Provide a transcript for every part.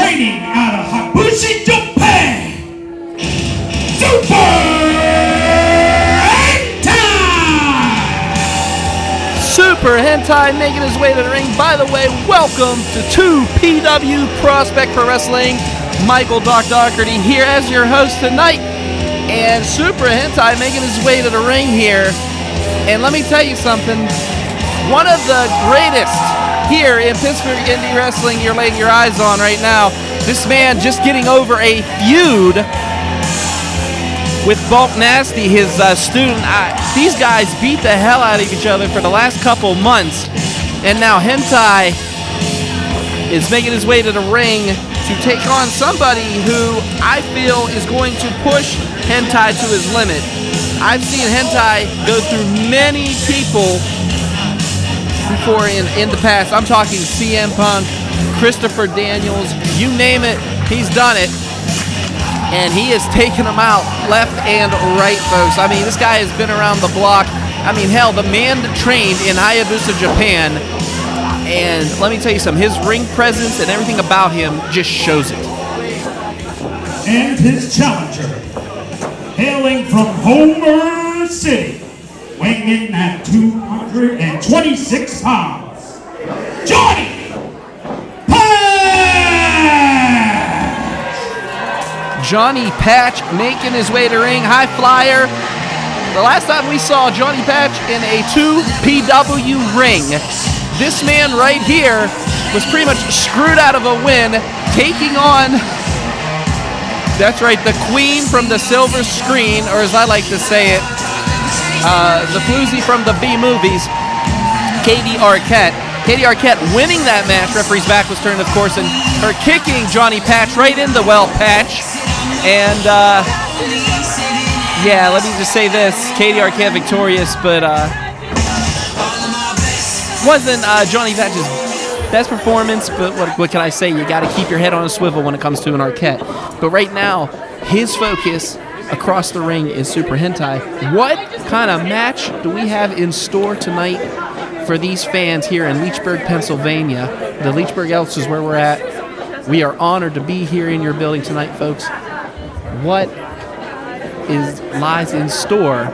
training out of Hakushi, Japan, Super Hentai! Super Hentai making his way to the ring. By the way, welcome to 2PW Prospect Pro Wrestling. Michael Doc Doherty here as your host tonight. And Super Hentai making his way to the ring here. And let me tell you something. One of the greatest here in Pittsburgh indie wrestling you're laying your eyes on right now. This man just getting over a feud with Bulk Nasty, his student. These guys beat the hell out of each other for the last couple months. And now Hentai is making his way to the ring to take on somebody who I feel is going to push Hentai to his limit. I've seen Hentai go through many people before in the past. I'm talking CM Punk, Christopher Daniels, you name it, he's done it. And he has taken them out left and right, folks. I mean, this guy has been around the block. I mean, hell, the man trained in Hayabusa, Japan. And let me tell you something, his ring presence and everything about him just shows it. And his challenger, hailing from Homer City, weighing in at 226 pounds, Johnny Patch! Johnny Patch making his way to ring, high flyer. The last time we saw Johnny Patch in a 2PW ring, this man right here was pretty much screwed out of a win, taking on, that's right, the queen from the silver screen, or as I like to say it, the floozy from the B-movies, Katie Arquette. Katie Arquette winning that match. Referee's back was turned, of course, and her kicking Johnny Patch right in the Patch. And, yeah, let me just say this. Katie Arquette victorious, but wasn't Johnny Patch's best performance, but what can I say? You got to keep your head on a swivel when it comes to an Arquette. But right now, his focus across the ring is Super Hentai. What kind of match do we have in store tonight for these fans here in Leechburg, Pennsylvania? The Leechburg Elks is where we're at. We are honored to be here in your building tonight, folks. What lies in store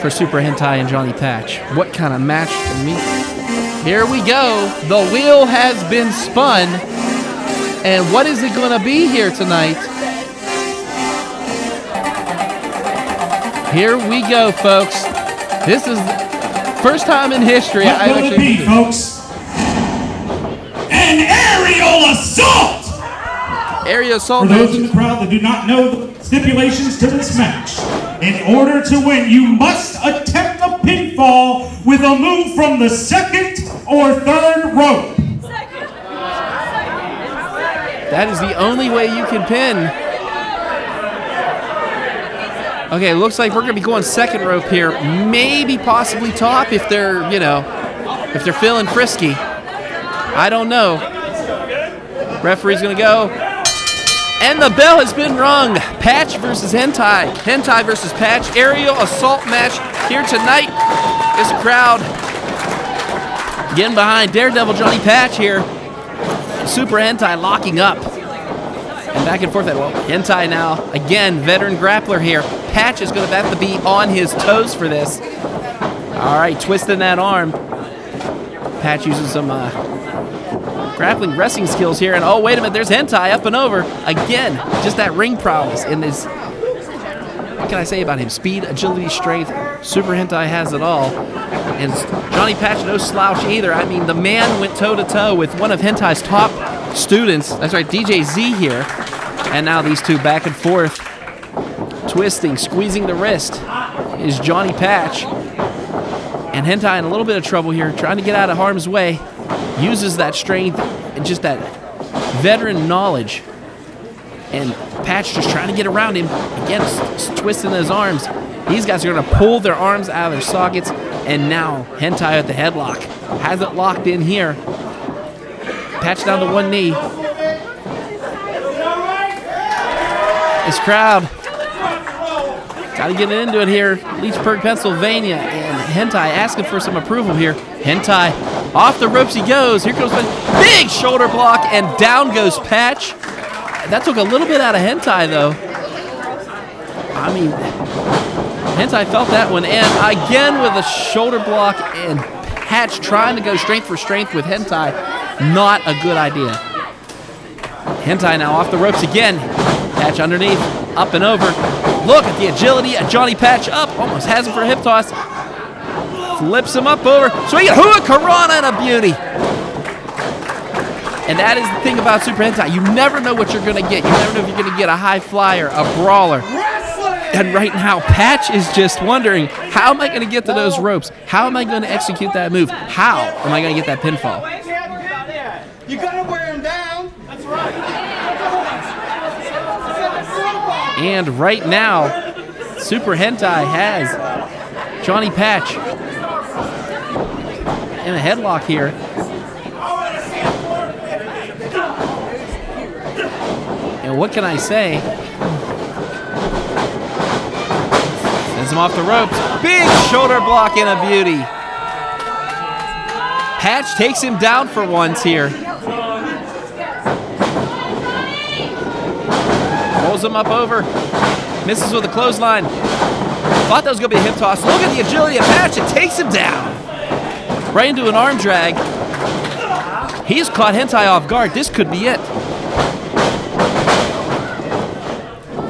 for Super Hentai and Johnny Patch? What kind of match to meet? Here we go. The wheel has been spun. And what is it going to be here tonight? Here we go, folks. This is the first time in history I've actually be, folks? An aerial assault! Aerial assault. For those in the crowd that do not know the stipulations to this match, in order to win, you must attempt a pinfall with a move from the second or third rope. That is the only way you can pin. Okay, looks like we're going to be going second rope here. Maybe possibly top if they're, if they're feeling frisky. I don't know. Referee's going to go. And the bell has been rung. Patch versus Hentai. Hentai versus Patch. Aerial assault match here tonight. This crowd getting behind Daredevil Johnny Patch here. Super Hentai locking up. And back and forth. Well, Hentai now. Again, veteran grappler here. Patch is going to have to be on his toes for this. All right, twisting that arm. Patch using some grappling wrestling skills here. And oh, wait a minute. There's Hentai up and over. Again, just that ring prowess in this. What can I say about him? Speed, agility, strength. Super Hentai has it all. And Johnny Patch, no slouch either. I mean, the man went toe-to-toe with one of Hentai's top students. That's right, DJ Z here. And now these two back and forth. Twisting, squeezing the wrist is Johnny Patch. And Hentai in a little bit of trouble here, trying to get out of harm's way. Uses that strength and just that veteran knowledge. And Patch just trying to get around him. Again, twisting his arms. These guys are going to pull their arms out of their sockets. And now Hentai at the headlock. Has it locked in here. Patch down to one knee. This crowd got to get into it here. Leechburg, Pennsylvania. And Hentai asking for some approval here. Hentai Off the ropes he goes. Here comes the big shoulder block, and down goes Patch. That took a little bit out of Hentai, though. I mean, Hentai felt that one. And again with a shoulder block, and Patch trying to go strength for strength with Hentai. Not a good idea. Hentai now off the ropes again. Patch underneath, up and over. Look at the agility of Johnny Patch up. Almost has him for a hip toss. Flips him up over. Swinging Hurricanrana and a beauty. And that is the thing about Super Hentai. You never know what you're going to get. You never know if you're going to get a high flyer, a brawler. And right now, Patch is just wondering, how am I going to get to those ropes? How am I going to execute that move? How am I going to get that pinfall? You got to wear him down. That's right. And right now, Super Hentai has Johnny Patch in a headlock here. And what can I say? Sends him off the ropes. Big shoulder block and a beauty. Patch takes him down for once here. Rolls him up over. Misses with a clothesline. Thought that was going to be a hip toss. Look at the agility of Patch. It takes him down. Right into an arm drag. He's caught Hentai off guard. This could be it.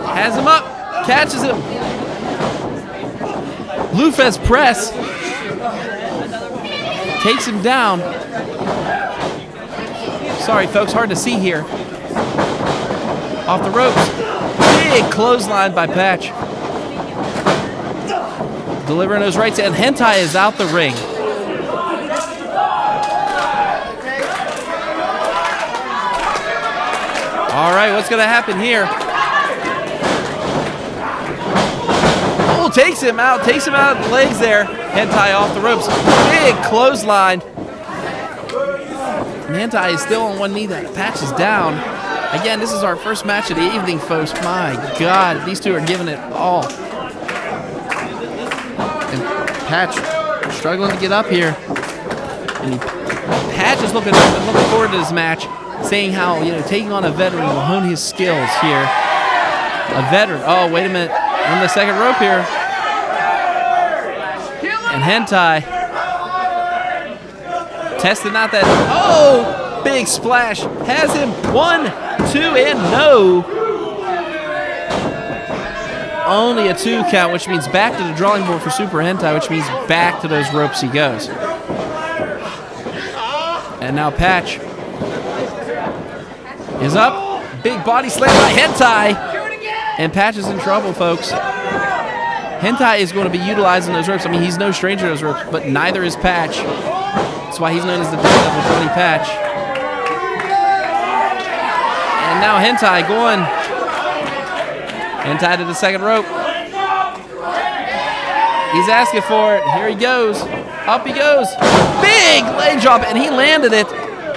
Has him up. Catches him. Lufez press. Takes him down. Sorry, folks. Hard to see here. Off the ropes. Big clothesline by Patch. Delivering those rights, and Hentai is out the ring. All right, what's going to happen here? Oh, takes him out of the legs there. Hentai off the ropes. Big clothesline. And Hentai is still on one knee. That Patch is down. Again, this is our first match of the evening, folks. My God, these two are giving it all. And Patch struggling to get up here. And Patch is looking forward to this match, saying how, taking on a veteran will hone his skills here. A veteran. Oh, wait a minute. On the second rope here. And Hentai testing out that. Oh, big splash. Has him 1, 2, and no. Only a 2 count, which means back to the drawing board for Super Hentai, which means back to those ropes he goes. And now Patch is up. Big body slam by Hentai. And Patch is in trouble, folks. Hentai is going to be utilizing those ropes. I mean, he's no stranger to those ropes, but neither is Patch. That's why he's known as the Daredevil Johnny Patch. And now Hentai going. Hentai to the second rope. He's asking for it. Here he goes. Up he goes. Big leg drop, and he landed it.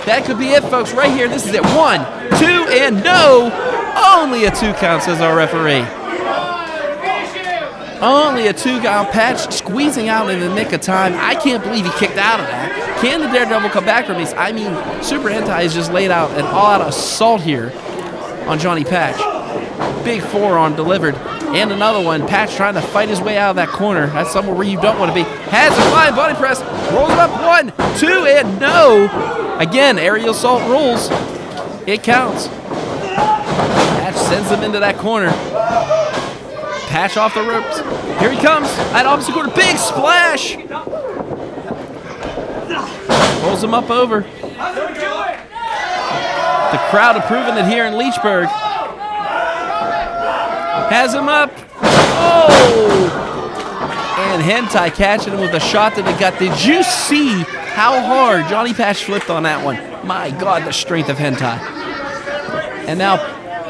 That could be it, folks. Right here, this is it. 1, 2, and no. Only a 2 count, says our referee. Only a 2 count. Patch squeezing out in the nick of time. I can't believe he kicked out of that. Can the Daredevil come back from these? I mean, Super Hentai has just laid out an all-out assault here on Johnny Patch. Big forearm delivered. And another one. Patch trying to fight his way out of that corner. That's somewhere where you don't want to be. Has a flying body press. Rolls it up. 1, 2, and no. Again, aerial assault rules. It counts. Patch sends him into that corner. Patch off the ropes. Here he comes. At opposite corner. Big splash. Rolls him up over. The crowd approving it here in Leechburg. Has him up. Oh! And Hentai catching him with a shot to the gut. Did you see how hard Johnny Patch flipped on that one? My God, the strength of Hentai. And now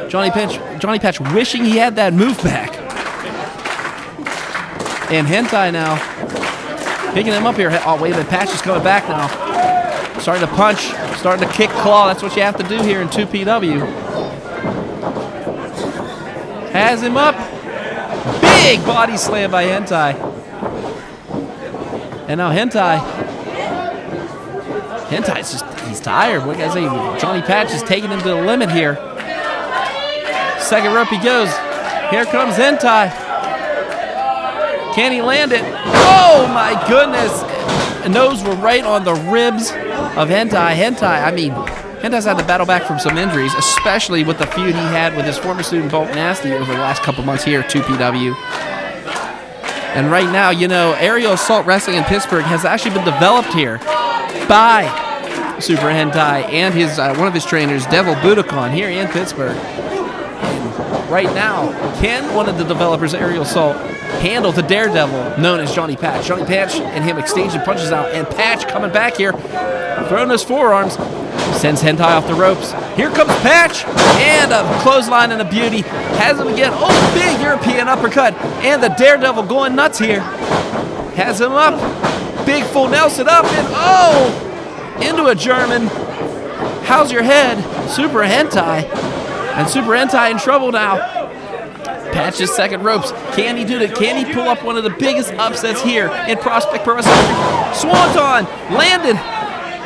Johnny Patch wishing he had that move back. And Hentai now picking him up here. Oh, wait a minute. Patch is coming back now. Starting to punch. Starting to kick, claw. That's what you have to do here in 2PW. Has him up. Big body slam by Hentai. And now Hentai he's tired. What can I say? Johnny Patch is taking him to the limit here. Second rope he goes. Here comes Hentai. Can he land it? Oh my goodness. And those were right on the ribs of Hentai. Hentai's had to battle back from some injuries, especially with the feud he had with his former student Bulk Nasty over the last couple months here at 2PW. And right now, aerial assault wrestling in Pittsburgh has actually been developed here by Super Hentai and his one of his trainers, Devil Budokan, here in Pittsburgh. And right now, can one of the developers of aerial assault handle the daredevil known as Johnny Patch? Johnny Patch and him exchanging punches out, and Patch coming back here, throwing those forearms, sends Hentai off the ropes. Here comes Patch, and a clothesline and a beauty. Has him again. Oh, big European uppercut, and the daredevil going nuts here. Has him up. Big full Nelson up, and into a German. How's your head? Super Hentai. And Super Hentai in trouble now. Patch's second ropes. Can he do it? Can he pull up one of the biggest upsets here in Prospect Pro Wrestling? Swanton landed.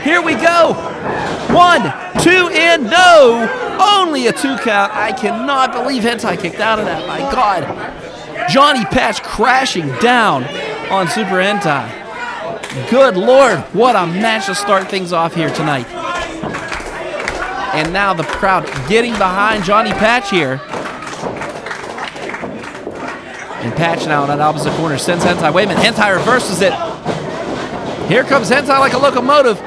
Here we go. 1, 2, and no. Only a 2 count. I cannot believe Hentai kicked out of that. My God. Johnny Patch crashing down on Super Hentai. Good Lord. What a match to start things off here tonight. And now the crowd getting behind Johnny Patch here. And Patch now in that opposite corner sends Hentai. Wait a minute. Hentai reverses it. Here comes Hentai like a locomotive.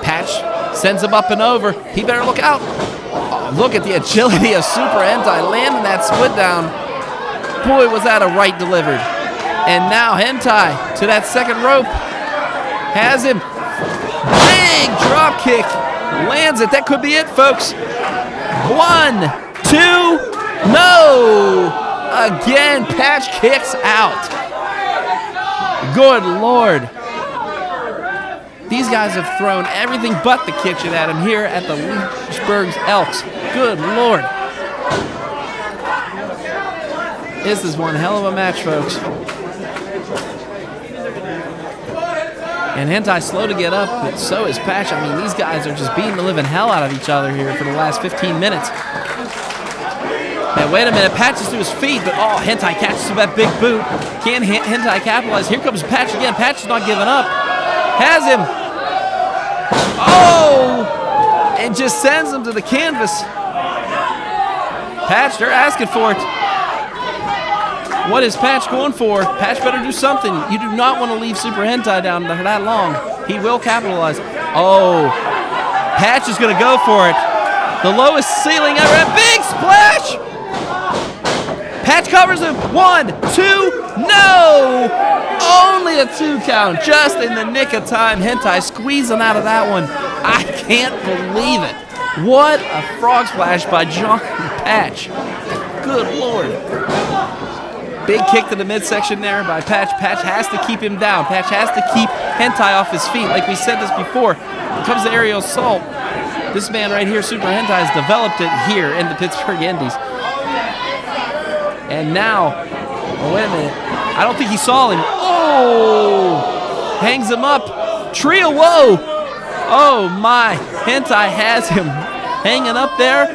Patch sends him up and over. He better look out. Oh, look at the agility of Super Hentai landing that split down. Boy, was that a right delivered. And now Hentai to that second rope. Has him. Big drop kick. Lands it. That could be it, folks. 1, 2, no. Again, Patch kicks out. Good Lord. These guys have thrown everything but the kitchen at him here at the Lynchburg's Elks. Good Lord. This is one hell of a match, folks. And Hentai slow to get up, but so is Patch. I mean, these guys are just beating the living hell out of each other here for the last 15 minutes. And wait a minute, Patch is to his feet, but Hentai catches him that big boot. Can Hentai capitalize? Here comes Patch again. Patch is not giving up. Has him. Oh! And just sends him to the canvas. Patch, they're asking for it. What is Patch going for? Patch better do something. You do not want to leave Super Hentai down for that long. He will capitalize. Oh, Patch is going to go for it. The lowest ceiling ever. A big splash! Patch covers him. 1, 2, no! Only a 2 count, just in the nick of time. Hentai squeezing out of that one. I can't believe it. What a frog splash by Johnny Patch. Good Lord. Big kick to the midsection there by Patch. Patch has to keep him down. Patch has to keep Hentai off his feet. Like we said this before, when it comes to aerial assault, this man right here, Super Hentai, has developed it here in the Pittsburgh Indies. And now, wait a minute. I don't think he saw him. Oh! Hangs him up. Trio, whoa! Oh my. Hentai has him hanging up there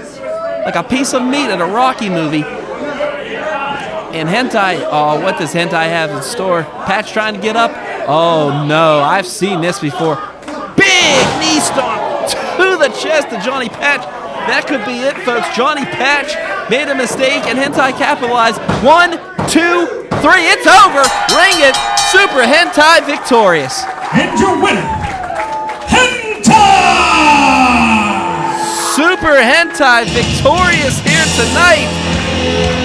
like a piece of meat at a Rocky movie. And Hentai, what does Hentai have in store? Patch trying to get up. Oh no, I've seen this before. Big knee stomp to the chest of Johnny Patch. That could be it, folks. Johnny Patch made a mistake and Hentai capitalized. 1, 2, 3, it's over. Ring it. Super Hentai victorious. And your winner, Hentai! Super Hentai victorious here tonight.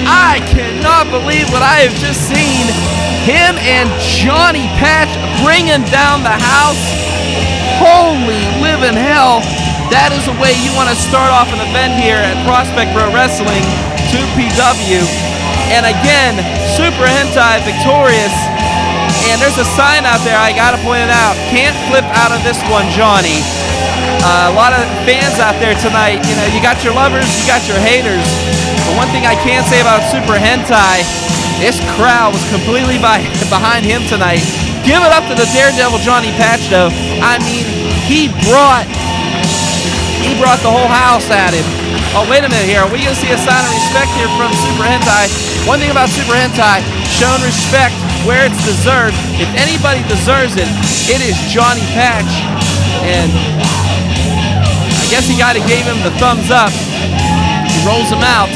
I cannot believe what I have just seen. Him and Johnny Patch bringing down the house. Holy living hell. That is the way you want to start off an event here at Prospect Pro Wrestling 2PW. And again, Super Hentai victorious. And there's a sign out there, I gotta point it out. Can't flip out of this one, Johnny. A lot of fans out there tonight. You know, you got your lovers, you got your haters. But one thing I can say about Super Hentai, this crowd was completely behind him tonight. Give it up to the Daredevil Johnny Patch, though. I mean, he brought the whole house at him. Oh, wait a minute here. Are we going to see a sign of respect here from Super Hentai? One thing about Super Hentai, shown respect where it's deserved. If anybody deserves it, it is Johnny Patch. And I guess he got to gave him the thumbs up. He rolls him out.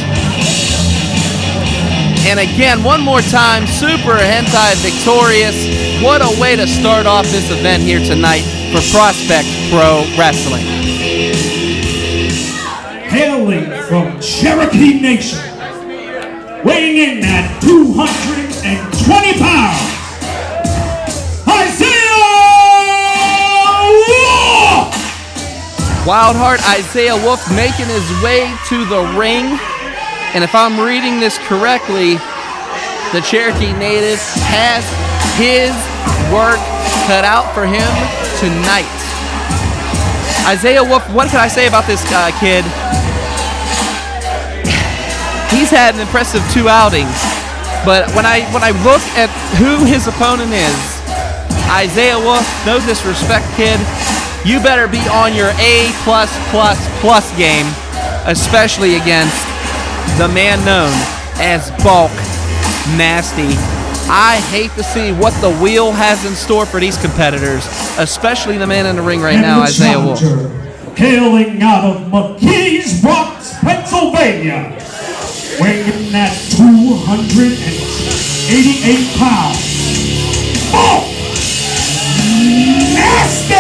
And again, one more time, Super Hentai victorious. What a way to start off this event here tonight for Prospect Pro Wrestling. Hailing from Cherokee Nation, weighing in at 220 pounds, Isiah Wolf! Wildheart Isiah Wolf making his way to the ring. And if I'm reading this correctly, the Cherokee native has his work cut out for him tonight. Isiah Wolf, what can I say about this kid? He's had an impressive 2 outings, but when I look at who his opponent is, Isiah Wolf, no disrespect, kid, you better be on your A+++ game, especially against the man known as Bulk Nasty. I hate to see what the wheel has in store for these competitors, especially the man in the ring right now, Isiah Wolf. Hailing out of McKees Rocks, Pennsylvania, weighing at 288 pounds, Bulk Nasty!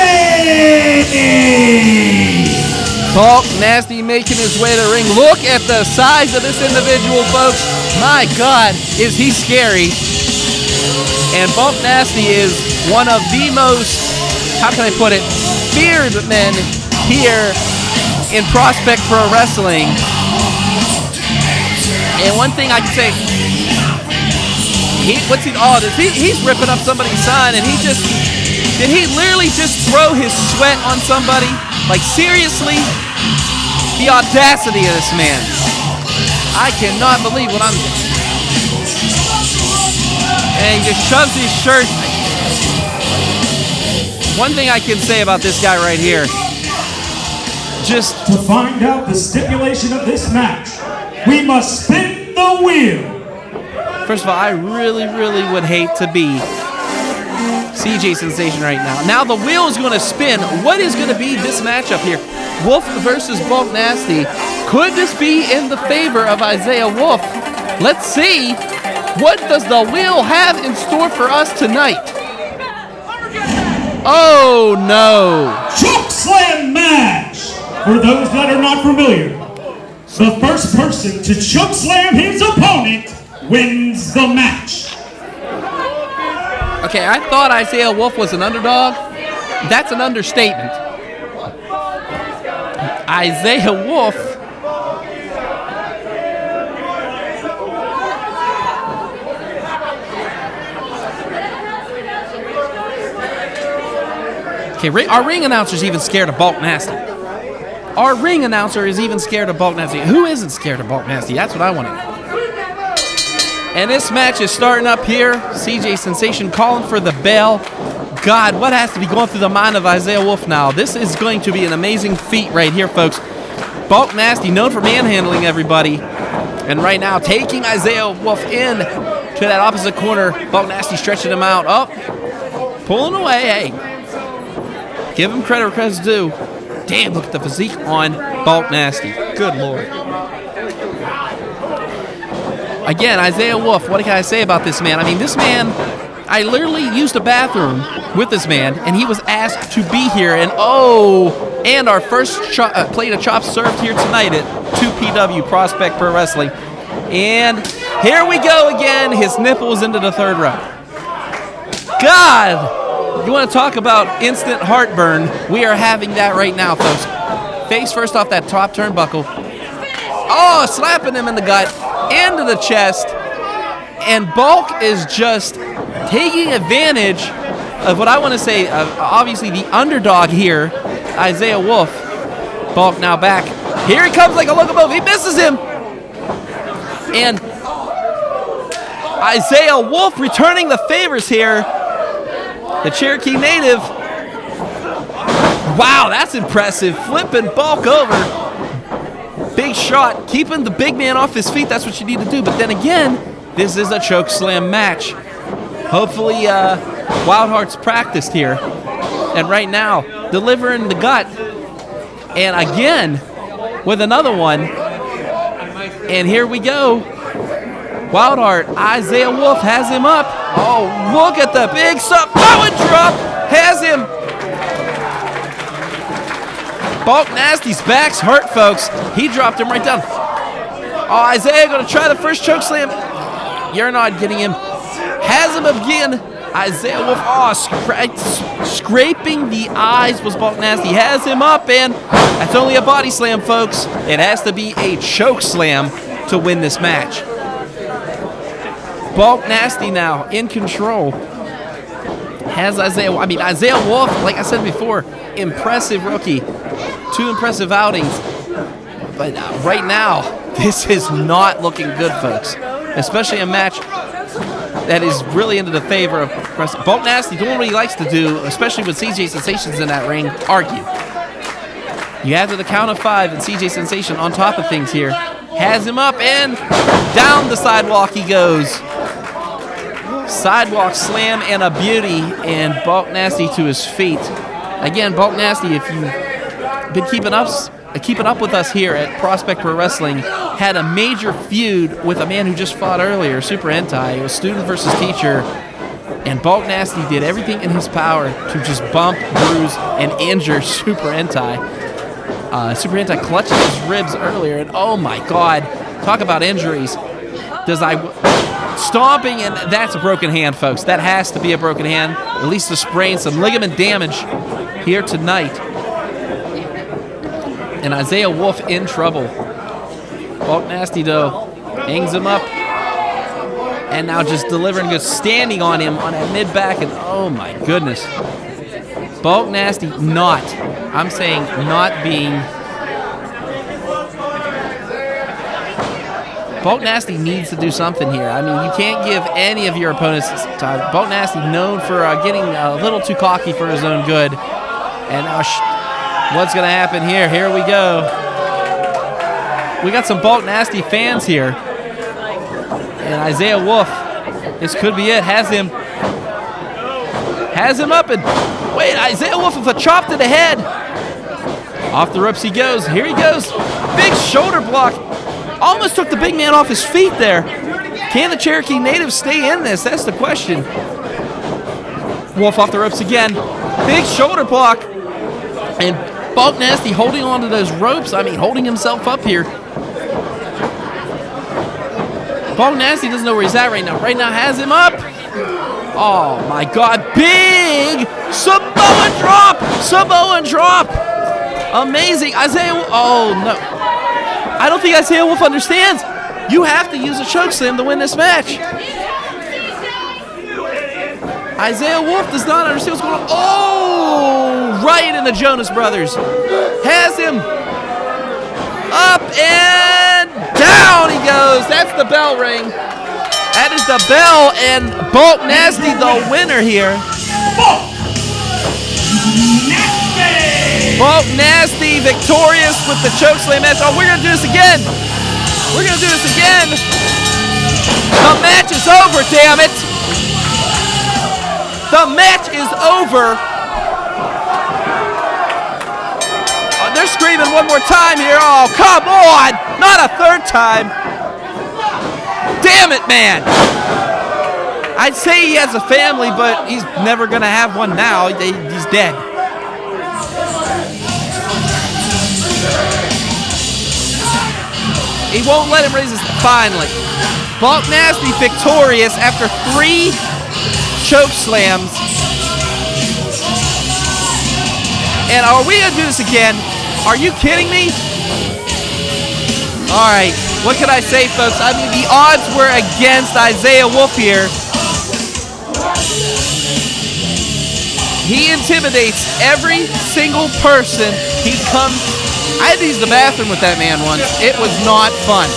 Bulk Nasty making his way to the ring. Look at the size of this individual, folks. My God, is he scary. And Bulk Nasty is one of the most, how can I put it, feared men here in Prospect Pro Wrestling. And one thing I can say, he's ripping up somebody's sign, and did he literally just throw his sweat on somebody? Like, seriously? The audacity of this man. I cannot believe what I'm... And he just shoves his shirt. One thing I can say about this guy right here. Just... To find out the stipulation of this match, we must spin the wheel. First of all, I really, really would hate to be CJ Sensation right now. Now the wheel is going to spin. What is going to be this matchup here? Wolf versus Bulk Nasty. Could this be in the favor of Isiah Wolf? Let's see. What does the wheel have in store for us tonight? Oh no! Choke slam match. For those that are not familiar, the first person to choke slam his opponent wins the match. Okay, I thought Isiah Wolf was an underdog. That's an understatement. Isiah Wolf. Okay, our ring announcer's even scared of Bulk Nasty. Our ring announcer is even scared of Bulk Nasty. Who isn't scared of Bulk Nasty? That's what I want to know. And this match is starting up here. CJ Sensation calling for the bell. God, what has to be going through the mind of Isiah Wolf now? This is going to be an amazing feat right here, folks. Bulk Nasty, known for manhandling everybody. And right now, taking Isiah Wolf in to that opposite corner. Bulk Nasty stretching him out. Oh, pulling away. Hey, give him credit where credit's due. Damn, look at the physique on Bulk Nasty. Good Lord. Again, Isiah Wolf, what can I say about this man? I mean, this man, I literally used a bathroom with this man, and he was asked to be here. And our first plate of chops served here tonight at 2PW Prospect Pro Wrestling. And here we go again. His nipples into the third row. God! You want to talk about instant heartburn? We are having that right now, folks. Face first off that top turnbuckle. Oh, slapping him in the gut, into the chest. And Bulk is just taking advantage of what I want to say, obviously the underdog here, Isiah Wolf. Bulk now back. Here he comes like a locomotive. He misses him. And Isiah Wolf returning the favors here. The Cherokee native Wow, that's impressive. Flipping Bulk over. Big shot. Keeping the big man off his feet. That's what you need to do. But then again, this is a choke slam match. Hopefully, Wildheart's practiced here. And right now, delivering the gut. And again, with another one. And here we go. Wildheart, Isiah Wolf has him up. Oh, look at the big Samoan drop. Has him. Bulk Nasty's back's hurt, folks. He dropped him right down. Oh, Isiah going to try the first choke slam. You're not getting him. Has him again. Isiah Wolf, scraping the eyes was Bulk Nasty. Has him up, and that's only a body slam, folks. It has to be a choke slam to win this match. Bulk Nasty now in control. Has Isiah Wolf, like I said before, impressive rookie. 2 impressive outings. But right now, this is not looking good, folks. Especially a match that is really into the favor of Bulk Nasty doing what he likes to do, especially with CJ Sensations in that ring, argue. You add to the count of 5 and CJ Sensation on top of things here. Has him up and down the sidewalk he goes. Sidewalk slam and a beauty, and Bulk Nasty to his feet. Again, Bulk Nasty, if you've been keeping up with us here at Prospect Pro Wrestling, had a major feud with a man who just fought earlier, Super Hentai. It was student versus teacher, and Bulk Nasty did everything in his power to just bump, bruise, and injure Super Hentai. Super Hentai clutched his ribs earlier, and oh my God, talk about injuries. Stomping, and that's a broken hand, folks. That has to be a broken hand. At least a sprain, some ligament damage here tonight. And Isiah Wolf in trouble. Bulk Nasty, though, hangs him up. And now just delivering good, standing on him on that mid-back, and oh my goodness. Bulk Nasty not being... Bulk Nasty needs to do something here. I mean, you can't give any of your opponents time. Bulk Nasty known for getting a little too cocky for his own good. And now what's going to happen here? Here we go. We got some Bulk Nasty fans here. And Isiah Wolf, this could be it. Has him up, and wait, Isiah Wolf with a chop to the head. Off the ropes he goes. Here he goes. Big shoulder block. Almost took the big man off his feet there. Can the Cherokee native stay in this? That's the question. Wolf off the ropes again. Big shoulder block. And Bulk Nasty holding on to those ropes. I mean, holding himself up here. Bulk Nasty doesn't know where he's at right now. Right now has him up. Oh, my God. Big Samoan drop. Samoan drop. Amazing. Isiah, oh, no. I don't think Isiah Wolf understands. You have to use a chokeslam to win this match. Isiah Wolf does not understand what's going on. Oh, right in the Jonas Brothers. Has him up and down he goes. That's the bell ring. That is the bell, and Bulk Nasty the winner here. Bulk Nasty victorious with the chokeslam match. Oh, we're going to do this again. We're going to do this again. The match is over, damn it. The match is over. Oh, they're screaming one more time here. Oh, come on. Not a third time. Damn it, man. I'd say he has a family, but he's never going to have one now. He's dead. He won't let him raise his... Finally. Bulk Nasty victorious after 3 choke slams. And are we going to do this again? Are you kidding me? All right. What can I say, folks? I mean, the odds were against Isiah Wolf here. He intimidates every single person he comes... I had to use the bathroom with that man once. It was not fun.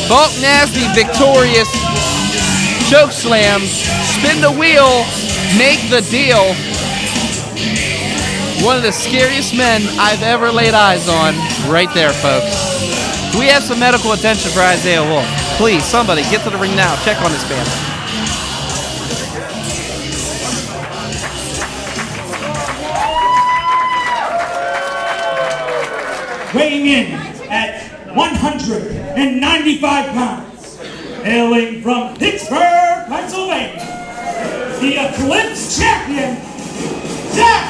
Bulk Nasty victorious. Choke slam. Spin the wheel. Make the deal. One of the scariest men I've ever laid eyes on right there, folks. Do we have some medical attention for Isiah Wolf? Please, somebody, get to the ring now. Check on this man. Weighing in at 195 pounds, hailing from Pittsburgh, Pennsylvania, the Eclipse Champion, Zack.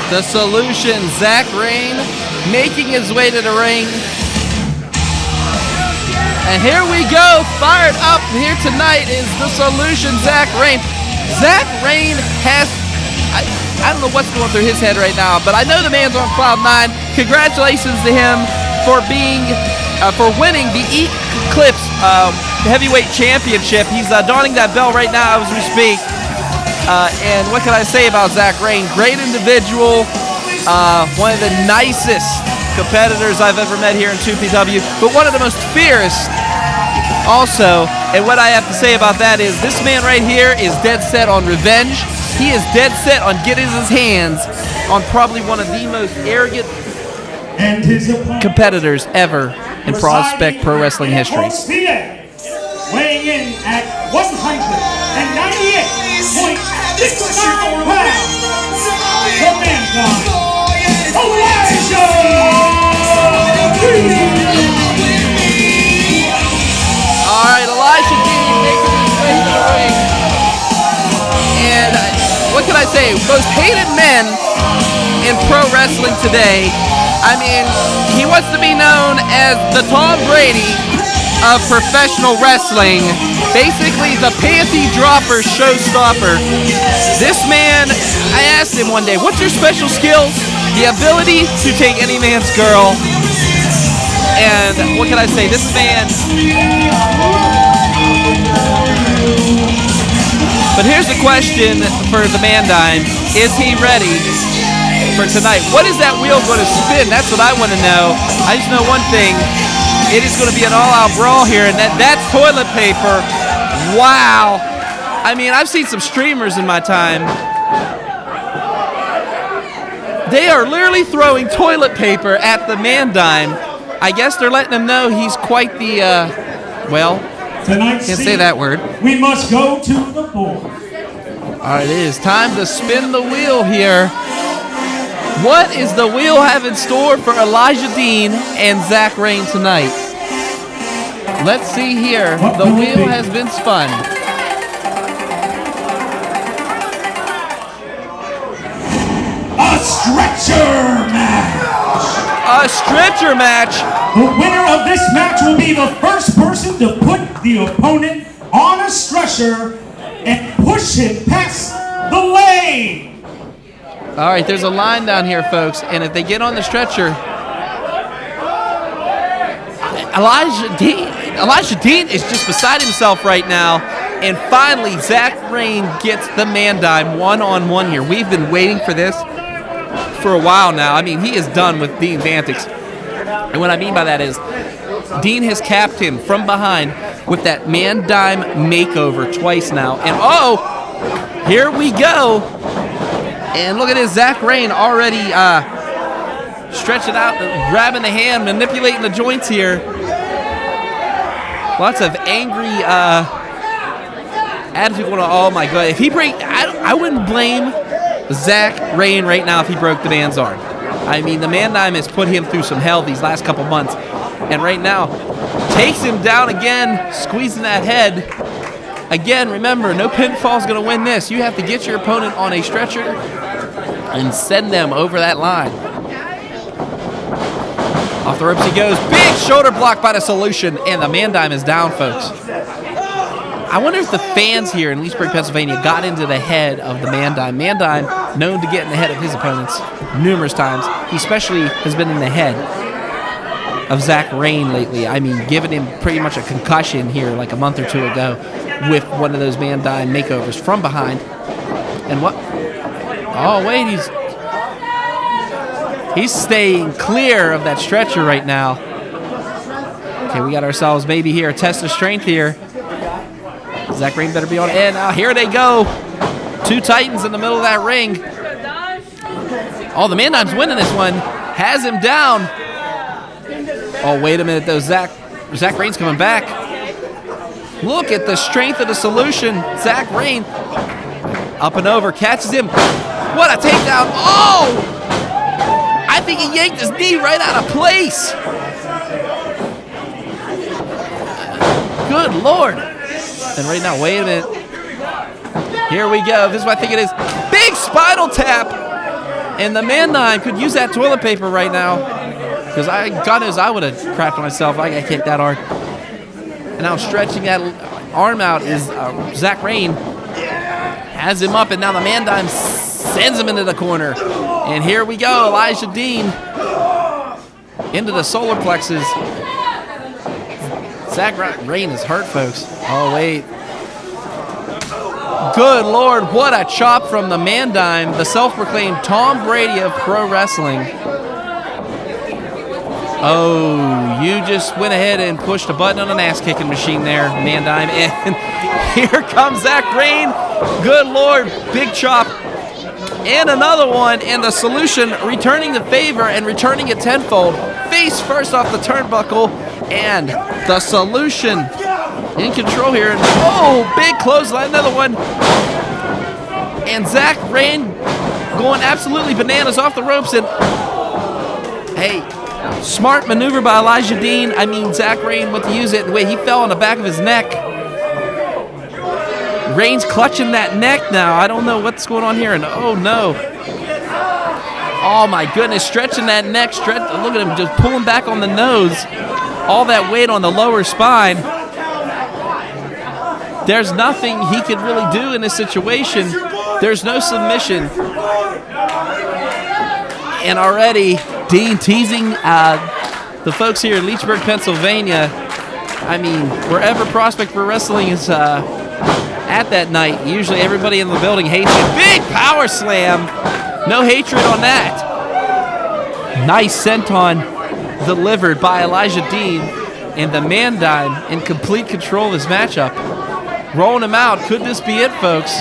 The Solution, Zack Rayne, making his way to the ring. And here we go, fired up here tonight is the Solution, Zack Rayne. Zack Rayne has, I don't know what's going through his head right now, but I know the man's on cloud 9. Congratulations to him for winning the Eclipse Heavyweight Championship. He's donning that belt right now as we speak. And what can I say about Zack Rayne? Great individual, one of the nicest competitors I've ever met here in 2PW, but one of the most fierce also. And what I have to say about that is this man right here is dead set on revenge. He is dead set on getting his hands on probably one of the most arrogant competitors ever in Prospect Pro Wrestling history. Weighing in at 198.69 pounds, the Mankind, All right, Elijah Dean making his way to the ring. And what can I say? Most hated men in pro wrestling today. I mean, he wants to be known as the Tom Brady of professional wrestling. Basically, the panty dropper showstopper. This man, I asked him one day, what's your special skills? The ability to take any man's girl. And what can I say? This man. But here's the question for the Mandime. Is he ready for tonight? What is that wheel going to spin? That's what I want to know. I just know one thing. It is going to be an all-out brawl here, and that's toilet paper. Wow. I mean, I've seen some streamers in my time. They are literally throwing toilet paper at the Mandime. I guess they're letting him know he's quite the, well, can't say that word. We must go to the board. All right, it is time to spin the wheel here. What is the wheel have in store for Elijah Dean and Zack Rayne tonight? Let's see here. The wheel has been spun. A stretcher match. A stretcher match. The winner of this match will be the first person to put the opponent on a stretcher and push him past the lane. All right, there's a line down here, folks, and if they get on the stretcher, Elijah Dean is just beside himself right now, and finally, Zack Rayne gets the Mandime one-on-one here. We've been waiting for this for a while now. I mean, he is done with Dean's antics, and what I mean by that is Dean has capped him from behind with that Mandime makeover twice now, and oh, here we go. And look at this, Zack Rayne already stretching out, grabbing the hand, manipulating the joints here. Lots of angry attitude going on. Oh my God! If he I wouldn't blame Zack Rayne right now if he broke the man's arm. I mean, the Mandime has put him through some hell these last couple months, and right now takes him down again, squeezing that head. Again, remember, no pinfall is going to win this. You have to get your opponent on a stretcher and send them over that line. Off the ropes he goes. Big shoulder block by the Solution, and the Mandime is down, folks. I wonder if the fans here in Leesburg, Pennsylvania got into the head of the Mandime. Mandime, known to get in the head of his opponents numerous times. He especially has been in the head of Zack Rayne lately. I mean, giving him pretty much a concussion here like a month or two ago with one of those Mandime makeovers from behind. And what? Oh, wait, he's staying clear of that stretcher right now. Okay, we got ourselves maybe here a test of strength here. Zack Rayne better be on. And here they go. Two Titans in the middle of that ring. Oh, the Man-Dime's winning this one. Has him down. Oh, wait a minute, though. Zack Rayne's coming back. Look at the strength of the solution. Zack Rayne up and over, catches him. What a takedown. Oh! I think he yanked his knee right out of place. Good Lord. And right now, wait a minute. Here we go. This is what I think it is. Big spinal tap. And the Man-Dime could use that toilet paper right now. Because God knows I would have crapped myself. I got kicked that hard. And now stretching that arm out is Zack Rayne. Has him up, and now the Man-Dime sends him into the corner. And here we go. Elijah Dean into the solar plexus. Zack Rayne is hurt, folks. Oh, wait. Good Lord, what a chop from the Man-Dime, the self-proclaimed Tom Brady of pro wrestling. Oh, you just went ahead and pushed a button on an ass-kicking machine there, Man-Dime. And here comes Zack Rayne. Good Lord, big chop. And another one, and the solution returning the favor and returning it tenfold. Face first off the turnbuckle, and the solution in control here. And oh, big clothesline, another one. And Zack Rayne going absolutely bananas off the ropes. And hey, smart maneuver by Elijah Dean. I mean, Zack Rayne went to use it. Wait, he fell on the back of his neck. Rayne's clutching that neck now. I don't know what's going on here. And oh no. Oh my goodness, stretching that neck. Look at him just pulling back on the nose. All that weight on the lower spine. There's nothing he could really do in this situation. There's no submission. And already, Dean teasing the folks here in Leechburg, Pennsylvania. I mean, wherever Prospect Pro Wrestling is at that night, usually everybody in the building hates it. Big power slam. No hatred on that. Nice senton delivered by Elijah Dean, and the Man-Dime in complete control of this matchup. Rolling him out. Could this be it, folks?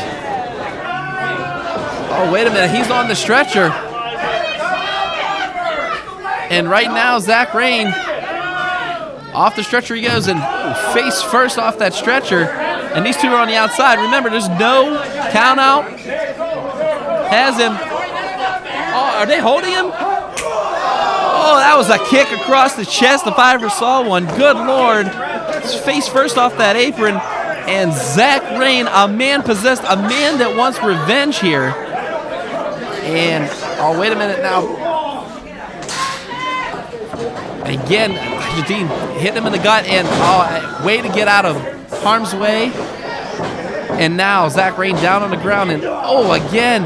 Oh, wait a minute. He's on the stretcher. And right now, Zack Rayne, off the stretcher he goes, and face first off that stretcher. And these two are on the outside. Remember, there's no count out. Has him. Oh, are they holding him? Oh, that was a kick across the chest if I ever saw one. Good Lord. His face first off that apron. And Zack Rayne, a man possessed, a man that wants revenge here. And, oh, wait a minute now. Again, Dean hit him in the gut, and way to get out of harm's way. And now Zack Rayne down on the ground, and oh, again,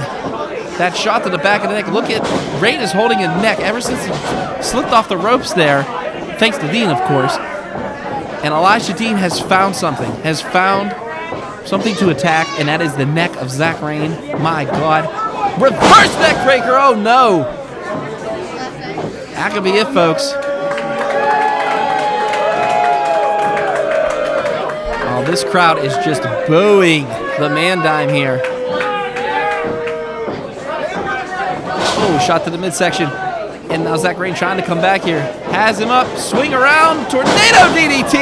that shot to the back of the neck. Look at, Rayne is holding his neck ever since he slipped off the ropes there, thanks to Dean, of course. And Elijah Dean has found something to attack, and that is the neck of Zack Rayne. My God. Reverse neck breaker, oh no. That could be it, folks. Oh, this crowd is just booing the Man-Dime here. Oh, shot to the midsection. And now Zack Rayne trying to come back here. Has him up, swing around, tornado DDT,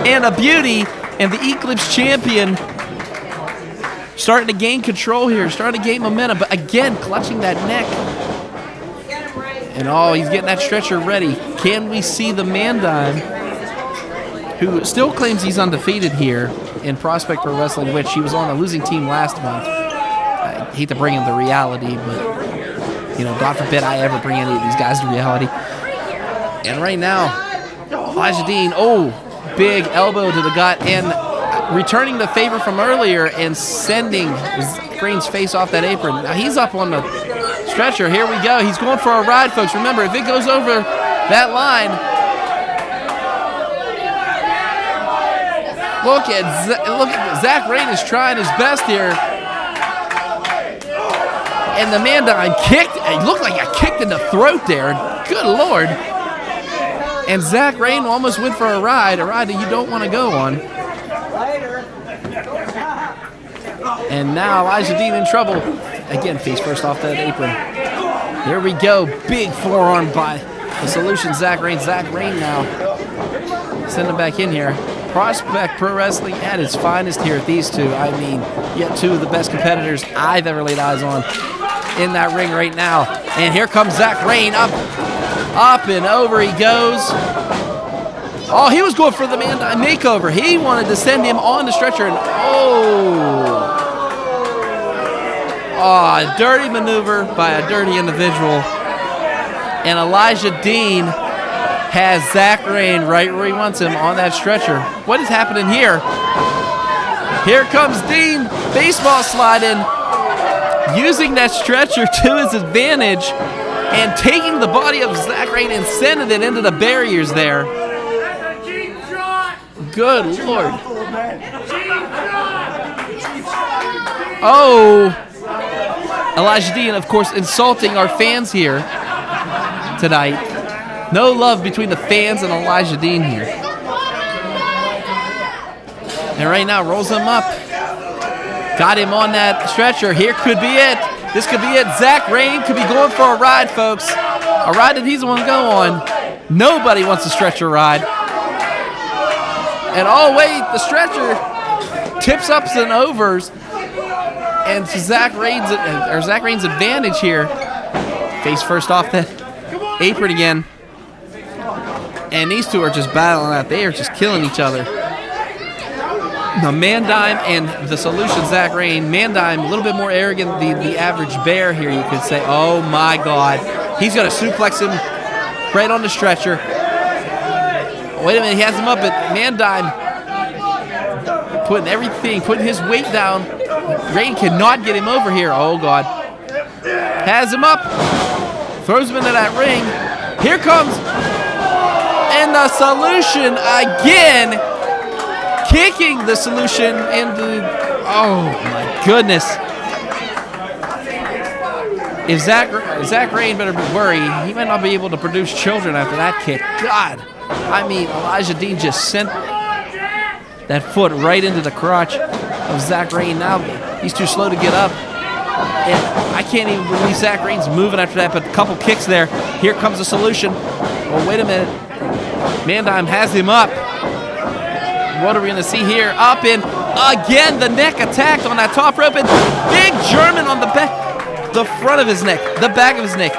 and a beauty. And the Eclipse champion starting to gain control here, starting to gain momentum. But again, clutching that neck. And oh, he's getting that stretcher ready. Can we see the Man-Dime, who still claims he's undefeated here in Prospect Pro Wrestling, which he was on a losing team last month. I hate to bring him to reality, but you know, God forbid I ever bring any of these guys to reality. And right now, Elijah Dean, oh, big elbow to the gut, and returning the favor from earlier and sending Rayne's face off that apron. Now he's up on the stretcher. Here we go. He's going for a ride, folks. Remember, if it goes over that line, look at Zack Rayne is trying his best here. And the Man-Dime kicked. It looked like a kick in the throat there. Good Lord. And Zack Rayne almost went for a ride that you don't want to go on. And now Elijah Dean in trouble. Again, face first off that apron. Here we go. Big forearm by the Solution, Zack Rayne. Zack Rayne now. Send him back in here. Prospect Pro Wrestling at its finest here at these two. I mean, yet two of the best competitors I've ever laid eyes on in that ring right now. And here comes Zack Rayne. Up and over he goes. Oh, he was going for the Mandai makeover. He wanted to send him on the stretcher. And a dirty maneuver by a dirty individual. And Elijah Dean has Zack Rayne right where he wants him on that stretcher. What is happening here? Here comes Dean, baseball sliding, using that stretcher to his advantage and taking the body of Zack Rayne and sending it into the barriers there. Good Lord. Oh, Elijah Dean, of course, insulting our fans here tonight. No love between the fans and Elijah Dean here. And right now, rolls him up. Got him on that stretcher. Here could be it. This could be it. Zack Rayne could be going for a ride, folks. A ride that he's the one to go on. Nobody wants a stretcher ride. And oh, wait, the stretcher tips ups and overs. And to Zack Rayne's advantage here. Face first off the apron again. And these two are just battling out. They are just killing each other. The Mandime and the Solution, Zack Rayne. Mandime, a little bit more arrogant than the average bear here, you could say. Oh, my God. He's going to suplex him right on the stretcher. Wait a minute, he has him up, but Mandime putting his weight down. Rayne cannot get him over here. Oh, God. Has him up. Throws him into that ring. Here comes... And the Solution again, kicking the Solution into, oh my goodness. If Zack Rayne better worry, he might not be able to produce children after that kick. God, I mean, Elijah Dean just sent that foot right into the crotch of Zack Rayne. Now he's too slow to get up. And I can't even believe Zack Rayne's moving after that, but a couple kicks there. Here comes the Solution. Oh, wait a minute. Mandime has him up. What are we going to see here? Up and again, the neck attacked on that top rope. And big German on the back, the front of his neck, the back of his neck.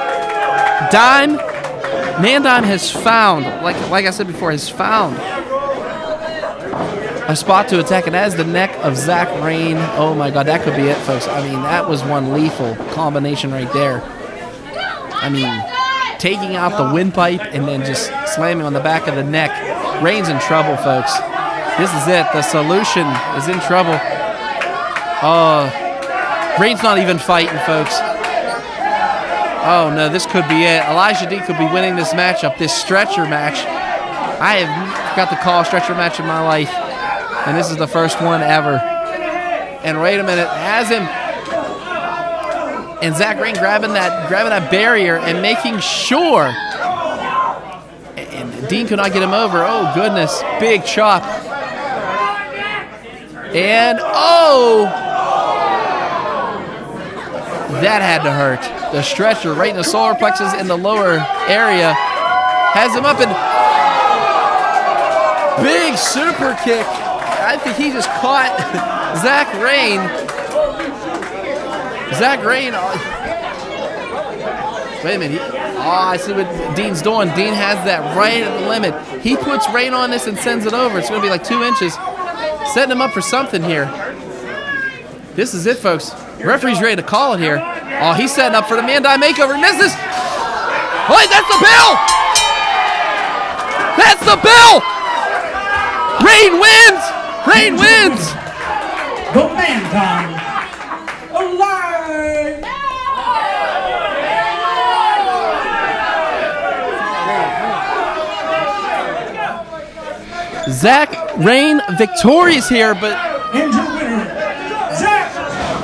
Mandime has found, like I said before, has found a spot to attack, and that is the neck of Zack Rayne. Oh my God, that could be it, folks. I mean, that was one lethal combination right there. I mean, taking out the windpipe and then just slamming on the back of the neck. Rayne's in trouble, folks. This is it. The Solution is in trouble. Oh, Rayne's not even fighting, folks. Oh, no, this could be it. Elijah D could be winning this matchup, this stretcher match. I have got to call a stretcher match in my life, and this is the first one ever. And wait a minute, has him. And Zack Rayne grabbing that barrier and making sure. And Dean could not get him over. Oh, goodness. Big chop. And, oh! That had to hurt. The stretcher right in the solar plexus in the lower area. Has him up and... Big super kick. I think he just caught Zack Rayne. Zack Rayne. Wait a minute. I see what Dean's doing. Dean has that right at the limit. He puts Rayne on this and sends it over. It's going to be like 2 inches. Setting him up for something here. This is it, folks. Referee's ready to call it here. Oh, he's setting up for the Mandai makeover. Misses. Wait, that's the bell. That's the bell. Rayne wins. Rayne wins. The Mandai alive. Zack Rayne victorious here, but And your winner, Zack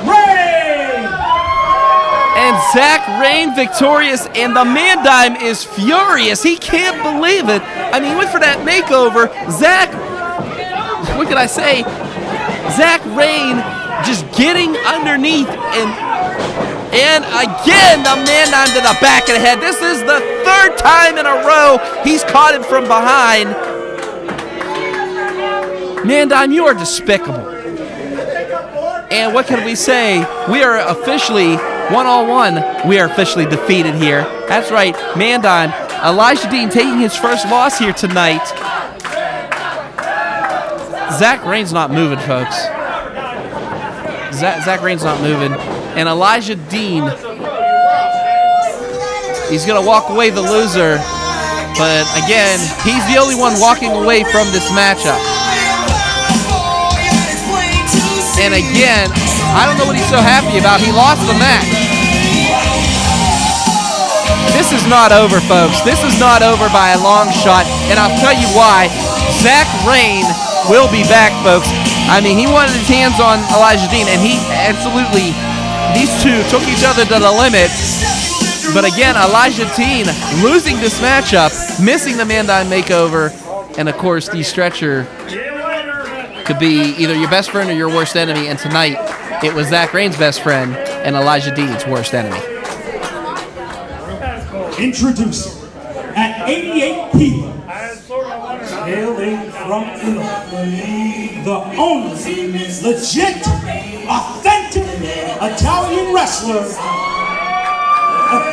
Rayne. and Zack Rayne victorious, and the Mandime is furious. He can't believe it. I mean, he went for that makeover. What can I say? Zack Rayne just getting underneath and again the man down to the back of the head. This is the third time in a row he's caught him from behind. Mandime, you are despicable. And what can we say? We are officially 1-on-1. We are officially defeated here. That's right, Mandime. Elijah Dean taking his first loss here tonight. Zack Rayne's not moving, folks. Zack Rayne's not moving. And Elijah Dean, he's going to walk away the loser. But again, he's the only one walking away from this matchup. And again, I don't know what he's so happy about. He lost the match. This is not over, folks. This is not over by a long shot. And I'll tell you why. Zack Rayne will be back, folks. I mean, he wanted his hands on Elijah Dean, and he absolutely, these two took each other to the limit. But again, Elijah Dean losing this matchup, missing the Mandime makeover, and of course, the stretcher could be either your best friend or your worst enemy, and tonight, it was Zack Rayne's best friend and Elijah Dean's worst enemy. Introducing, at 88 kilos, hailing from Italy, the only legit, authentic Italian wrestler,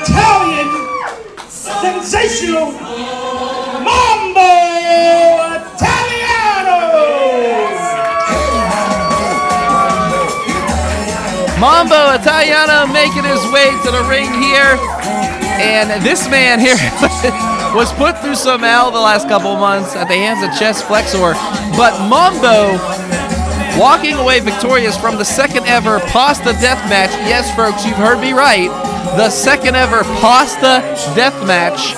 Italian sensational Mambo Italiano! Mambo Italiano making his way to the ring here. And this man here was put through some hell the last couple of months at the hands of Chess Flexor. But Mambo walking away victorious from the second ever Pasta Death Match. Yes, folks, you've heard me right. The second ever Pasta Death Match.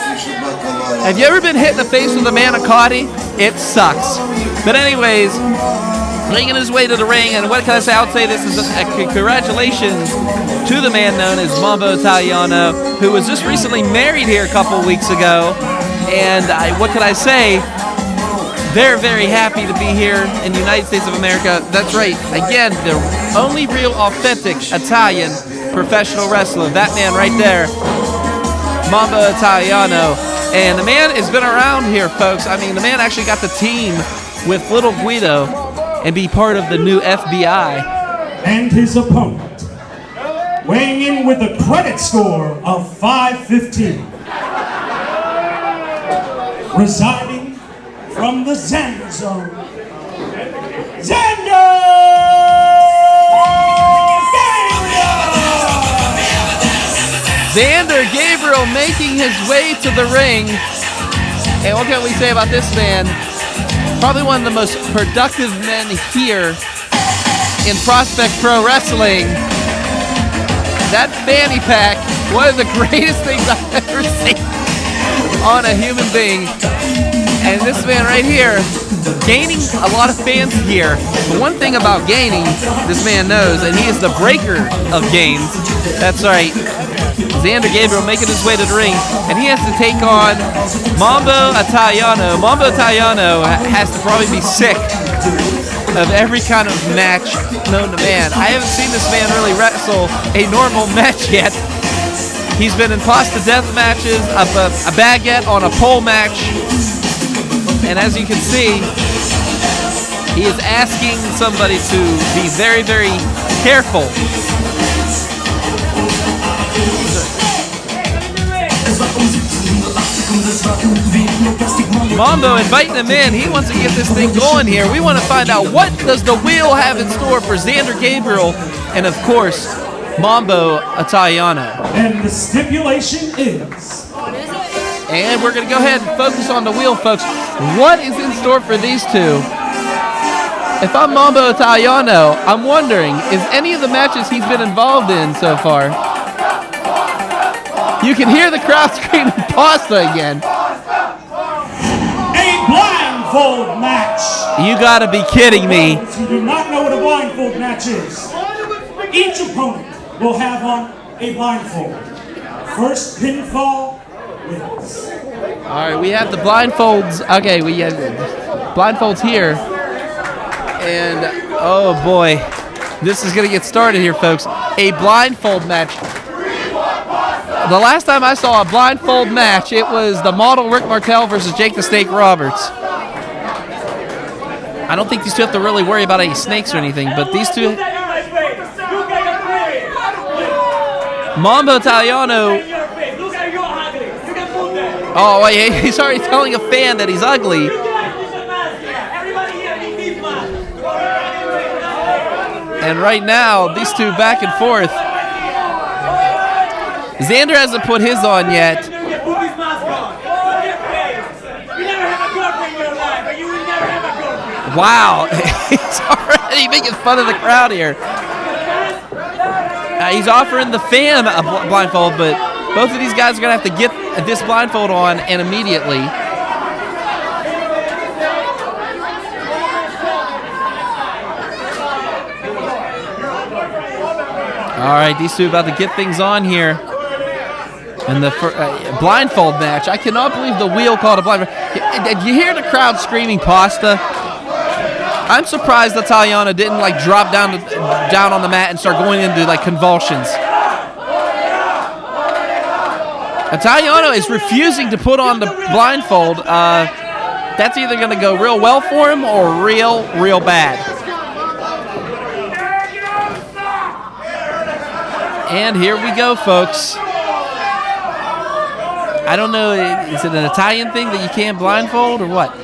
Have you ever been hit in the face with a manicotti? It sucks. But anyways, making his way to the ring, and what can I say? I would say this is a congratulations to the man known as Mambo Italiano, who was just recently married here a couple weeks ago. And what can I say? They're very happy to be here in the United States of America. That's right. Again, the only real authentic Italian professional wrestler. That man right there, Mambo Italiano. And the man has been around here, folks. I mean, the man actually got the team with Little Guido and be part of the new FBI. And his opponent, weighing in with a credit score of 515, residing from the Zander zone, Zander! Zander Gabriel making his way to the ring. And what can we say about this man? Probably one of the most productive men here in Prospect Pro Wrestling. That fanny pack, one of the greatest things I've ever seen on a human being. And this man right here, gaining a lot of fans here. But one thing about gaining, this man knows, and he is the breaker of gains. That's right. Zander Gabriel making his way to the ring, and he has to take on Mambo Italiano. Mambo Italiano has to probably be sick of every kind of match known to man. I haven't seen this man really wrestle a normal match yet. He's been in pasta death matches, a baguette on a pole match, and as you can see, he is asking somebody to be very, very careful. Mambo inviting him in. He wants to get this thing going here. We want to find out, what does the wheel have in store for Zander Gabriel and, of course, Mambo Italiano. And the stipulation is... And we're going to go ahead and focus on the wheel, folks. What is in store for these two? If I'm Mambo Italiano, I'm wondering, is any of the matches he's been involved in so far? You can hear the crowd screaming pasta again. A blindfold match. You gotta be kidding me. Those who do not know what a blindfold match is, each opponent will have on a blindfold. First pinfall wins. All right, we have the blindfolds. Okay, we have blindfolds here. And, oh boy. This is going to get started here, folks. A blindfold match. The last time I saw a blindfold match, it was the model Rick Martel versus Jake the Snake Roberts. I don't think these two have to really worry about any snakes or anything, but these two... Mambo Italiano... Oh, wait, he's already telling a fan that he's ugly. And right now, these two back and forth. Xander hasn't put his on yet. Wow, he's already making fun of the crowd here. He's offering the fan a blindfold, but both of these guys are going to have to get this blindfold on, and immediately. All right, these two about to get things on here. And the blindfold match. I cannot believe the wheel called a blindfold. Did you hear the crowd screaming pasta? I'm surprised Italiano didn't like drop down on the mat and start going into like convulsions. Italiano is refusing to put on the blindfold. That's either going to go real well for him or real bad. And here we go, folks. I don't know, is it an Italian thing that you can't blindfold or what?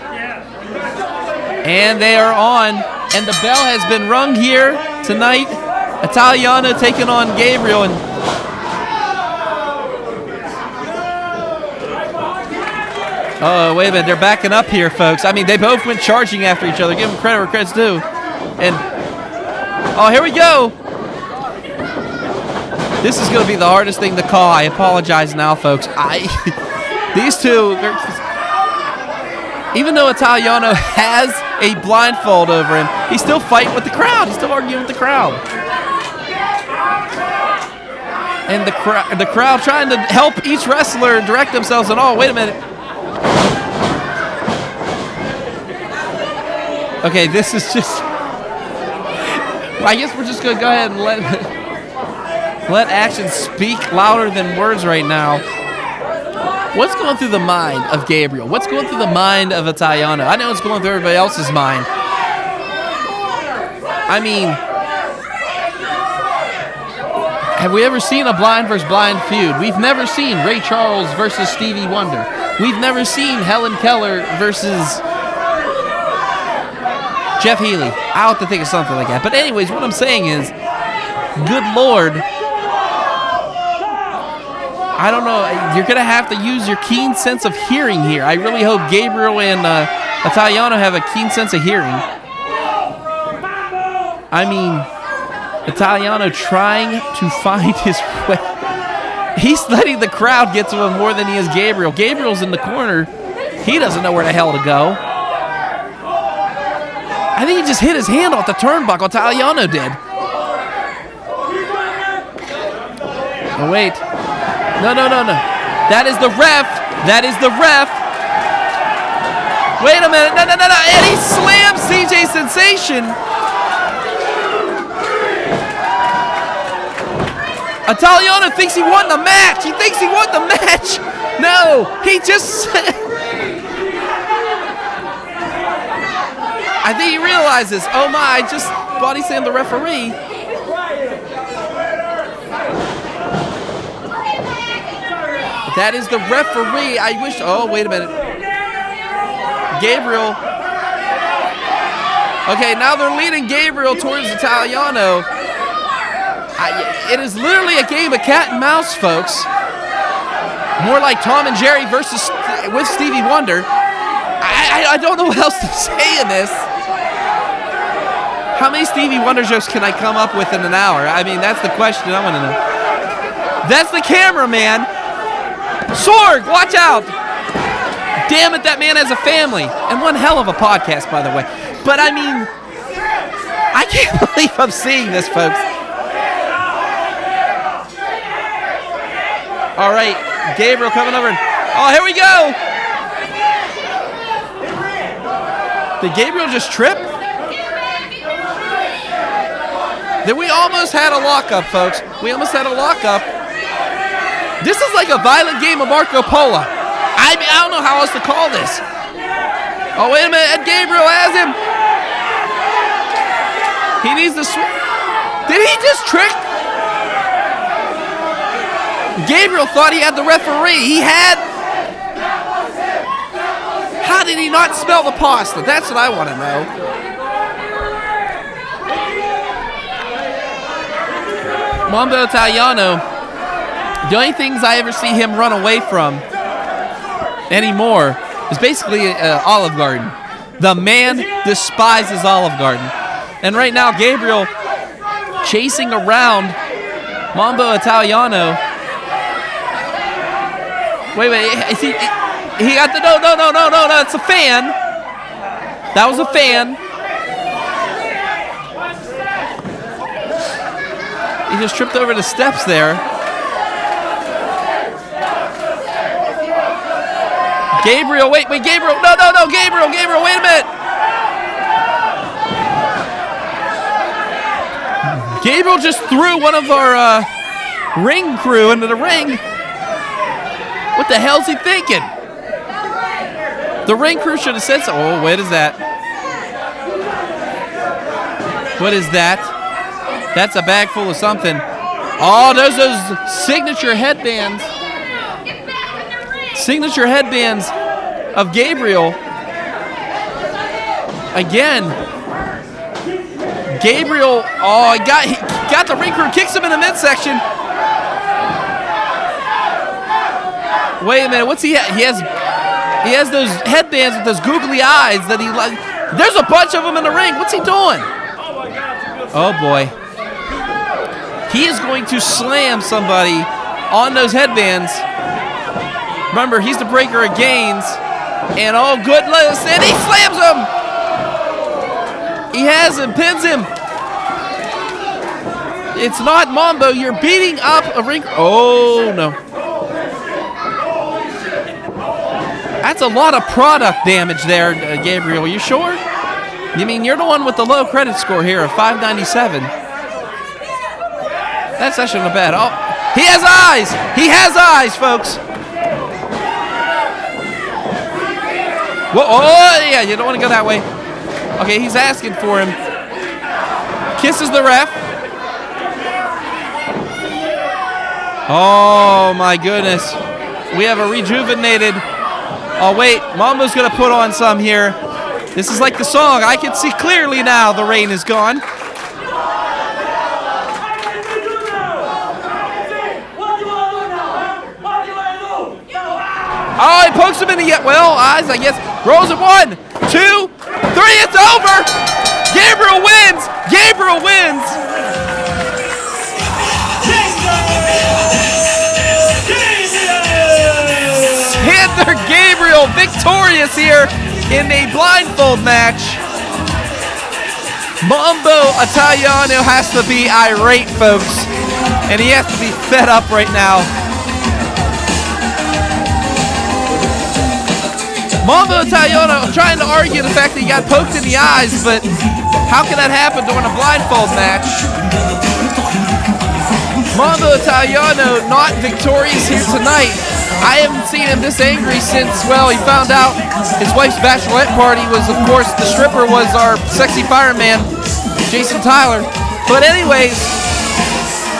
And they are on, and the bell has been rung here tonight. Italiano taking on Gabriel. And oh, wait a minute, they're backing up here, folks. I mean, they both went charging after each other. Give them credit where credit's due. And, oh, here we go. This is going to be the hardest thing to call. I apologize now, folks. These two, even though Italiano has a blindfold over him, he's still fighting with the crowd. He's still arguing with the crowd. And the crowd trying to help each wrestler direct themselves. And oh, wait a minute. Okay, this is just... I guess we're just going to go ahead and let actions speak louder than words right now. What's going through the mind of Gabriel? What's going through the mind of Italiano? I know it's going through everybody else's mind. I mean, have we ever seen a blind versus blind feud? We've never seen Ray Charles versus Stevie Wonder. We've never seen Helen Keller versus Jeff Healy. I'll have to think of something like that. But anyways, what I'm saying is, good Lord, I don't know. You're going to have to use your keen sense of hearing here. I really hope Gabriel and Italiano have a keen sense of hearing. I mean, Italiano trying to find his way. He's letting the crowd get to him more than he is Gabriel. Gabriel's in the corner. He doesn't know where the hell to go. I think he just hit his hand off the turnbuckle. Italiano did. Oh, wait. No. That is the ref. That is the ref. Wait a minute. No. And he slams CJ Sensation. Italiano thinks he won the match. He thinks he won the match. No, he just... I think he realizes, oh my, I just body slammed the referee. That is the referee. I wish... Oh, wait a minute. Gabriel. Okay, now they're leading Gabriel towards Italiano. It is literally a game of cat and mouse, folks. More like Tom and Jerry versus with Stevie Wonder. I don't know what else to say in this. How many Stevie Wonder jokes can I come up with in an hour? I mean, that's the question I want to know. That's the cameraman. Sorg, watch out! Damn it, that man has a family. And one hell of a podcast, by the way. But I mean, I can't believe I'm seeing this, folks. All right, Gabriel coming over. Oh, here we go. Did Gabriel just trip? We almost had a lockup, folks. We almost had a lockup. This is like a violent game of Marco Polo. I don't know how else to call this. Oh, wait a minute. Ed Gabriel has him. He needs to Did he just trick? Gabriel thought he had the referee. He had. How did he not smell the pasta? That's what I want to know. Mambo Italiano. The only things I ever see him run away from anymore is basically Olive Garden. The man despises Olive Garden. And right now, Gabriel chasing around Mambo Italiano. Wait, is he got the, no, it's a fan. That was a fan. He just tripped over the steps there. Gabriel, wait, Gabriel, no, Gabriel, wait a minute. Gabriel just threw one of our ring crew into the ring. What the hell's he thinking? The ring crew should have said so. Oh, what is that? What is that? That's a bag full of something. Oh, those signature headbands. Signature headbands of Gabriel. Again. Gabriel, he got the ring crew, kicks him in the midsection. Wait a minute, what's he He has those headbands with those googly eyes that he like. There's a bunch of them in the ring. What's he doing? Oh boy. He is going to slam somebody on those headbands. Remember, he's the breaker of gains. And oh goodness, and he slams him! He has him, pins him. It's not Mambo, you're beating up a ring. Oh no. That's a lot of product damage there, Gabriel. You sure? You mean you're the one with the low credit score here of 597? That's actually not bad. Oh, he has eyes! He has eyes, folks! Whoa, oh, yeah, you don't want to go that way. Okay, he's asking for him. Kisses the ref. Oh, my goodness. We have a rejuvenated... Oh, wait, Mambo's going to put on some here. This is like the song. I can see clearly now the rain is gone. Oh, he pokes him in the eyes, I guess. Rolls it 1, 2, 3, it's over! Gabriel wins! Gabriel wins! Zander Gabriel victorious here in a blindfold match. Mambo Italiano has to be irate, folks. And he has to be fed up right now. Mambo Italiano trying to argue the fact that he got poked in the eyes, but how can that happen during a blindfold match? Mambo Italiano not victorious here tonight. I haven't seen him this angry since, well, he found out his wife's bachelorette party was, of course, the stripper was our sexy fireman, Jason Tyler. But anyways,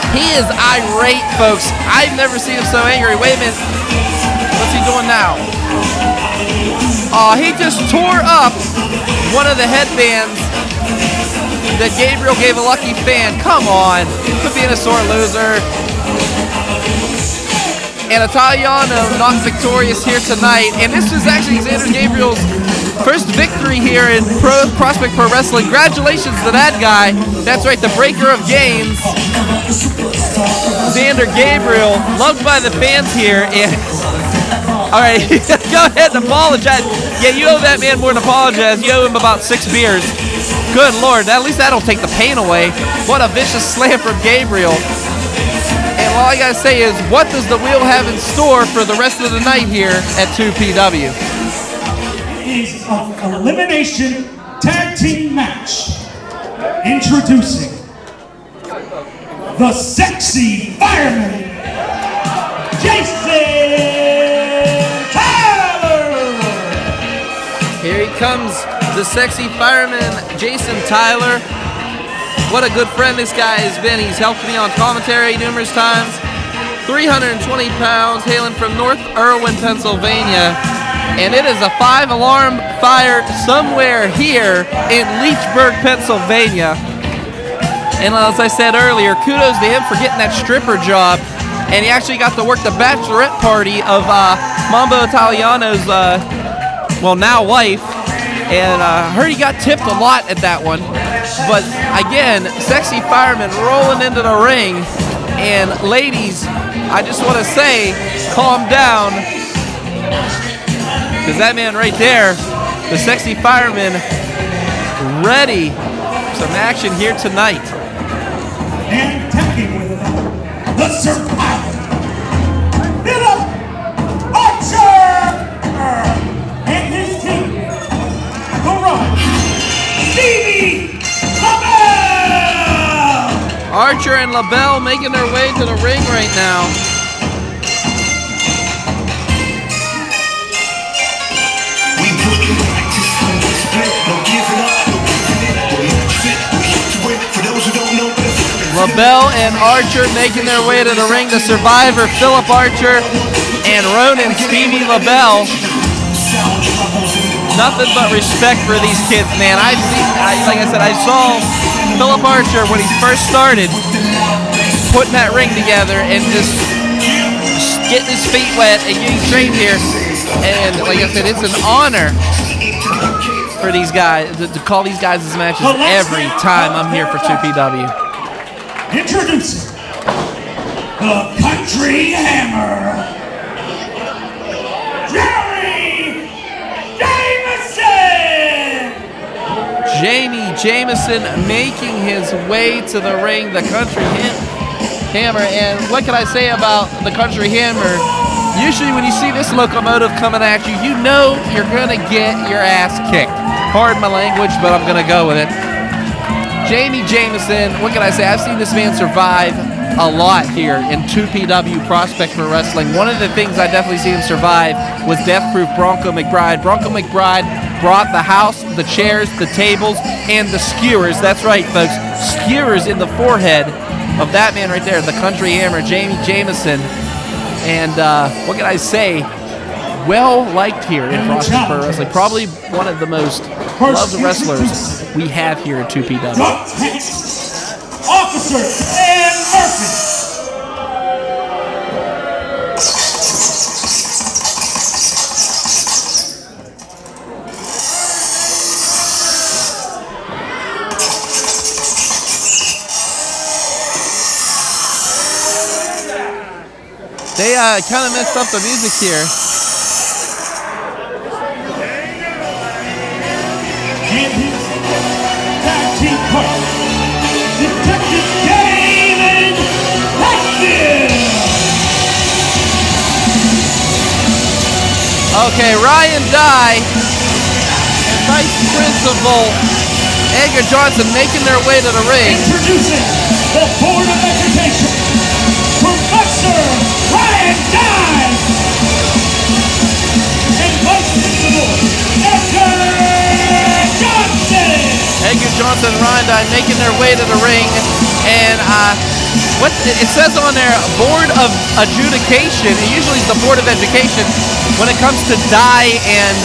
he is irate, folks. I've never seen him so angry. Wait a minute. What's he doing now? He just tore up one of the headbands that Gabriel gave a lucky fan. Come on. Quit being a sore loser. And Italiano not victorious here tonight. And this is actually Zander Gabriel's first victory here in Prospect Pro Wrestling. Congratulations to that guy. That's right, the breaker of games. Zander Gabriel, loved by the fans here. And all right, go ahead and apologize. Yeah, you owe that man more than apologize. You owe him about 6 beers. Good Lord, at least that'll take the pain away. What a vicious slam from Gabriel. And all I gotta say is, what does the wheel have in store for the rest of the night here at 2PW? Is an elimination tag team match. Introducing the sexy fireman, Jason Tyler. Here he comes, the sexy fireman, Jason Tyler. What a good friend this guy has been. He's helped me on commentary numerous times. 320 pounds, hailing from North Irwin, Pennsylvania. And it is a 5-alarm fire somewhere here in Leechburg, Pennsylvania. And as I said earlier, kudos to him for getting that stripper job. And he actually got to work the bachelorette party of Mambo Italiano's, well, now wife. And I heard he got tipped a lot at that one. But again, sexy fireman rolling into the ring. And ladies, I just want to say, calm down. Because that man right there, the sexy fireman, ready for some action here tonight. And attacking with it, the survivor, Philip Archer, and his team, the Roden, Stevie, LeBell. Archer and LeBell making their way to the ring right now. LeBell and Archer making their way to the ring. The survivor, Philip Archer, and Roden, Stevie, LeBell. Nothing but respect for these kids, man. Like I said, I saw Philip Archer when he first started putting that ring together and just getting his feet wet and getting trained here. And like I said, it's an honor for these guys to call these guys' matches every time I'm here for 2PW. Introducing the Country Hammer, Jameson making his way to the ring, the Country Hammer. And what can I say about the Country Hammer? Usually when you see this locomotive coming at you, you know you're going to get your ass kicked. Pardon my language, but I'm going to go with it. Jameson, what can I say? I've seen this man survive a lot here in 2PW Prospect Pro Wrestling. One of the things I definitely seen him survive was Death Proof Bronco McBride. Bronco McBride brought the house, the chairs, the tables, and the skewers. That's right, folks. Skewers in the forehead of that man right there, the Country Hammer, Jameson. And what can I say? Well liked here in Prospect Pro Wrestling. Probably one of the most loved wrestlers we have here at 2PW. Officer and Murphy. They kind of messed up the music here. And his tag team partner, Detective David Hetfield. Okay, Ryan Dye and Vice Principal Edgar Johnson making their way to the ring. Introducing the Board of Education, Professor Ryan Dye, and Vice Principal Edgar Johnson. Edgar Johnson and Ryan Dye making their way to the ring. And what it says on there, Board of Adjudication. It usually is the Board of Education. When it comes to Dye and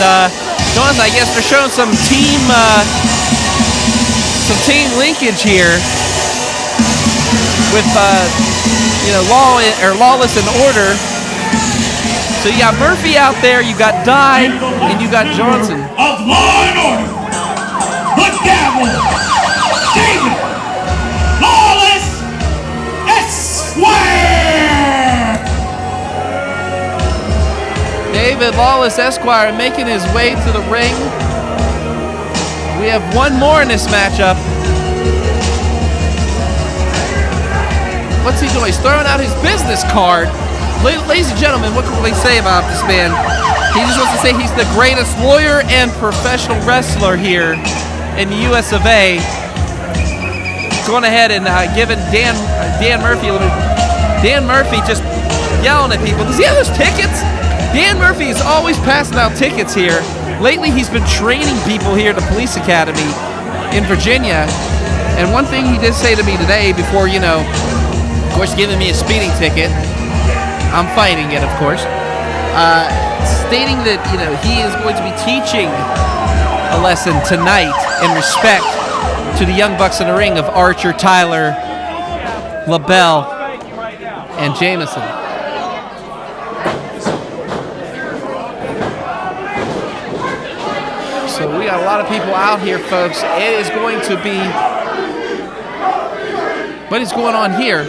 Johnson, I guess they're showing some team linkage here with Lawless and Order. So you got Murphy out there, you got Dye, and you got Johnson. Of Law and Order, the Gabriel, David, Lawless, Esquire. David Lawless Esquire making his way to the ring. We have one more in this matchup. What's he doing? He's throwing out his business card. Ladies and gentlemen, what can we say about this man? He just wants to say he's the greatest lawyer and professional wrestler here in the US of A. going ahead and giving Dan Murphy a little. Dan Murphy just yelling at people. Does he have those tickets? Dan Murphy is always passing out tickets here. Lately, he's been training people here at the police academy in Virginia. And one thing he did say to me today before, of course, giving me a speeding ticket. I'm fighting it, of course. Stating that, he is going to be teaching a lesson tonight in respect to the young bucks in the ring of Archer, Tyler, LeBell, and Jameson. So we got a lot of people out here, folks. It is going to be... What is going on here?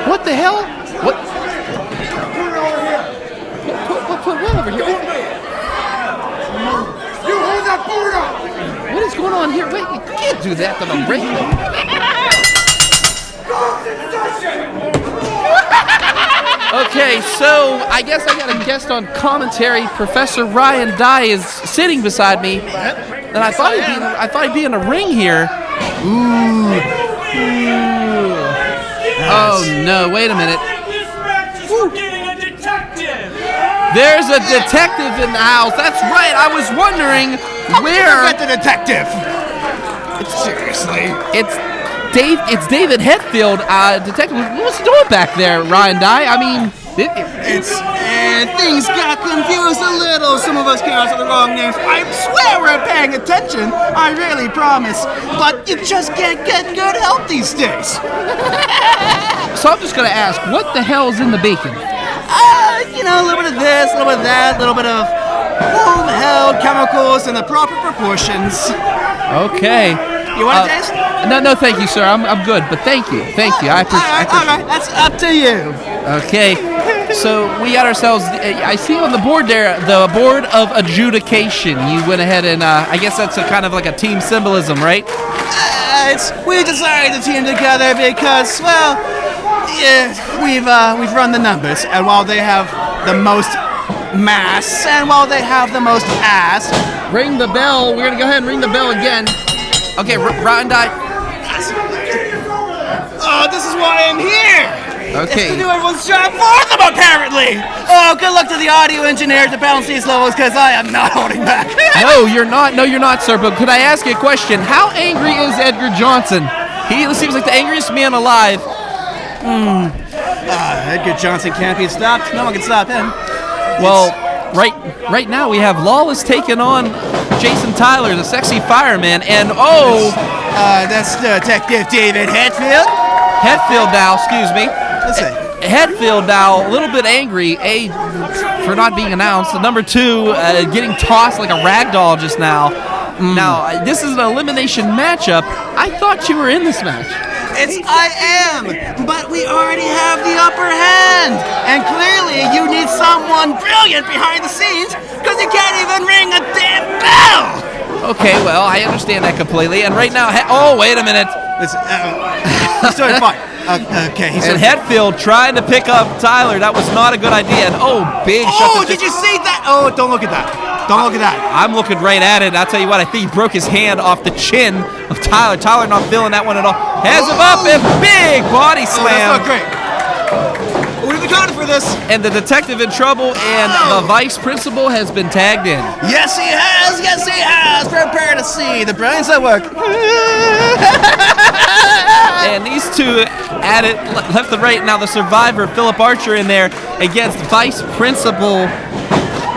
What the hell? What? Put what over here? You hold that board up! What is going on here? Wait, you can't do that to the ring. Okay, so I guess I got a guest on commentary. Professor Ryan Dye is sitting beside me, and I thought he'd be in a ring here. Ooh. Oh no! Wait a minute. There's a detective in the house. That's right. I was wondering where. Get the detective. Seriously. It's David Hetfield, detective. What's he doing back there, Ryan Dye? I mean, things got confused a little. Some of us came out with the wrong names. I swear we're paying attention. I really promise. But you just can't get good help these days. So I'm just gonna ask, what the hell's in the bacon? A little bit of this, a little bit of that, a little bit of home-held chemicals in the proper proportions. Okay. You want a taste? No, thank you, sir. I'm good, but thank you. I appreciate All right, that's up to you. Okay. So we got ourselves, I see on the board there, the board of adjudication. You went ahead and, I guess that's a kind of like a team symbolism, right? We decided to team together because, well, we've run the numbers, and while they have the most mass, and while they have the most ass. Ring the bell. We're gonna go ahead and ring the bell again. Okay, Rodin. Oh, this is why I'm here. Okay. It's to do everyone's job for them, apparently. Oh, good luck to the audio engineer to balance these levels, because I am not holding back. No, you're not, sir. But could I ask you a question? How angry is Edgar Johnson? He seems like the angriest man alive. Edgar Johnson can't be stopped. No one can stop him. Well, right now we have Lawless taking on Jason Tyler, the sexy fireman, and that's Detective David Hetfield. Hetfield now, excuse me. Let's see. Hetfield now, a little bit angry, A, for not being announced, and number two, getting tossed like a rag doll just now. Now, this is an elimination matchup. I thought you were in this match. I am, but we already have the upper hand. And clearly you need someone brilliant behind the scenes, because you can't even ring a damn bell. Okay, well, I understand that completely. And right now, wait a minute. He's doing fine. Okay, he's and Hetfield trying to pick up Tyler. That was not a good idea. And big shot. Oh, did you see that? Oh, don't look at that. Don't look at that. I'm looking right at it. I'll tell you what, I think he broke his hand off the chin of Tyler. Tyler not feeling that one at all. Has him up and big body slam. That's not great. We've accounted for this. And the detective in trouble, and the vice principal has been tagged in. Yes, he has. Yes, he has. Prepare to see the brilliance at work. And these two at it, left to right. Now the survivor, Philip Archer, in there against vice principal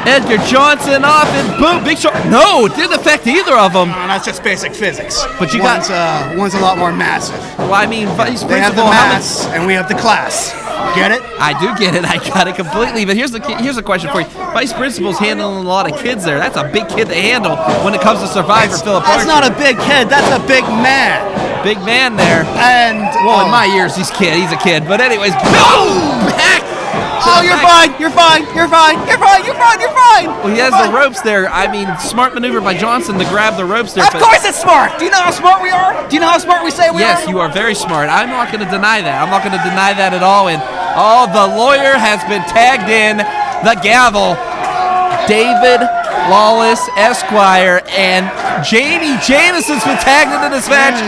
Edgar Johnson off, and boom, big shot. No, it didn't affect either of them. No, that's just basic physics. But you one's a lot more massive. Well, I mean, vice they have the principal, mass, and we have the class. Get it? I do get it. I got it completely. But here's a question for you. Vice principal's handling a lot of kids there. That's a big kid to handle when it comes to survivor, Philip Archer. That's not a big kid. That's a big man. Big man there. And well, in my ears, he's a kid. But anyways, boom! Back. Oh, you're fine. You're fine. You're fine. You're fine. You're fine. You're fine. Well, he has the ropes there. I mean, smart maneuver by Johnson to grab the ropes there. Of course it's smart. Do you know how smart we are? Do you know how smart we say we are? Yes, you are very smart. I'm not going to deny that. I'm not going to deny that at all. And the lawyer has been tagged in. The gavel. David Lawless, Esquire, and Jameson's been tagged into this match.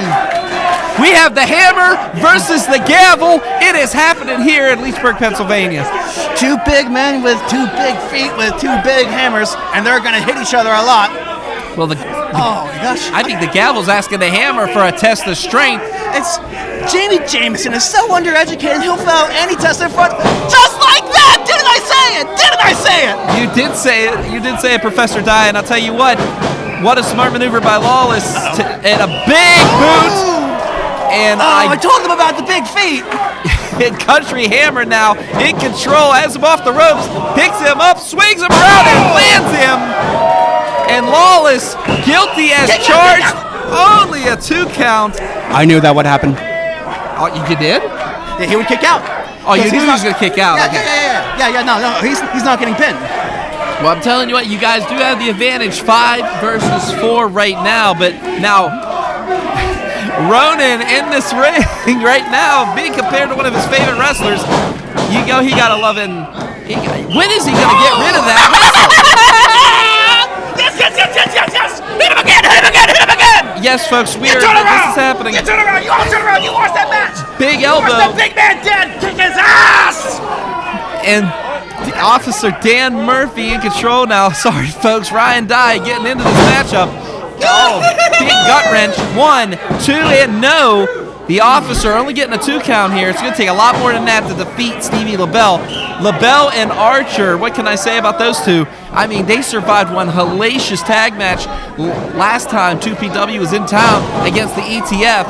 We have the hammer versus the gavel. It is happening here in Leechburg, Pennsylvania. Two big men with two big feet with two big hammers, and they're going to hit each other a lot. Well, oh my gosh. I think the gavel's asking the hammer for a test of strength. It's Jameson is so undereducated, he'll fail any test in front. Just like that! Didn't I say it? Didn't I say it? You did say it. You did say it, Professor Dye, and I'll tell you what a smart maneuver by Lawless and a big boot. And I told them about the big feet. In country hammer now, in control, has him off the ropes, picks him up, swings him around, and lands him. And Lawless, guilty as charged, only a 2 count. I knew that would happen. Oh, you did? Yeah, he would kick out. Oh, you knew he was going to kick out. No, he's not getting pinned. Well, I'm telling you what, you guys do have the advantage, 5 versus 4 right now, but now Roden in this ring right now, being compared to one of his favorite wrestlers. He gotta love it. When is he gonna get rid of that whistle? Yes! Hit him again! Yes, folks, this is happening. You turn around, you all turn around, you lost that match! Big elbow. You lost that big man dead! Kick his ass! And Officer Dan Murphy in control now. Sorry, folks, Ryan Dye getting into this matchup. Oh, big gut wrench. 1, 2, and no. The Officer only getting a 2 count here. It's going to take a lot more than that to defeat Stevie LeBell. LeBell and Archer, what can I say about those two? I mean, they survived one hellacious tag match last time 2PW was in town against the ETF.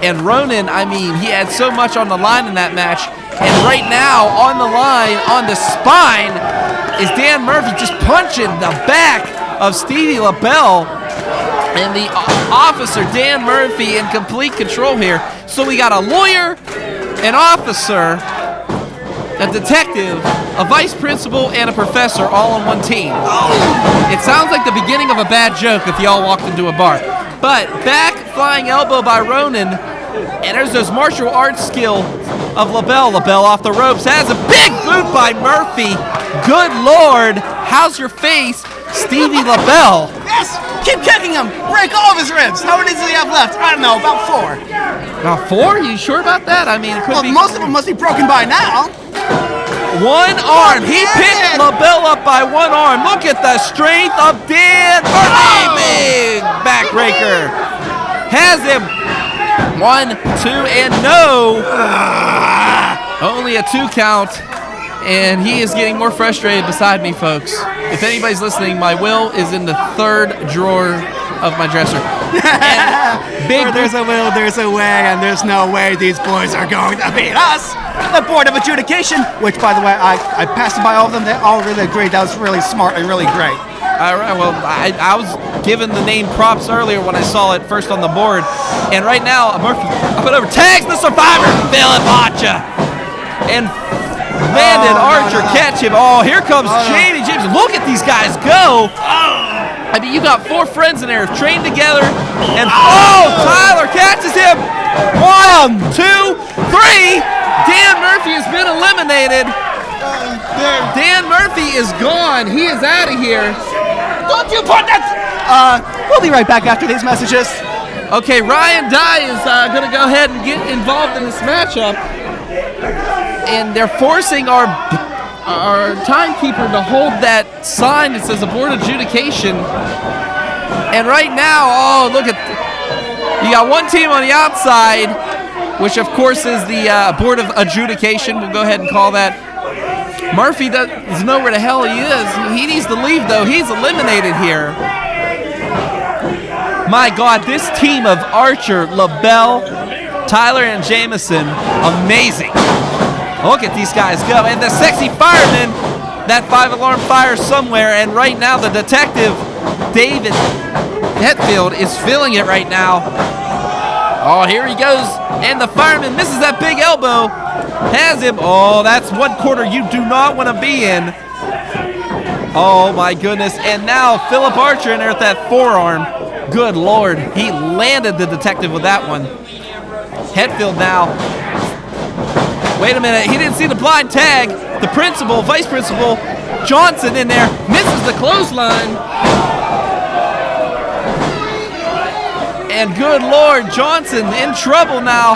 And Roden, I mean, he had so much on the line in that match. And right now, on the line, on the spine, is Dan Murphy just punching the back of Stevie LeBell. And the Officer, Dan Murphy, in complete control here. So we got a lawyer, an officer, a detective, a vice principal, and a professor all on one team. It sounds like the beginning of a bad joke if y'all walked into a bar. But back flying elbow by Roden, and there's those martial arts skill of LeBell. LeBell off the ropes, has a big boot by Murphy. Good Lord, how's your face, Stevie LeBell? Yes! Keep kicking him! Break all of his ribs! How many does he have left? I don't know, about 4. About 4? You sure about that? I mean, it could be. Most of them must be broken by now. One arm. He picked LeBell up by one arm. Look at the strength of Dan Murphy. Big backbreaker. Has him. 1, 2, and no. Only a 2 count. And he is getting more frustrated beside me, folks. If anybody's listening, my will is in the 3rd drawer of my dresser. Where there's a will, there's a way, and there's no way these boys are going to beat us. The Board of Adjudication, which, by the way, I passed by all of them. They all really agreed. That was really smart and really great. All right, well, I was given the name props earlier when I saw it first on the board. And right now, Murphy up and over, tags the Survivor, Philip Archer. And landed Archer, catch him. Oh, here comes Jamie. Jameson, look at these guys go. I mean, you got 4 friends in there trained together. And Tyler catches him. 1, 2, 3. Dan Murphy has been eliminated. Dan Murphy is gone. He is out of here. Don't you put that! We'll be right back after these messages. Okay, Ryan Dye is going to go ahead and get involved in this matchup. And they're forcing our timekeeper to hold that sign that says Board of Adjudication. And right now, look at, you got one team on the outside, which of course is the Board of Adjudication. We'll go ahead and call that. Murphy doesn't know where the hell he is. He needs to leave, though. He's eliminated here. My God, this team of Archer, LeBell, Tyler, and Jameson, amazing. Look at these guys go. And the sexy fireman, that 5-alarm fire somewhere. And right now, the detective, David Hetfield, is feeling it right now. Oh, here he goes. And the fireman misses that big elbow. Has him. Oh, that's one corner you do not want to be in. Oh, my goodness. And now Philip Archer in there with that forearm. Good Lord. He landed the detective with that one. Hetfield now. Wait a minute. He didn't see the blind tag. The principal, vice principal, Johnson in there. Misses the clothesline. And good Lord, Johnson in trouble now.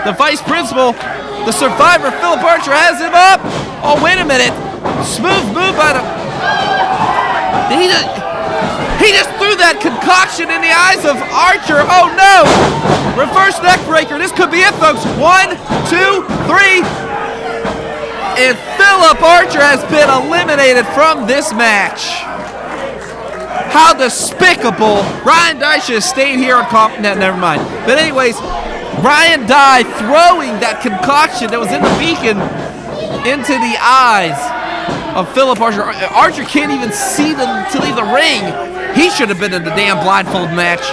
The vice principal, the survivor, Philip Archer, has him up. Oh, wait a minute. Smooth move by the... He just threw that concoction in the eyes of Archer. Oh, no. Reverse neck breaker. This could be it, folks. 1, 2, 3. And Philip Archer has been eliminated from this match. How despicable. Ryan Dye should have stayed here on never mind. But anyways, Ryan Dye throwing that concoction that was in the beacon into the eyes of Philip Archer. Archer can't even see them to leave the ring. He should have been in the damn blindfold match.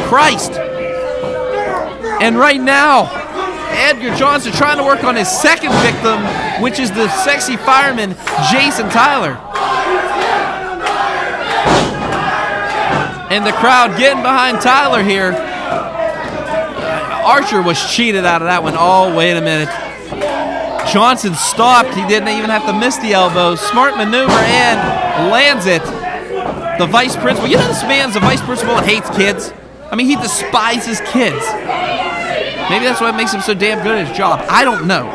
Christ. And right now, Edgar Johnson trying to work on his second victim, which is the sexy fireman, Jason Tyler. And the crowd getting behind Tyler here. Archer was cheated out of that one. Oh, wait a minute. Johnson stopped. He didn't even have to miss the elbow. Smart maneuver and lands it. The vice principal. You know this man's a vice principal and hates kids? I mean, he despises kids. Maybe that's what makes him so damn good at his job. I don't know.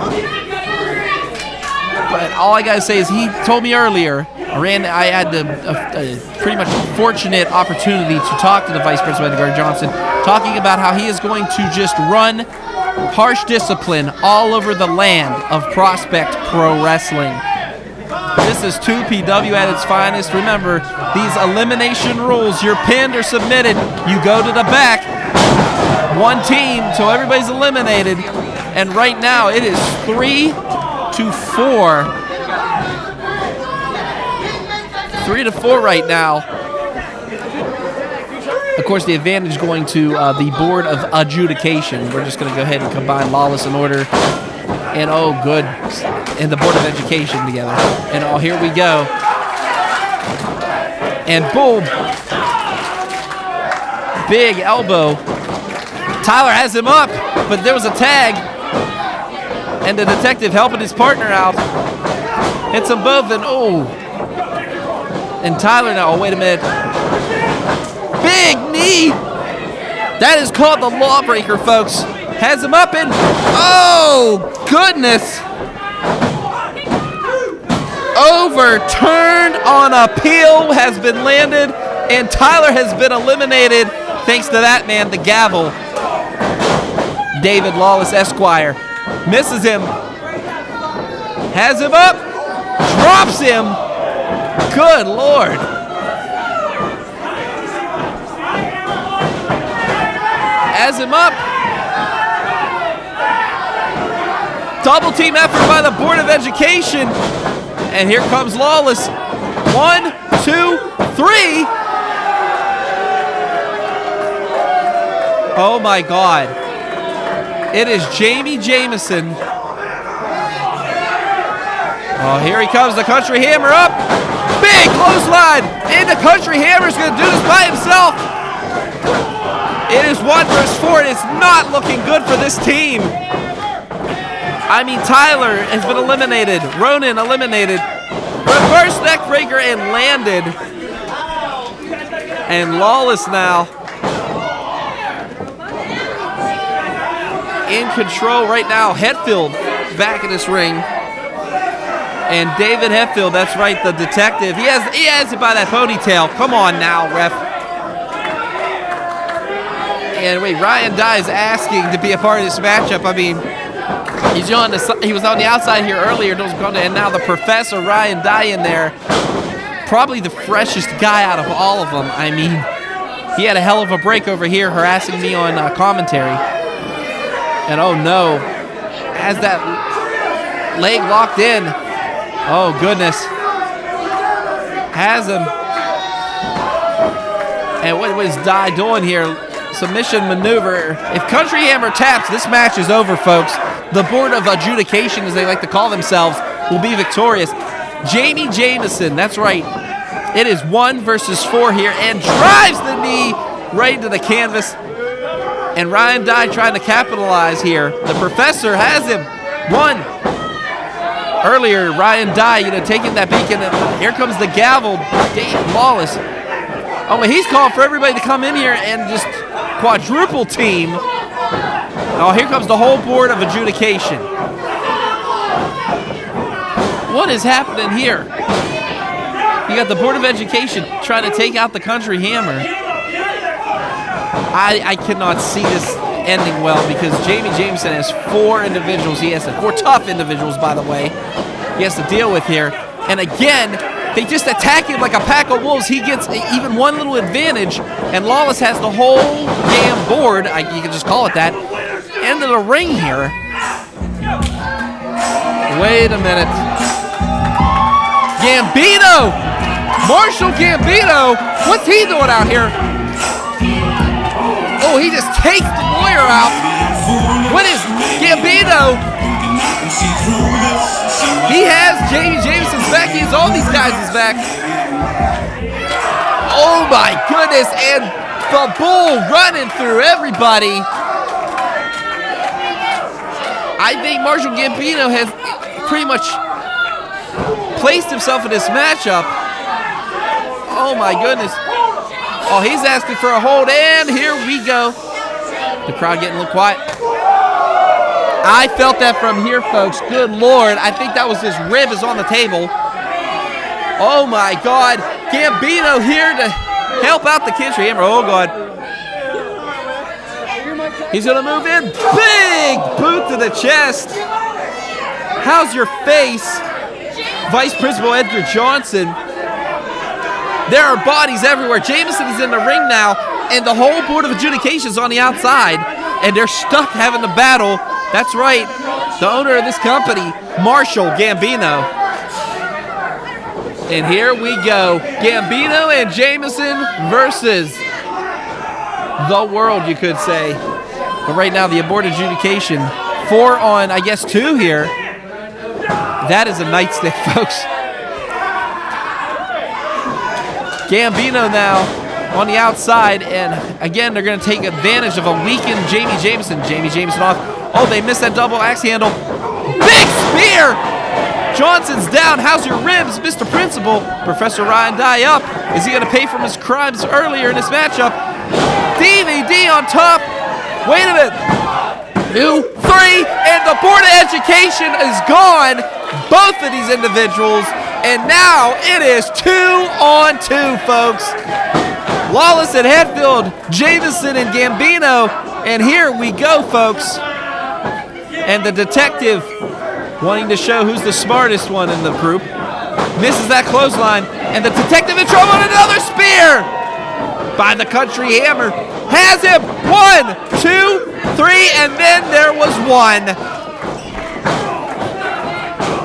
But all I gotta say is he told me earlier, I had a pretty much fortunate opportunity to talk to the vice principal, Edgar Johnson, talking about how he is going to just run harsh discipline all over the land of Prospect Pro Wrestling. This is 2PW at its finest. Remember, these elimination rules, you're pinned or submitted, you go to the back. One team, so everybody's eliminated. And right now, it is 3-4. 3-4 right now. Of course, the advantage going to the Board of Adjudication. We're just going to go ahead and combine Lawless and Order and, oh, good, and the Board of Education together. And, oh, here we go. And boom. Big elbow. Tyler has him up, but there was a tag. And the detective helping his partner out. Hits them both, and, oh. And Tyler now, oh, wait a minute. Big knee. That is called the Lawbreaker, folks. Has him up and, oh, goodness. Overturned on appeal has been landed, and Tyler has been eliminated thanks to that man, the gavel. David Lawless, Esquire. Misses him. Has him up. Drops him. Good Lord. Has him up. Double team effort by the Board of Education. And here comes Lawless. 1, 2, 3. Oh my God. It is Jameson. Oh, here he comes, the Country Hammer up. Big clothesline. And the Country Hammer's going to do this by himself. It is 1 versus 4, and it's not looking good for this team. I mean, Tyler has been eliminated. Roden eliminated. Reverse neck breaker and landed. And Lawless now in control right now. Hetfield back in this ring. And David Hetfield, that's right, the detective. He has it by that ponytail. Come on now, ref. And wait, Ryan Dye is asking to be a part of this matchup. I mean, he was on the outside here earlier, and now the Professor, Ryan Dye, in there. Probably the freshest guy out of all of them. I mean, he had a hell of a break over here harassing me on commentary. And oh no, has that leg locked in. Oh goodness. Has him. And what is Dye doing here? Submission maneuver. If Country Hammer taps, this match is over, folks. The Board of Adjudication, as they like to call themselves, will be victorious. Jameson, that's right. It is 1 versus 4 here, and drives the knee right into the canvas. And Ryan Dye trying to capitalize here. The Professor has him. 1. Earlier, Ryan Dye, taking that beacon. And here comes the gavel. Dave Lawless. Oh, but he's calling for everybody to come in here and just quadruple team. Oh, here comes the whole board of adjudication. What is happening here? You got the Board of Education trying to take out the Country Hammer. I cannot see this ending well because Jameson has 4 individuals. He has 4 tough individuals, by the way, he has to deal with here. And again, they just attack him like a pack of wolves. He gets even one little advantage, and Lawless has the whole damn board, you can just call it that, end of the ring here. Wait a minute. Gambino! Marshall Gambino! What's he doing out here? Oh, he just takes the lawyer out. What is Gambino? He has Jameson's back. He has all these guys' back. Oh my goodness, and the bull running through everybody. I think Marshall Gambino has pretty much placed himself in this matchup. Oh my goodness. Oh, he's asking for a hold, and here we go. The crowd getting a little quiet. I felt that from here, folks. Good Lord. I think that was his rib is on the table. Oh my God. Gambino here to help out the Country Hammer. Oh God. He's gonna move in. Big boot to the chest. How's your face? Vice Principal Edgar Johnson. There are bodies everywhere. Jameson is in the ring now, and the whole Board of Adjudication is on the outside, and they're stuck having the battle. That's right, the owner of this company, Marshall Gambino. And here we go. Gambino and Jameson versus the world, you could say. But right now, the Board of Adjudication, 4 on, I guess, 2 here. That is a nightstick, folks. Gambino now on the outside, and again, they're going to take advantage of a weakened Jameson. Jameson off. Oh, they missed that double axe handle. Big spear! Johnson's down. How's your ribs, Mr. Principal? Professor Ryan Dye up. Is he going to pay for his crimes earlier in this matchup? DVD on top. Wait a minute. 2, 3, and the Board of Education is gone. Both of these individuals. And now it is 2 on 2, folks. Lawless and Hetfield, Jameson and Gambino. And here we go, folks. And the detective, wanting to show who's the smartest one in the group, misses that clothesline. And the detective in trouble on another spear by the Country Hammer. Has him. 1, 2, 3, and then there was 1.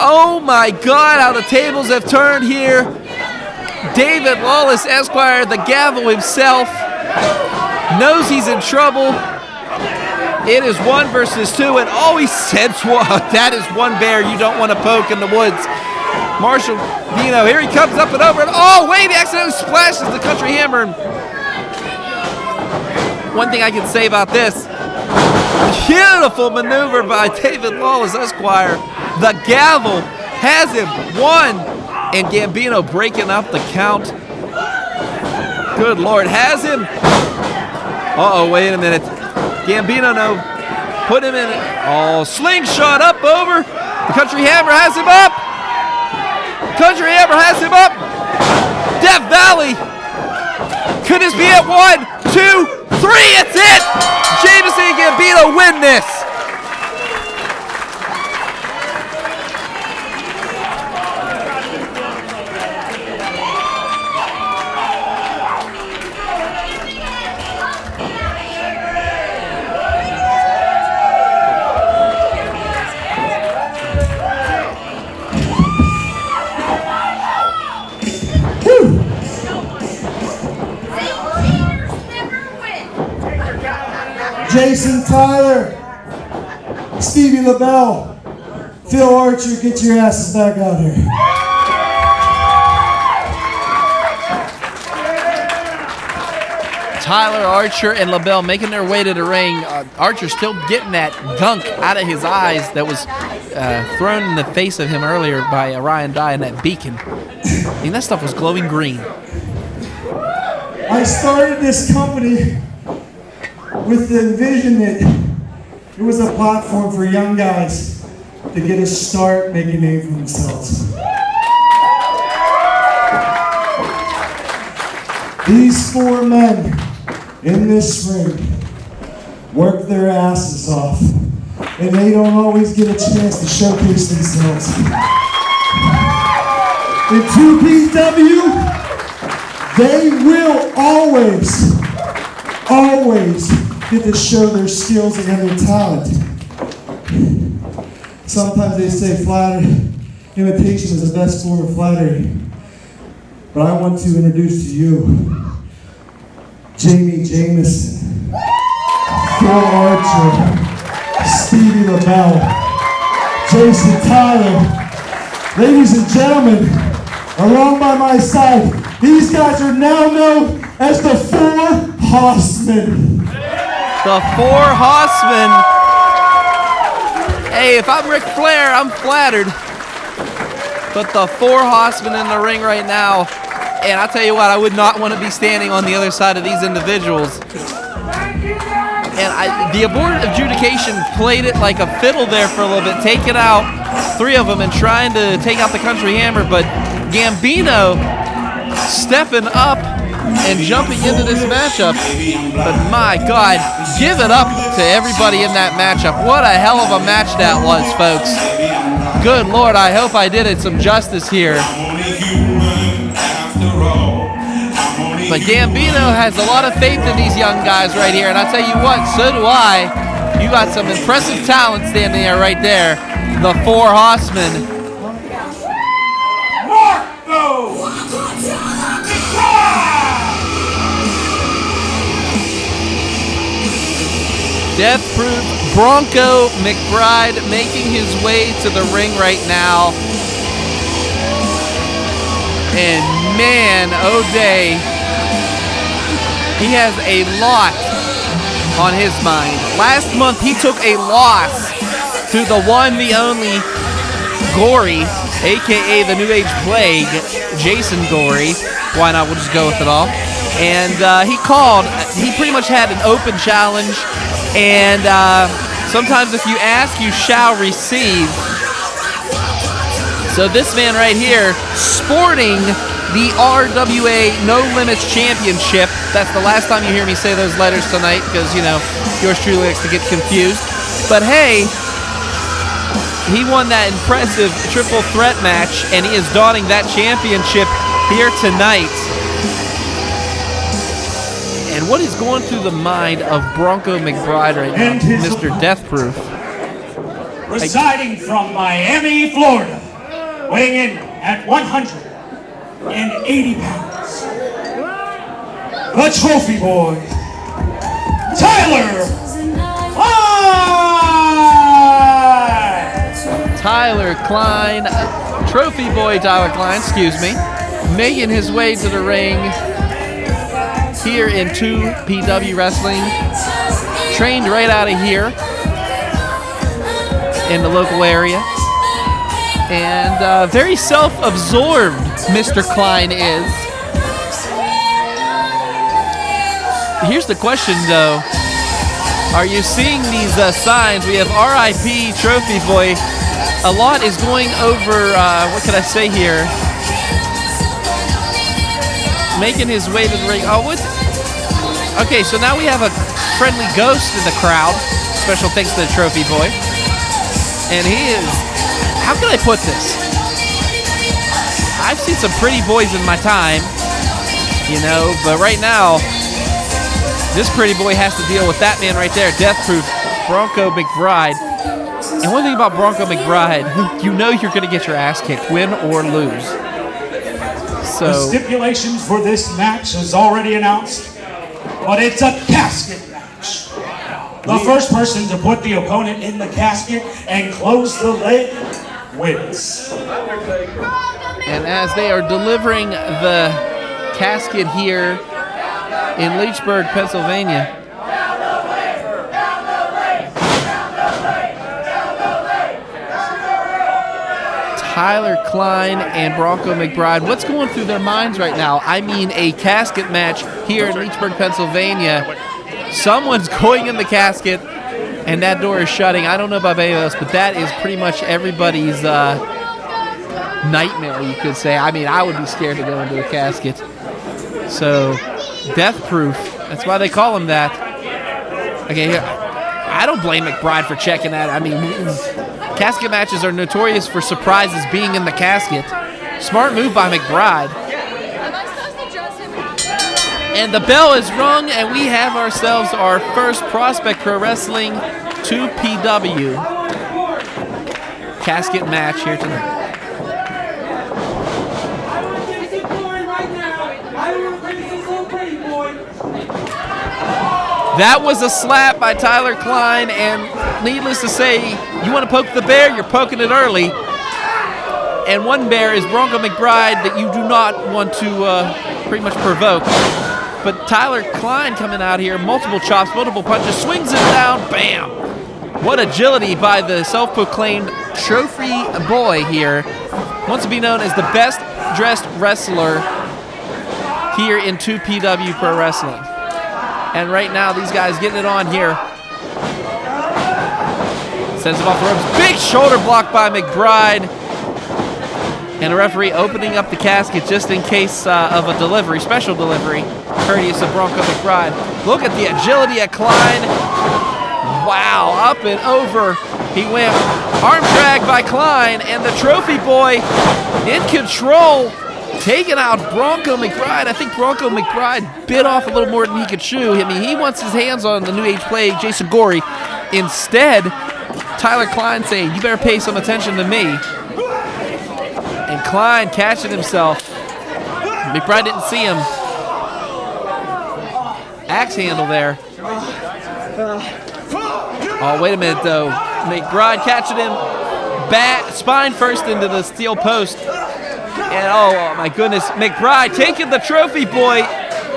Oh my God, how the tables have turned here. David Lawless, Esquire, the gavel himself, knows he's in trouble. It is 1 versus 2, and oh, he said, that is one bear you don't want to poke in the woods. Marshall, here he comes up and over, and oh, wait, he accidentally splashes the Country Hammer. One thing I can say about this, beautiful maneuver by David Lawless, Esquire. The gavel has him. 1, and Gambino breaking up the count. Good Lord, has him. Uh-oh, wait a minute. Gambino, no. Put him in. Oh, slingshot up over. The Country Hammer has him up. Country Hammer has him up. Death Valley. Could this be it? 1, 2, 3. It's it. Jameson and Gambino win this. Jason Tyler, Stevie LeBell, Phil Archer, get your asses back out here. Tyler, Archer, and LeBell making their way to the ring. Archer still getting that gunk out of his eyes that was thrown in the face of him earlier by Ryan Dye and that beacon. I mean, that stuff was glowing green. I started this company with the vision that it was a platform for young guys to get a start, make a name for themselves. These 4 men in this ring work their asses off, and they don't always get a chance to showcase themselves. In 2PW, they will always get to show their skills and their talent. Sometimes they say imitation is the best form of flattery. But I want to introduce to you Jameson, Phil Archer, Stevie LeBell, Jason Tyler. Ladies and gentlemen, along by my side, these guys are now known as the 4 Horsemen. The 4 Horsemen. Hey, if I'm Ric Flair, I'm flattered. But the 4 Horsemen in the ring right now, and I'll tell you what, I would not want to be standing on the other side of these individuals. And the aborted adjudication played it like a fiddle there for a little bit, taking out 3 of them and trying to take out the Country Hammer, but Gambino stepping up and jumping into this matchup. But my God, give it up to everybody in that matchup. What a hell of a match that was, folks. Good Lord, I hope I did it some justice here. But Gambino has a lot of faith in these young guys right here, and I tell you what, so do I. You got some impressive talent standing there right there. The 4 Horsemen. Death Proof Bronco McBride making his way to the ring right now. And man, oh day, he has a lot on his mind. Last month he took a loss to the one, the only Gory, aka the New Age Plague, Jason Gory. Why not? We'll just go with it all. And he pretty much had an open challenge. And sometimes if you ask, you shall receive. So this man right here, sporting the RWA No Limits Championship. That's the last time you hear me say those letters tonight, because, you know, yours truly likes to get confused. But hey, he won that impressive triple threat match, and he is donning that championship here tonight. And what is going through the mind of Bronco McBride right now, Mr. Death Proof? Residing from Miami, Florida, weighing in at 180 pounds, the trophy boy, Tyler Klein! Tyler Klein, trophy boy Tyler Klein, excuse me, making his way to the ring here in 2PW Wrestling, trained right out of here in the local area, and very self-absorbed Mr. Klein is. Here's the question though, are you seeing these signs? We have RIP Trophy Boy. A lot is going over, what can I say here? Making his way to the ring. Oh, what? Okay, so now we have a friendly ghost in the crowd. Special thanks to the Trophy Boy. And he is, how can I put this? I've seen some pretty boys in my time, you know, but right now, this pretty boy has to deal with that man right there, Death Proof, Bronco McBride. And one thing about Bronco McBride, you know you're going to get your ass kicked, win or lose. So, the stipulations for this match is already announced, but it's a casket match. The first person to put the opponent in the casket and close the leg wins. And as they are delivering the casket here in Leechburg, Pennsylvania, Tyler Klein and Bronco McBride, what's going through their minds right now? I mean, a casket match here in Leechburg, Pennsylvania. Someone's going in the casket, and that door is shutting. I don't know about anybody else, but that is pretty much everybody's nightmare, you could say. I mean, I would be scared to go into a casket. So, death-proof. That's why they call him that. Okay, I don't blame McBride for checking that. I mean, casket matches are notorious for surprises being in the casket. Smart move by McBride. And the bell is rung, and we have ourselves our first Prospect Pro Wrestling 2PW casket match here tonight. That was a slap by Tyler Klein, and needless to say, you want to poke the bear, you're poking it early. And one bear is Bronco McBride that you do not want to pretty much provoke. But Tyler Klein coming out here, multiple chops, multiple punches, swings it down, bam! What agility by the self-proclaimed trophy boy here. Wants to be known as the best dressed wrestler here in 2PW Pro Wrestling. And right now, these guys getting it on here. Sends him off the ropes. Big shoulder block by McBride. And a referee opening up the casket just in case of a delivery, special delivery, courteous of Bronco McBride. Look at the agility of Klein. Wow, up and over. He went arm drag by Klein, and the trophy boy in control, taking out Bronco McBride. I think Bronco McBride bit off a little more than he could chew. I mean, he wants his hands on the new age play, Jason Gorey. Instead, Tyler Klein saying, you better pay some attention to me. And Klein catching himself. McBride didn't see him. Axe handle there. Oh, wait a minute, though. McBride catching him. Spine first into the steel post. And oh my goodness, McBride taking the trophy boy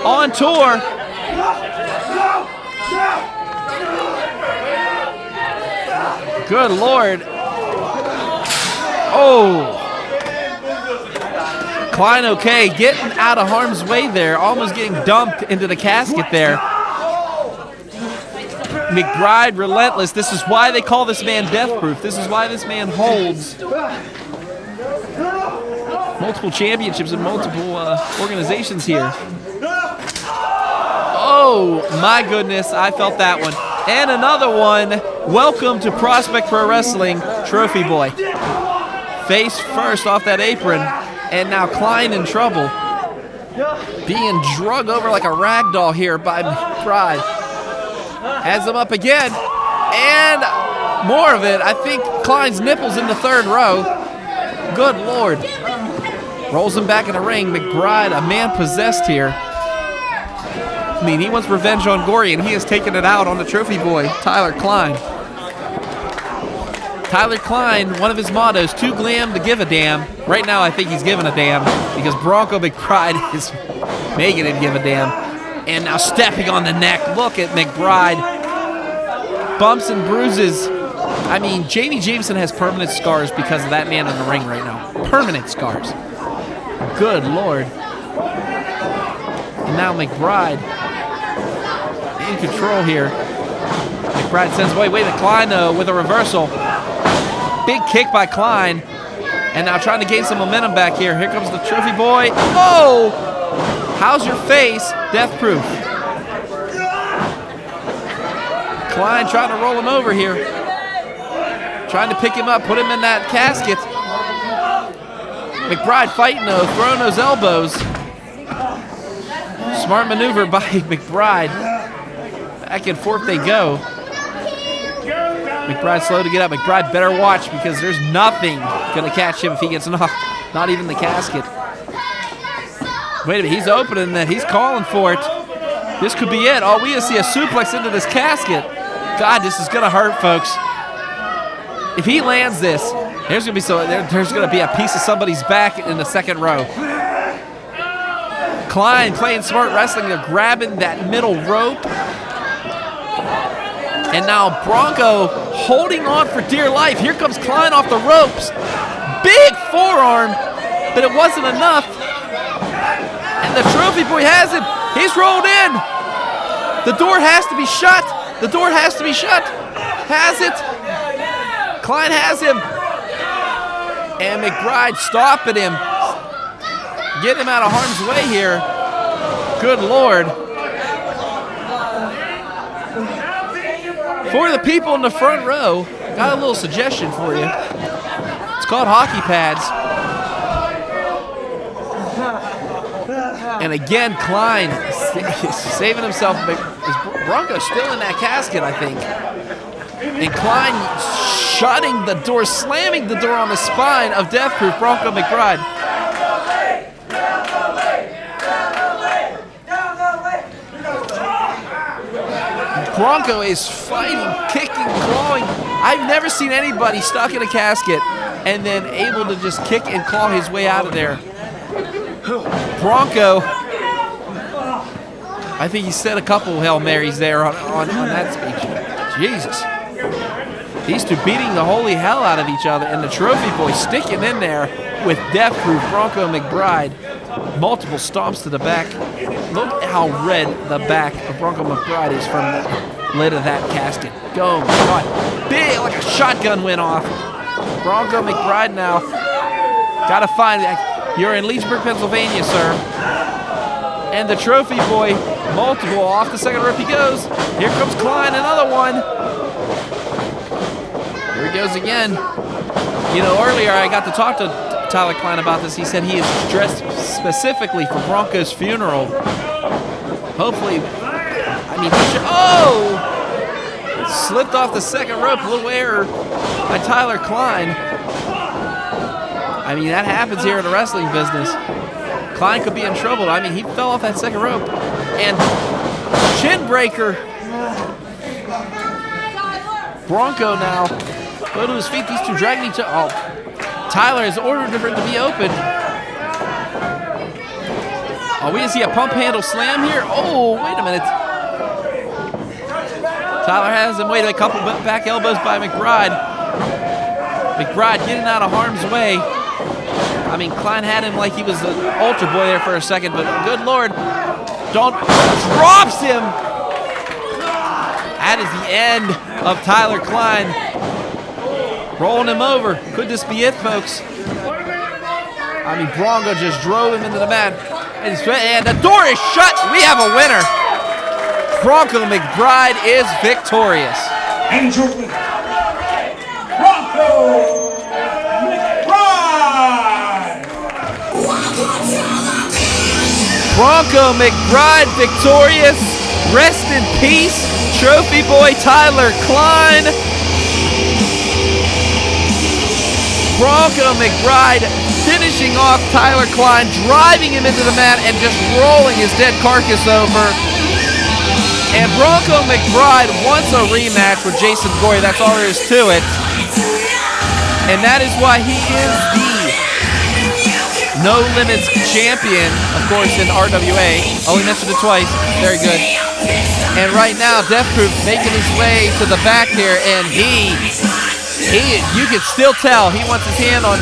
on tour. Good Lord. Oh. Klein okay, getting out of harm's way there, almost getting dumped into the casket there. McBride relentless. This is why they call this man death-proof. This is why this man holds multiple championships in multiple organizations here. Oh my goodness, I felt that one. And another one. Welcome to Prospect Pro Wrestling, Trophy Boy. Face first off that apron. And now Klein in trouble. Being drug over like a rag doll here by McBride. Has him up again. And more of it. I think Klein's nipples in the third row. Good Lord. Rolls him back in the ring. McBride, a man possessed here. I mean, he wants revenge on Gory, and he has taken it out on the trophy boy, Tyler Klein. Tyler Klein, one of his mottos, too glam to give a damn. Right now, I think he's giving a damn because Bronco McBride is making him give a damn. And now stepping on the neck. Look at McBride. Bumps and bruises. I mean, Jameson has permanent scars because of that man in the ring right now. Permanent scars. Good Lord. And now McBride in control here. McBride sends away to Klein though with a reversal. Big kick by Klein. And now trying to gain some momentum back here. Here comes the trophy boy. Oh! How's your face? Death proof. Klein trying to roll him over here. Trying to pick him up, put him in that casket. McBride fighting though, throwing those elbows. Smart maneuver by McBride. Back and forth they go. McBride slow to get up. McBride better watch because there's nothing gonna catch him if he gets knocked. Not even the casket. Wait a minute, he's opening that. He's calling for it. This could be it. Oh, we just see a suplex into this casket. God, this is gonna hurt, folks. If he lands this, there's gonna be a piece of somebody's back in the second row. Klein playing smart wrestling. They're grabbing that middle rope. And now Bronco holding on for dear life. Here comes Klein off the ropes. Big forearm, but it wasn't enough. And the trophy boy has it. He's rolled in. The door has to be shut. The door has to be shut. Has it? Klein has him. And McBride stopping him. Get him out of harm's way here. Good Lord. For the people in the front row, got a little suggestion for you. It's called hockey pads. And again, Klein saving himself. Is Bronco still in that casket, I think. And Klein shutting the door, slamming the door on the spine of Death Proof Bronco McBride. Bronco is fighting, kicking, clawing. I've never seen anybody stuck in a casket and then able to just kick and claw his way out of there. Bronco, I think he said a couple Hail Marys there on that speech. Jesus. These two beating the holy hell out of each other, and the Trophy Boy sticking in there with Death Proof Bronco McBride. Multiple stomps to the back. Look how red the back of Bronco McBride is from the lid of that casket. Go, God. Big, like a shotgun went off. Bronco McBride now. Gotta find that. You're in Leechburg, Pennsylvania, sir. And the Trophy Boy, multiple, off the second rope he goes. Here comes Klein, another one. Here he goes again. You know, earlier I got to talk to Tyler Klein about this. He said he is dressed specifically for Bronco's funeral. Hopefully, I mean, oh! Slipped off the second rope, a little error by Tyler Klein. I mean, that happens here in the wrestling business. Klein could be in trouble. I mean, he fell off that second rope. And chin breaker. Bronco now. Go to his feet. These two dragging each other. Oh, Tyler has ordered for it to be open. Oh, we didn't see a pump handle slam here. Oh, wait a minute. Tyler has him. Wait, a couple back elbows by McBride. McBride getting out of harm's way. I mean, Klein had him like he was an altar boy there for a second, but good Lord. Drops him. That is the end of Tyler Klein. Rolling him over. Could this be it, folks? I mean, Bronco just drove him into the mat. And the door is shut. We have a winner. Bronco McBride is victorious. And your winner, Bronco McBride. Bronco McBride victorious. Rest in peace, Trophy Boy Tyler Klein. Bronco McBride finishing off Tyler Klein, driving him into the mat and just rolling his dead carcass over. And Bronco McBride wants a rematch with Jason Gory. That's all there is to it. And that is why he is the No Limits champion, of course, in RWA. Only mentioned it twice. Very good. And right now, Death Proof making his way to the back here, and you can still tell he wants his hand on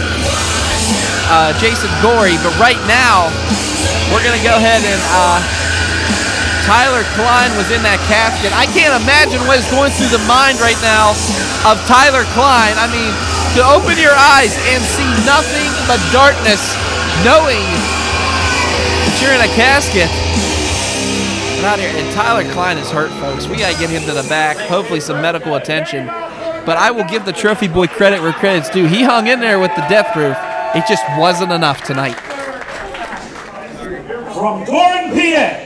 Jason Gory. But right now, we're going to go ahead and Tyler Klein was in that casket. I can't imagine what is going through the mind right now of Tyler Klein. I mean, to open your eyes and see nothing but darkness, knowing that you're in a casket. Out here, and Tyler Klein is hurt, folks. We gotta get him to the back. Hopefully, some medical attention. But I will give the Trophy Boy credit where credit's due. He hung in there with the Death Proof. It just wasn't enough tonight. From Doran, PA,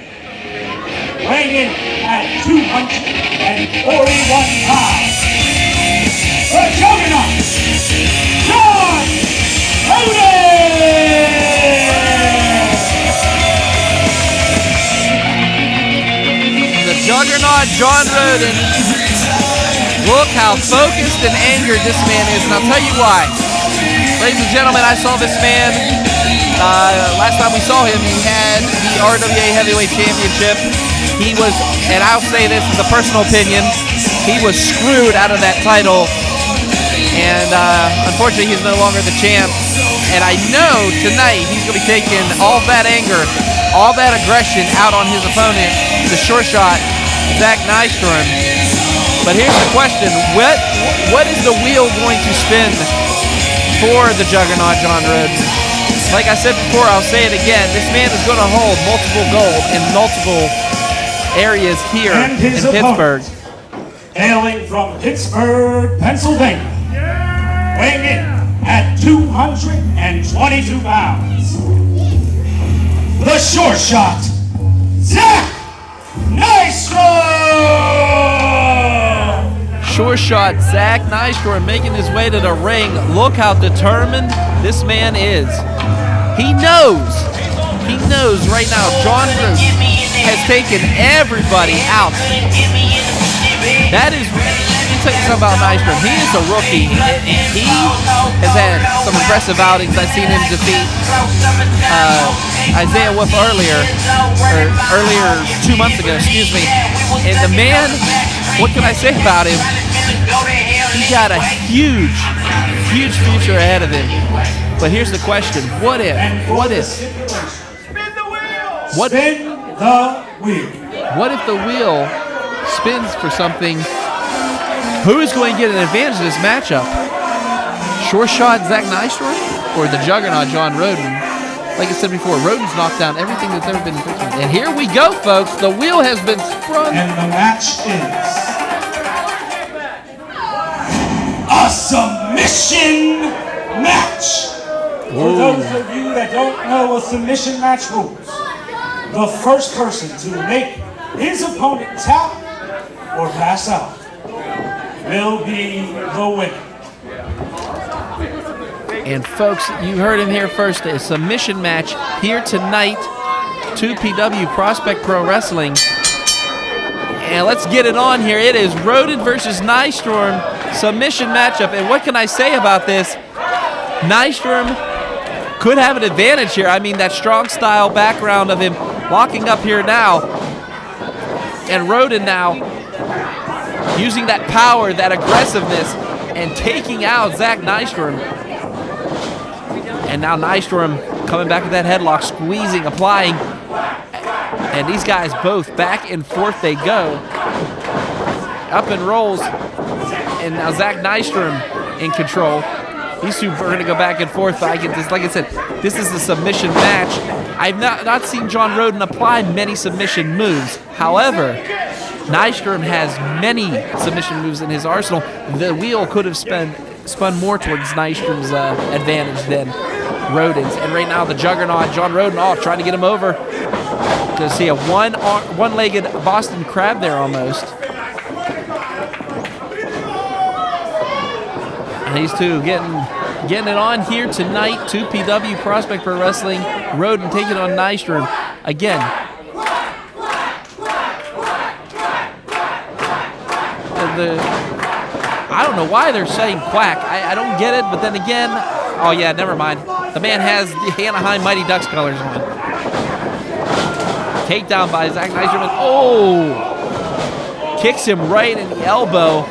weighing in at 241 pounds, the Juggernaut, Rodin! Juggernaut John Roden. Look how focused and angered this man is, and I'll tell you why. Ladies and gentlemen, I saw this man, last time we saw him, he had the RWA Heavyweight Championship. He was, and I'll say this as a personal opinion, he was screwed out of that title, and unfortunately he's no longer the champ. And I know tonight he's going to be taking all that anger, all that aggression out on his opponent, the short shot, Zack Nystrom. But here's the question: what is the wheel going to spin for the Juggernaut John Roden? Like I said before, I'll say it again. This man is going to hold multiple gold in multiple areas here in Pittsburgh. Hailing from Pittsburgh, Pennsylvania, weighing in at 222 pounds, the short shot, Zack Nystrom! Short shot, Zack Nystrom making his way to the ring. Look how determined this man is. He knows right now John Roden has taken everybody out. That is, let me tell you something about Nystrom. He is a rookie. He has had some impressive outings. I've seen him defeat Isiah earlier 2 months ago, excuse me. And the man, what can I say about him? He's got a huge future ahead of him. But here's the question: What if the wheel spins for something? Who is going to get an advantage in this matchup? Short shot Zack Nystrom or the Juggernaut John Roden? Like I said before, Roden's knocked down everything that's ever been in Pittsburgh. And here we go, folks. The wheel has been sprung. And the match is a submission match. For those of you that don't know a submission match rules, the first person to make his opponent tap or pass out will be the winner. And folks, you heard him here first. A submission match here tonight, 2PW Prospect Pro Wrestling. And let's get it on here. It is Roden versus Nystrom submission matchup. And what can I say about this? Nystrom could have an advantage here. I mean, that strong style background of him locking up here now. And Roden now using that power, that aggressiveness, and taking out Zack Nystrom. And now Nystrom coming back with that headlock, squeezing, applying. And these guys both back and forth they go. Up and rolls. And now Zack Nystrom in control. These two are going to go back and forth. But like I said, this is a submission match. I've not seen John Roden apply many submission moves. However, Nystrom has many submission moves in his arsenal. The wheel could have spun more towards Nystrom's advantage than Roden's. And right now, the Juggernaut, John Roden, trying to get him over. To see a one-legged Boston Crab there almost. And these two getting it on here tonight. 2PW Prospect Pro Wrestling. Roden taking on Nystrom again. I don't know why they're saying quack. I don't get it, but then again, oh yeah, never mind. The man has the Anaheim Mighty Ducks colors on. Takedown by Zack Nystrom. Oh! Kicks him right in the elbow.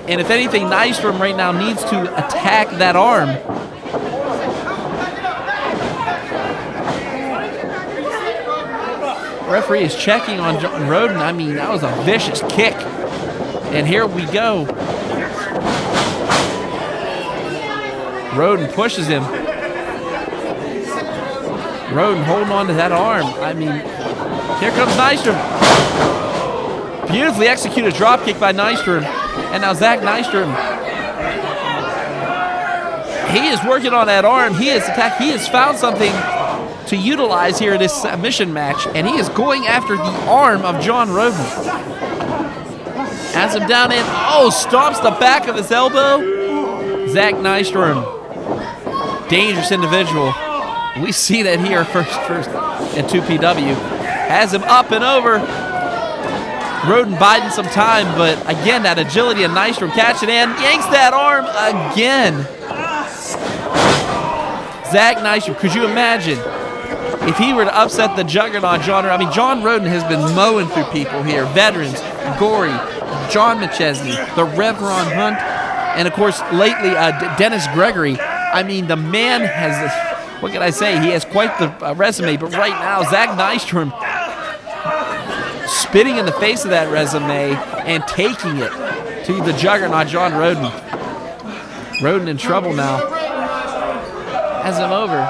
And if anything, Nystrom right now needs to attack that arm. Referee is checking on John Roden. I mean, that was a vicious kick. And here we go. Roden pushes him. Roden holding on to that arm. I mean, here comes Nystrom. Beautifully executed drop kick by Nystrom. And now Zack Nystrom. He is working on that arm. He is attacked. He has found something to utilize here in this submission match. And he is going after the arm of John Roden. Has him down in. Oh, stomps the back of his elbow. Zack Nystrom. Dangerous individual. We see that here first at 2PW. Has him up and over. Roden biding some time, but again, that agility of Nystrom catching in. Yanks that arm again. Zack Nystrom, could you imagine if he were to upset the Juggernaut genre? I mean, John Roden has been mowing through people here. Veterans, Gory, John McChesney, the Reverend Hunt, and of course, lately, Dennis Gregory. I mean, the man has, what can I say? He has quite the resume, but right now, Zack Nystrom spitting in the face of that resume and taking it to the juggernaut, John Roden. Roden in trouble now. Has him over.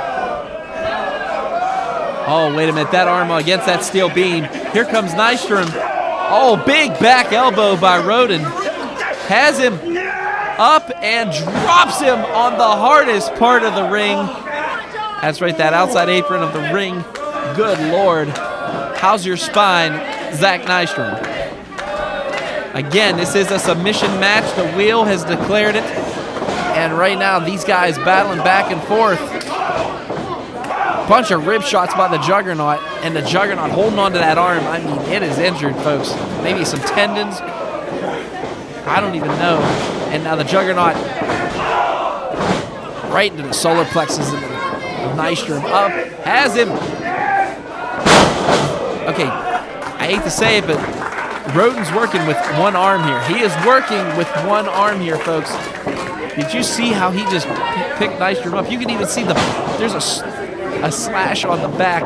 Oh, wait a minute. That arm against that steel beam. Here comes Nystrom. Oh, big back elbow by Roden. Has him up and drops him on the hardest part of the ring. That's right, that outside apron of the ring. Good Lord. How's your spine, Zack Nystrom? Again, this is a submission match. The wheel has declared it. And right now, these guys battling back and forth. Bunch of rib shots by the Juggernaut. And the Juggernaut holding on to that arm. I mean, it is injured, folks. Maybe some tendons. I don't even know. And now the Juggernaut right into the solar plexus of Nystrom. Up. Has him. Okay, I hate to say it, but Roden's working with one arm here. He is working with one arm here, folks. Did you see how he just picked Nystrom up? You can even see there's a slash on the back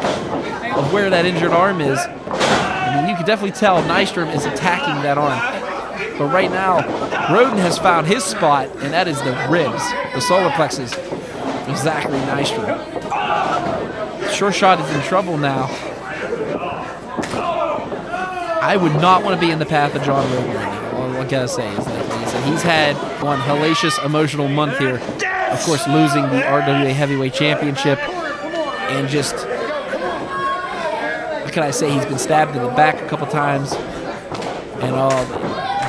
of where that injured arm is. I mean, you can definitely tell Nystrom is attacking that arm. But right now, Roden has found his spot, and that is the ribs, the solar plexus of Zachary Nystrom. Sure Shot is in trouble now. I would not want to be in the path of John Roden right now. All I gotta say is that, like I said, he's had one hellacious emotional month here. Of course, losing the RWA Heavyweight Championship, and just, what can I say? He's been stabbed in the back a couple times, and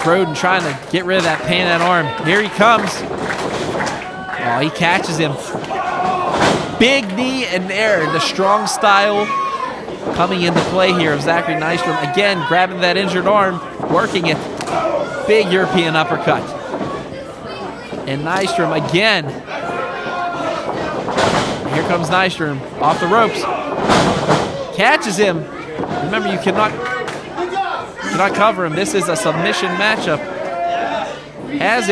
Roden trying to get rid of that pain in that arm. Here he comes. Oh, he catches him. Big knee in there, the strong style coming into play here of Zachary Nystrom. Again, grabbing that injured arm, working it. Big European uppercut. And Nystrom again. Here comes Nystrom off the ropes. Catches him. Remember, you cannot cover him. This is a submission matchup. Has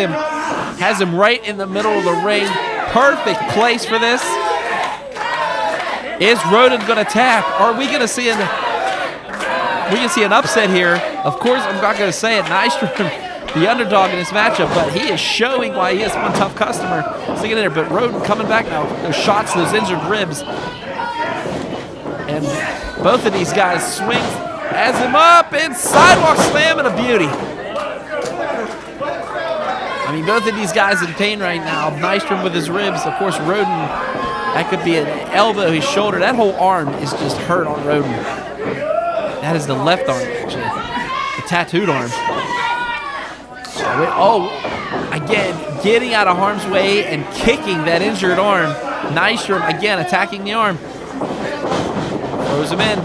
him right in the middle of the ring. Perfect place for this. Is Roden going to tap? Are we going to see an upset here? Of course, I'm not going to say it. Nystrom, the underdog in this matchup, but he is showing why he is one tough customer. Sticking in there, but Roden coming back now. Those shots, those injured ribs. And both of these guys swing, has him up, and sidewalk slam, and a beauty. I mean, both of these guys in pain right now. Nystrom with his ribs. Of course, Roden, that could be an elbow, his shoulder. That whole arm is just hurt on Roden. That is the left arm, actually. The tattooed arm. Oh, again, getting out of harm's way and kicking that injured arm. Nystrom, again, attacking the arm. Throws him in.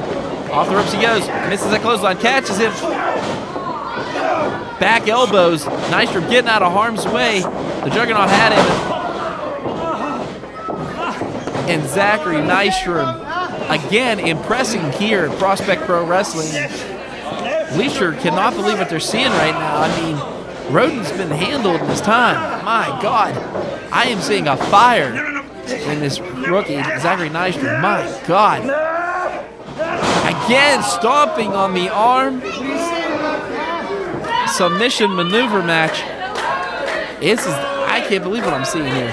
Off the ropes he goes. Misses that clothesline. Catches him. Back elbows. Nystrom getting out of harm's way. The Juggernaut had him. And Zachary Nystrom, again, impressing here at Prospect Pro Wrestling. Leisure cannot believe what they're seeing right now. I mean, Roden's been handled in this time. My God. I am seeing a fire in this rookie, Zachary Nystrom. My God. Again, stomping on the arm. Submission maneuver match. I can't believe what I'm seeing here.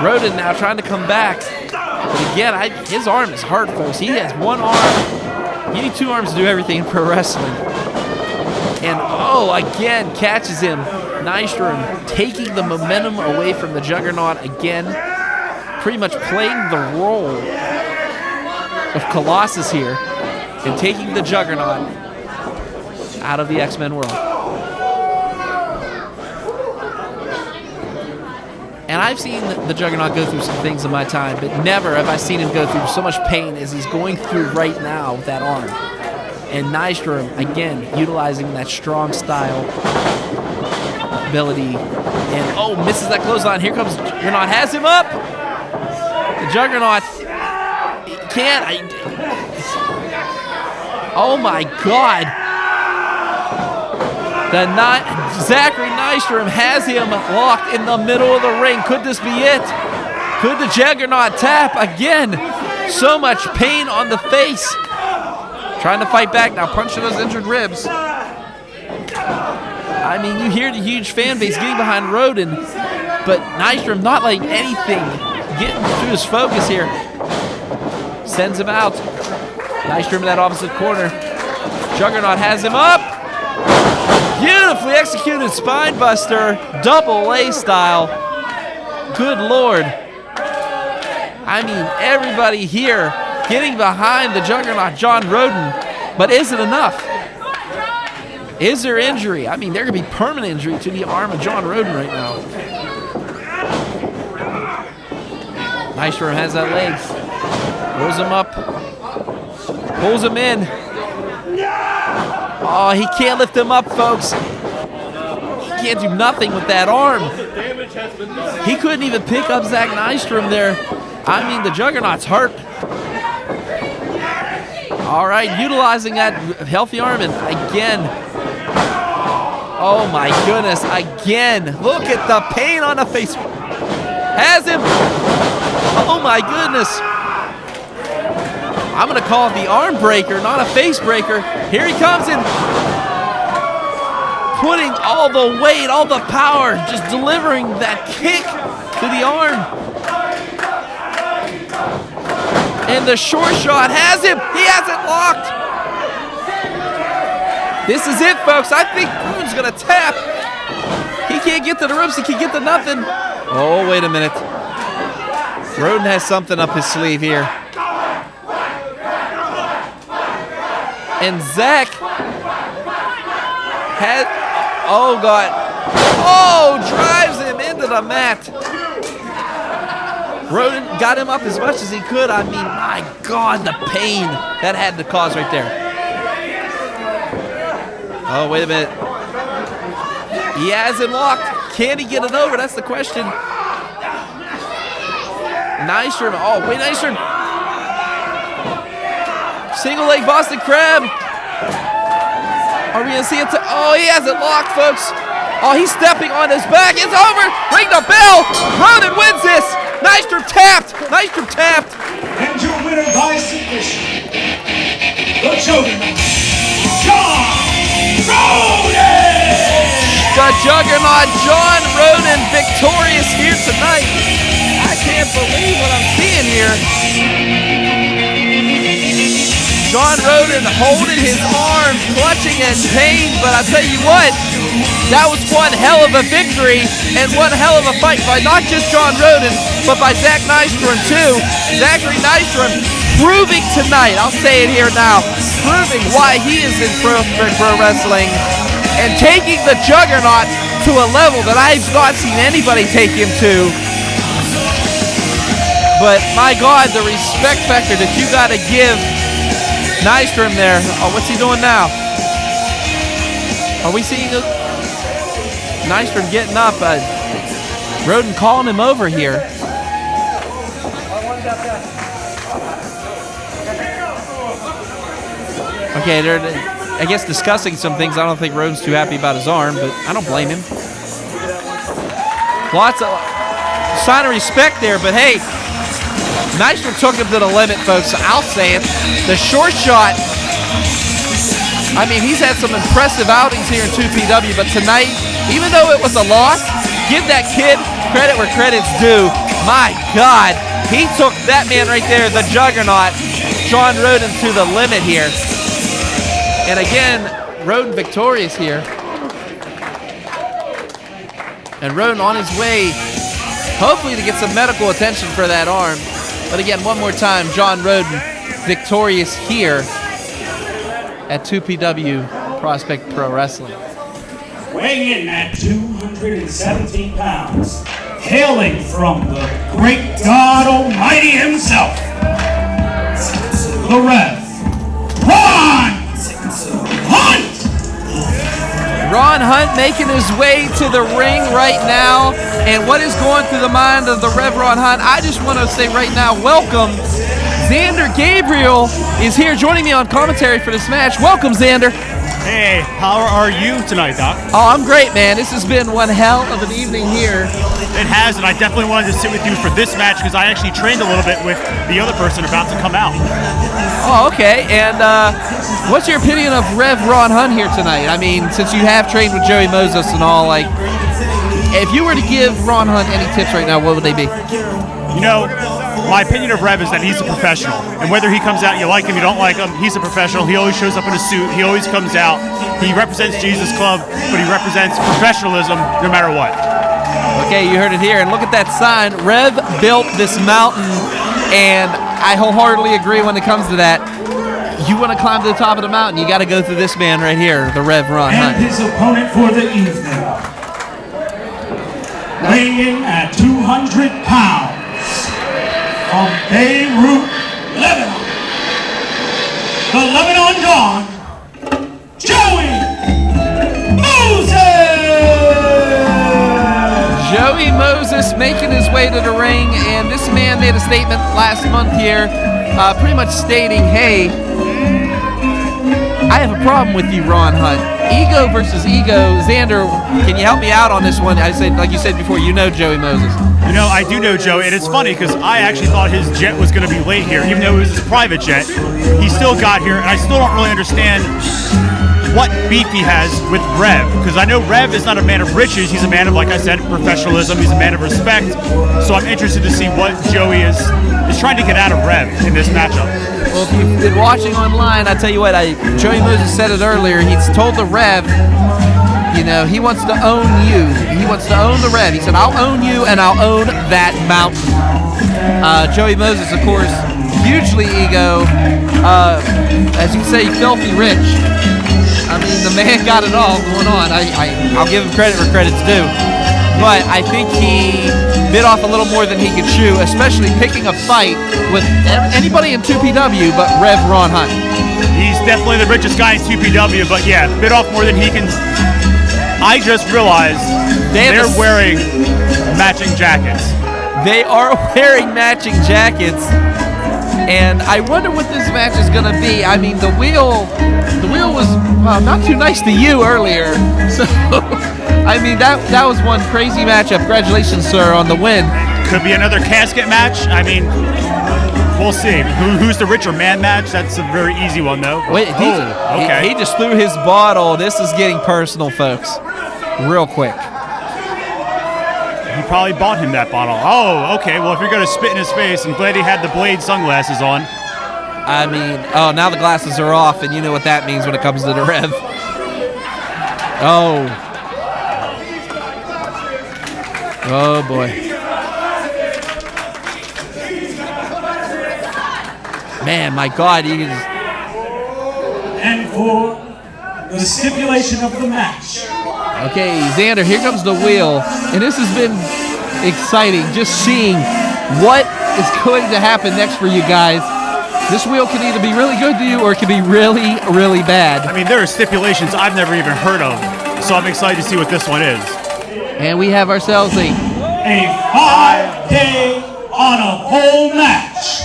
Roden now trying to come back. But again, his arm is hurt, folks. He has one arm. You need two arms to do everything in pro wrestling. And again, catches him. Nystrom taking the momentum away from the Juggernaut again. Pretty much playing the role of Colossus here and taking the Juggernaut out of the X-Men world. And I've seen the Juggernaut go through some things in my time, but never have I seen him go through so much pain as he's going through right now with that arm. And Nystrom, again, utilizing that strong style ability. And, misses that clothesline. Here comes Juggernaut. Has him up. The Juggernaut can't. Oh, my God. Zachary Nystrom has him locked in the middle of the ring. Could this be it? Could the Juggernaut tap again? So much pain on the face. Trying to fight back now, punching those injured ribs. I mean, you hear the huge fan base getting behind Rodin, but Nystrom not letting anything get through his focus here. Sends him out. Nystrom in that opposite corner. Juggernaut has him up. Beautifully executed spine buster, double A style. Good Lord. I mean, everybody here getting behind the Juggernaut, John Roden, but is it enough? Is there injury? I mean, there could be permanent injury to the arm of John Roden right now. Nystrom has that legs. Throws him up. Pulls him in. Oh, he can't lift him up, folks. He can't do nothing with that arm. He couldn't even pick up Zack Nystrom there. I mean, the Juggernaut's hurt. All right, utilizing that healthy arm, and again. Oh my goodness, again. Look at the pain on the face. Has him. Oh my goodness. I'm going to call it the arm breaker, not a face breaker. Here he comes in. Putting all the weight, all the power, just delivering that kick to the arm. And the short shot has him. He has it locked. This is it, folks. I think Goon's going to tap. He can't get to the ropes. He can't get to nothing. Oh, wait a minute. Roden has something up his sleeve here. And Zack has, oh God. Oh, drives him into the mat. Roden got him up as much as he could. I mean, my God, the pain that had to cause right there. Oh, wait a minute. He has him locked. Can he get it over? That's the question. Nystrom. Oh, wait, Nystrom. Single leg Boston Crab. Are we going to see it? Oh, he has it locked, folks. Oh, he's stepping on his back. It's over. Ring the bell. Rodin wins this. Nystrom tapped. Nystrom tapped. And your winner by submission, the Juggernaut, John Roden! The Juggernaut, John Roden, victorious here tonight. I can't believe what I'm seeing here. John Roden holding his arm, clutching in pain, but I tell you what, that was one hell of a victory and one hell of a fight by not just John Roden, but by Zack Nystrom too. Zachary Nystrom proving tonight, I'll say it here now, proving why he is in pro wrestling and taking the Juggernaut to a level that I've not seen anybody take him to. But my God, the respect factor that you got to give Nystrom there. Oh, what's he doing now? Are we seeing Nystrom getting up? Roden calling him over here. Okay, they're, I guess, discussing some things. I don't think Roden's too happy about his arm, but I don't blame him. Lots of sign of respect there, but hey, Nystrom took him to the limit, folks. I'll say it. The short shot, I mean, he's had some impressive outings here in 2PW, but tonight, even though it was a loss, give that kid credit where credit's due. My God, he took that man right there, the Juggernaut, John Roden, to the limit here. And again, Roden victorious here. And Roden on his way, hopefully to get some medical attention for that arm. But again, one more time, John Roden victorious here at 2PW Prospect Pro Wrestling. Weighing in at 217 pounds, hailing from the great God Almighty himself, the Rev, Ron Hunt! Ron Hunt making his way to the ring right now. And what is going through the mind of the Rev Ron Hunt? I just want to say right now, welcome. Zander Gabriel is here joining me on commentary for this match. Welcome, Zander. Hey, how are you tonight, Doc? Oh, I'm great, man. This has been one hell of an evening here. It has, and I definitely wanted to sit with you for this match because I actually trained a little bit with the other person about to come out. Oh, okay. And what's your opinion of Rev Ron Hunt here tonight? I mean, since you have trained with Joey Moses and all, like, if you were to give Ron Hunt any tips right now, what would they be? You know, my opinion of Rev is that he's a professional. And whether he comes out, you like him, you don't like him, he's a professional. He always shows up in a suit. He always comes out. He represents Jesus Club, but he represents professionalism no matter what. Okay, you heard it here. And look at that sign. Rev built this mountain, and I wholeheartedly agree when it comes to that. You want to climb to the top of the mountain, you got to go through this man right here, the Rev Ron Hunt. And his opponent for the evening, weighing in at 200 pounds, from Beirut, Lebanon, the Lebanon Dawn, Joey Moses! Joey Moses making his way to the ring, and this man made a statement last month here, pretty much stating, hey, I have a problem with you, Ron Hunt. Ego versus ego. Xander, can you help me out on this one? I said, like you said before, you know Joey Moses. You know, I do know Joe, and it's funny because I actually thought his jet was going to be late here, even though it was his private jet. He still got here, and I still don't really understand what beef he has with Rev, because I know Rev is not a man of riches. He's a man of, like I said, professionalism. He's a man of respect. So I'm interested to see what Joey is trying to get out of Rev in this matchup. Well, if you've been watching online, I tell you what, Joey Moses said it earlier. He's told the Rev, you know, he wants to own you. He wants to own the Rev. He said, I'll own you and I'll own that mountain. Joey Moses, of course, hugely ego. As you say, filthy rich. I mean, the man got it all going on. I'll give him credit where credit's due. But I think he bit off a little more than he could chew, especially picking a fight with anybody in 2PW but Rev Ron Hunt. He's definitely the richest guy in 2PW, but yeah, bit off more than he can. I just realized they're wearing matching jackets. They are wearing matching jackets, and I wonder what this match is going to be. I mean, the wheel was not too nice to you earlier, so I mean that was one crazy matchup. Congratulations, sir, on the win. Could be another casket match. I mean, we'll see. Who's the richer man match? That's a very easy one, though. Wait, he just threw his bottle. This is getting personal, folks. Real quick. He probably bought him that bottle. Oh, okay. Well, if you're going to spit in his face, I'm glad he had the Blade sunglasses on. I mean, oh, now the glasses are off, and you know what that means when it comes to the Rev. Oh. Oh, boy. Man, my God. And for the stipulation of the match. Okay, Xander, here comes the wheel. And this has been exciting, just seeing what is going to happen next for you guys. This wheel can either be really good to you or it can be really, really bad. I mean, there are stipulations I've never even heard of, so I'm excited to see what this one is. And we have ourselves a 5-day on a pole match.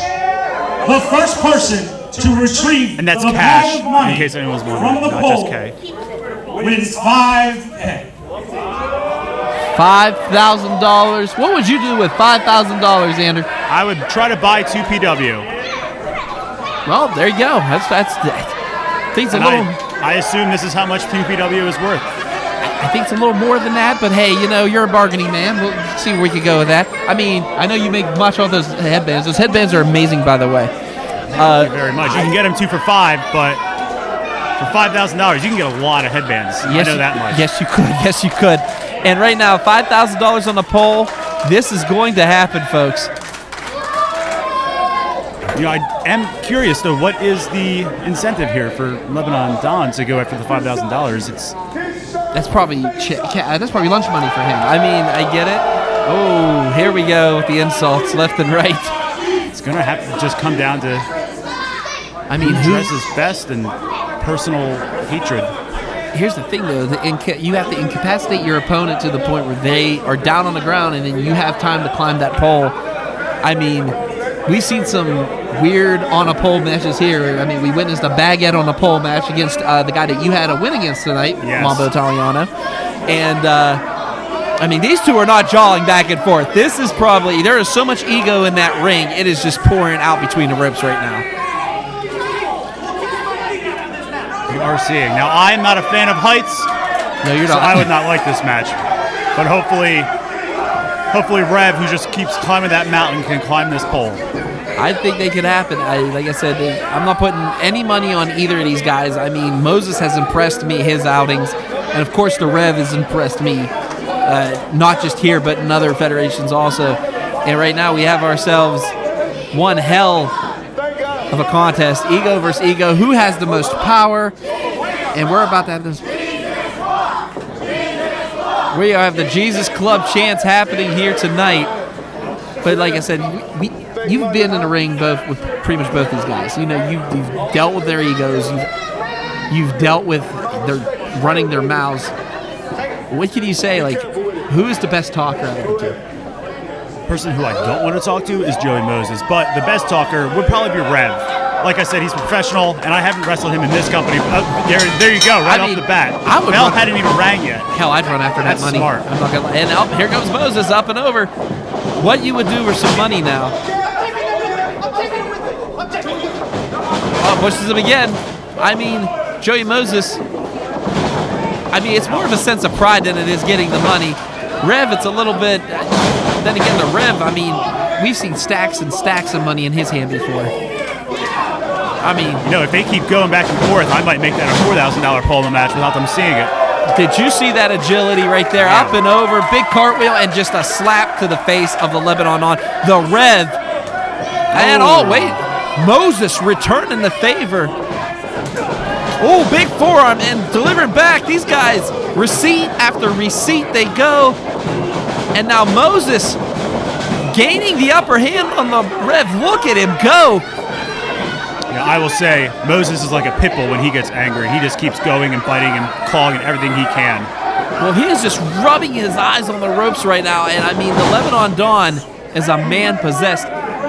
The first person to retrieve and that's the cash, bag of money in case anyone's wondering, from the not pole just K. wins 5K. $5,000. What would you do with $5,000, Xander? I would try to buy 2PW. Well, there you go. That's I think it's a little. I assume this is how much 2PW is worth. I think it's a little more than that, but hey, you know, you're a bargaining man. We'll see where we could go with that. I mean, I know you make much off those headbands. Those headbands are amazing, by the way. Thank you very much. You can get them 2 for $5, but for $5,000, you can get a lot of headbands. Yes, I know that much. Yes, you could. Yes, you could. And right now, $5,000 on the pole. This is going to happen, folks. You know, I am curious though. What is the incentive here for Lebanon Don to go after the $5,000? That's probably lunch money for him. I mean, I get it. Oh, here we go with the insults left and right. It's gonna have to just come down to, I mean, who dresses best and personal hatred. Here's the thing, though. You have to incapacitate your opponent to the point where they are down on the ground, and then you have time to climb that pole. I mean, we've seen some weird on a pole matches here. I mean, we witnessed a baguette on a pole match against the guy that you had a win against tonight, Yes. Mambo Italiano. And, I mean, these two are not jawing back and forth. This is probably, there is so much ego in that ring, it is just pouring out between the ropes right now. You are seeing. Now, I am not a fan of heights, No, you're so not. I would not like this match. But hopefully Rev, who just keeps climbing that mountain, can climb this pole. I think they could happen. Like I said, I'm not putting any money on either of these guys. I mean, Moses has impressed me, his outings, and of course the Rev has impressed me, not just here but in other federations also. And right now we have ourselves one hell of a contest, ego versus ego. Who has the most power? And we're about to have this. We have the Jesus Club chants happening here tonight. But like I said, you've been in the ring both with pretty much both these guys. You know, you've dealt with their egos. You've dealt with their running their mouths. What can you say? Like, who is the best talker out of the two? The person who I don't want to talk to is Joey Moses, but the best talker would probably be Rev. Like I said, he's professional, and I haven't wrestled him in this company. There you go, right off the bat. Bell hadn't even rang yet. Hell, I'd run after that money. Smart. I'm not gonna lie. And here comes Moses up and over. What you would do for some money now? Oh, pushes him again. I mean, Joey Moses. I mean, it's more of a sense of pride than it is getting the money. Rev, it's a little bit. Then again, the Rev. I mean, we've seen stacks and stacks of money in his hand before. I mean, you know, if they keep going back and forth, I might make that a $4,000 pole in the match without them seeing it. Did you see that agility right there? Yeah. Up and over, big cartwheel, and just a slap to the face of the Lebanon on the Rev. And wait, Moses returning the favor. Oh, big forearm and delivering back. These guys, receipt after receipt, they go. And now Moses gaining the upper hand on the Rev. Look at him go. Yeah, I will say, Moses is like a pit bull when he gets angry. He just keeps going and biting and clawing and everything he can. Well, he is just rubbing his eyes on the ropes right now. And I mean, the Lebanon Dawn is a man possessed.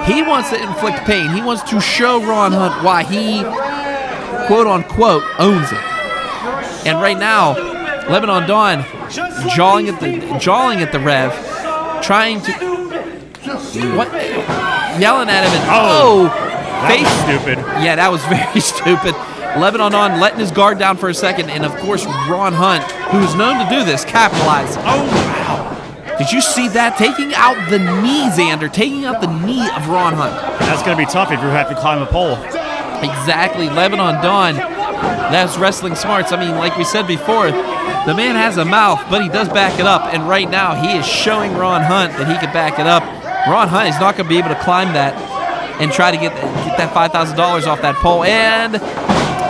He wants to inflict pain. He wants to show Ron Hunt why he, quote unquote, owns it. And right now, Lebanon Dawn jawing at the Rev, trying to yelling at him and that was stupid. Yeah, that was very stupid. Lebanon on letting his guard down for a second, and of course Ron Hunt, who is known to do this, capitalized. Oh, wow. Did you see that? Taking out the knee, Xander. Taking out the knee of Ron Hunt. That's going to be tough if you have to climb a pole. Exactly. Lebanon Dawn. That's wrestling smarts. I mean, like we said before, the man has a mouth, but he does back it up. And right now, he is showing Ron Hunt that he can back it up. Ron Hunt is not going to be able to climb that and try to get that $5,000 off that pole, and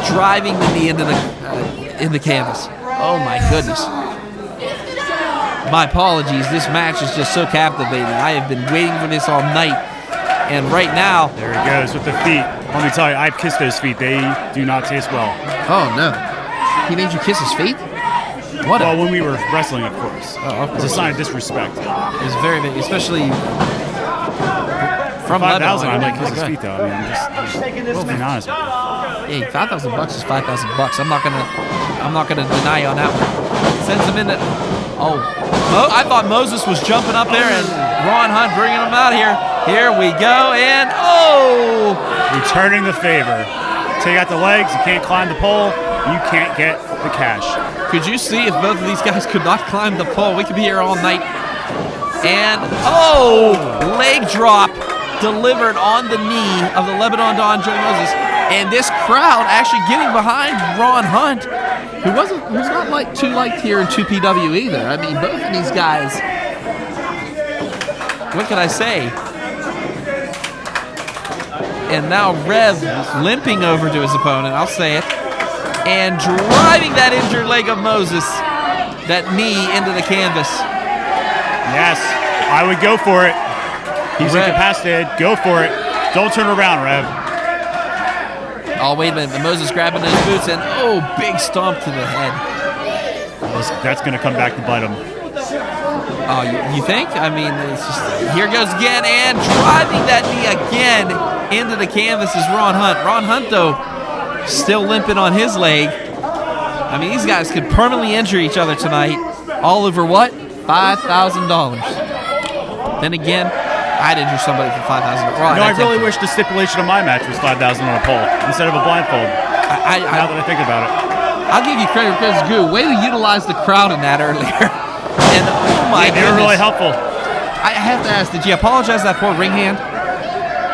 driving the knee into the canvas. Oh my goodness. My apologies. This match is just so captivating. I have been waiting for this all night, and right now, there he goes with the feet. Let me tell you, I've kissed those feet. They do not taste well. Oh no. He made you kiss his feet? What? Well, when we were wrestling, of course. Oh, of course. It's a sign of disrespect. It's very big, especially from 5,000, I Lebanon. might kiss his feet, though. I mean, I'm just being honest with you. Hey, $5,000 is $5,000. I'm not gonna deny you on that one. Sends him in. I thought Moses was jumping up there, and Ron Hunt bringing him out here. Here we go, and returning the favor. Take out the legs. You can't climb the pole. You can't get the cash. Could you see if both of these guys could not climb the pole? We could be here all night. And leg drop delivered on the knee of the Lebanon Dawn, Joey Moses. And this crowd actually getting behind Ron Hunt, who's not too liked here in 2PW either. I mean, both of these guys, what can I say? And now Rev limping over to his opponent, I'll say it, and driving that injured leg of Moses, that knee into the canvas. Yes, I would go for it. He's incapacitated. Go for it. Don't turn around, Rev. Oh, wait a minute. Moses grabbing those boots, and big stomp to the head. That's going to come back to bite him. Oh, you think? I mean, it's just, here goes again, and driving that knee again into the canvas is Ron Hunt. Ron Hunt, though, still limping on his leg. I mean, these guys could permanently injure each other tonight. All over what? $5,000. Then again, I'd injure somebody for $5,000. No, I really wish the stipulation of my match was $5,000 on a pole instead of a blindfold. Now that I think about it. I'll give you credit because Goo, way to utilize the crowd in that earlier. And oh my They were really helpful. I have to ask, did you apologize to that poor ring hand?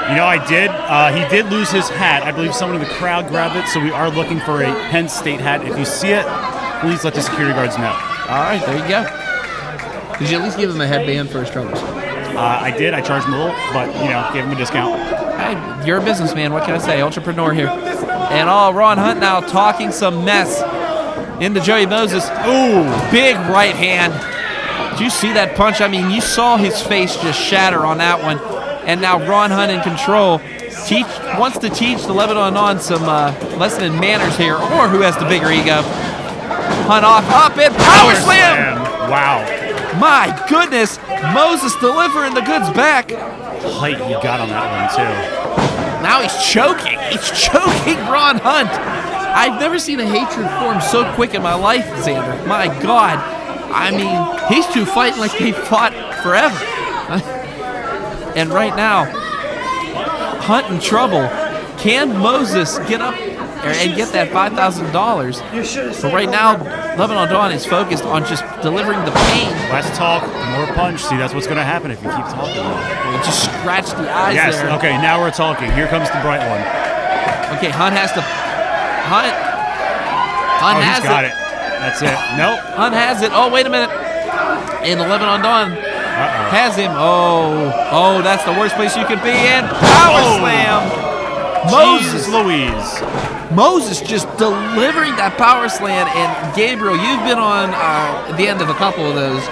You know, I did. He did lose his hat. I believe someone in the crowd grabbed it, so we are looking for a Penn State hat. If you see it, please let the security guards know. All right, there you go. Did you at least give him a headband for his troubles? I did. I charged him a little, but, you know, gave him a discount. Hey, you're a businessman. What can I say? Entrepreneur here. And Ron Hunt now talking some mess into Joey Moses. Ooh, big right hand. Did you see that punch? I mean, you saw his face just shatter on that one. And now Ron Hunt in control. Wants to teach the Lebanon on some lesson in manners here, or who has the bigger ego. Hunt off, up, and power slam! Wow. My goodness, Moses delivering the goods back. Height he got on that one, too. Now he's choking. He's choking Ron Hunt. I've never seen a hatred form so quick in my life, Xander. My God. I mean, these two fighting like they fought forever. And right now, Hunt in trouble. Can Moses get up and get that $5,000? But right now, Lebanon Dawn is focused on just delivering the pain. Less talk, more punch. See, that's what's going to happen if you keep talking. We just scratch the eyes yes, there. Okay, now we're talking. Here comes the bright one. Okay, Hunt has to... Hunt has he's got it. That's it. Nope. Hunt has it. Oh, wait a minute. And the Lebanon Dawn has him. Oh, that's the worst place you could be in. Power slam. Moses Louise. Moses just delivering that power slam. And Gabriel, you've been on the end of a couple of those.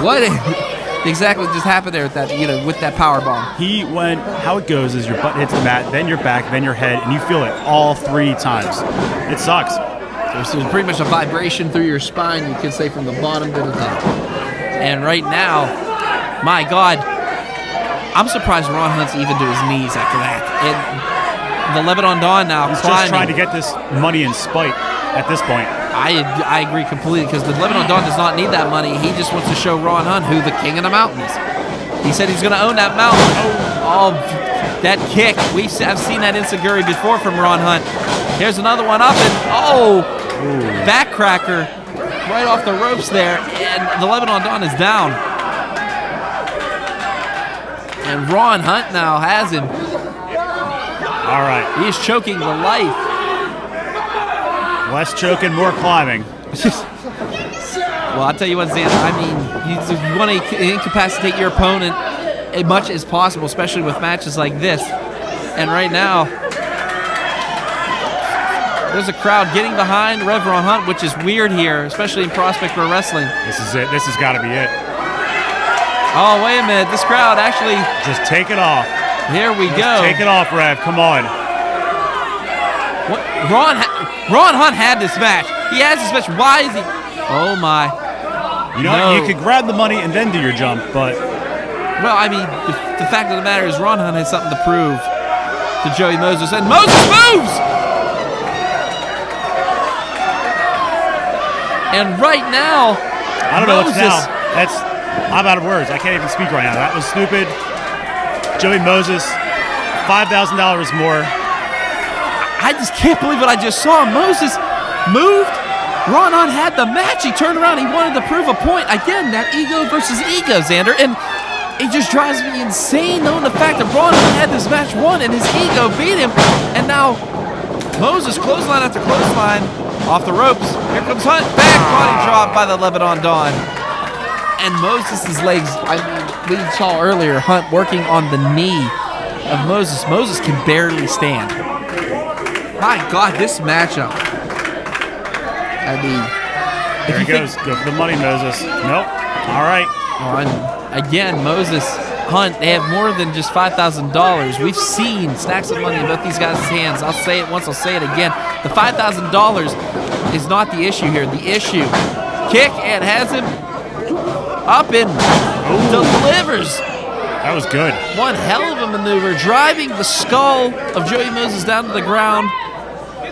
What exactly just happened there with that, with that power bomb? He went, how it goes is your butt hits the mat, then your back, then your head, and you feel it all 3 times. It sucks. So it's pretty much a vibration through your spine, you could say, from the bottom to the top. And right now, my God, I'm surprised Ron Hunt's even to his knees after that. And the Lebanon Dawn now He's climbing. just trying to get this money in spite at this point. I agree completely, because the Lebanon Dawn does not need that money. He just wants to show Ron Hunt who the king of the mountain is. He said he's going to own that mountain. Oh, that kick. I've seen that enziguri before from Ron Hunt. Here's another one up, and backcracker right off the ropes there, and the Lebanon Dawn is down. And Ron Hunt now has him. All right. He's choking the life. Less choking, more climbing. Well, I'll tell you what, Zander, I mean, you want to incapacitate your opponent as much as possible, especially with matches like this. And right now, there's a crowd getting behind Ron Hunt, which is weird here, especially in Prospect Pro Wrestling. This is it. This has got to be it. Oh, wait a minute. This crowd actually... Just take it off. Here we go. Take it off, Rev. Come on. What? Ron Hunt had this match. He has this match. Why is he... Oh, my. You could grab the money and then do your jump, but... Well, I mean, the fact of the matter is Ron Hunt has something to prove to Joey Moses, and Moses moves! And right now, I don't know what's now. I'm out of words. I can't even speak right now. That was stupid. Joey Moses, $5,000 more. I just can't believe what I just saw. Moses moved. Ron Hunt had the match. He turned around. He wanted to prove a point. Again, that ego versus ego, Xander. And it just drives me insane knowing the fact that Ron Hunt had this match won and his ego beat him. And now Moses, clothesline after clothesline, off the ropes. Here comes Hunt. Back body drop by the Lebanon Dawn. And Moses' legs, I mean, we saw earlier Hunt working on the knee of Moses. Moses can barely stand. My God, this matchup. I mean, there he goes. Go for the money, Moses. Nope. All right. Again, Moses, Hunt, they have more than just $5,000. We've seen stacks of money in both these guys' hands. I'll say it once, I'll say it again. The $5,000 is not the issue here. The issue, kick, and has him. Up and delivers. That was good. One hell of a maneuver, driving the skull of Joey Moses down to the ground.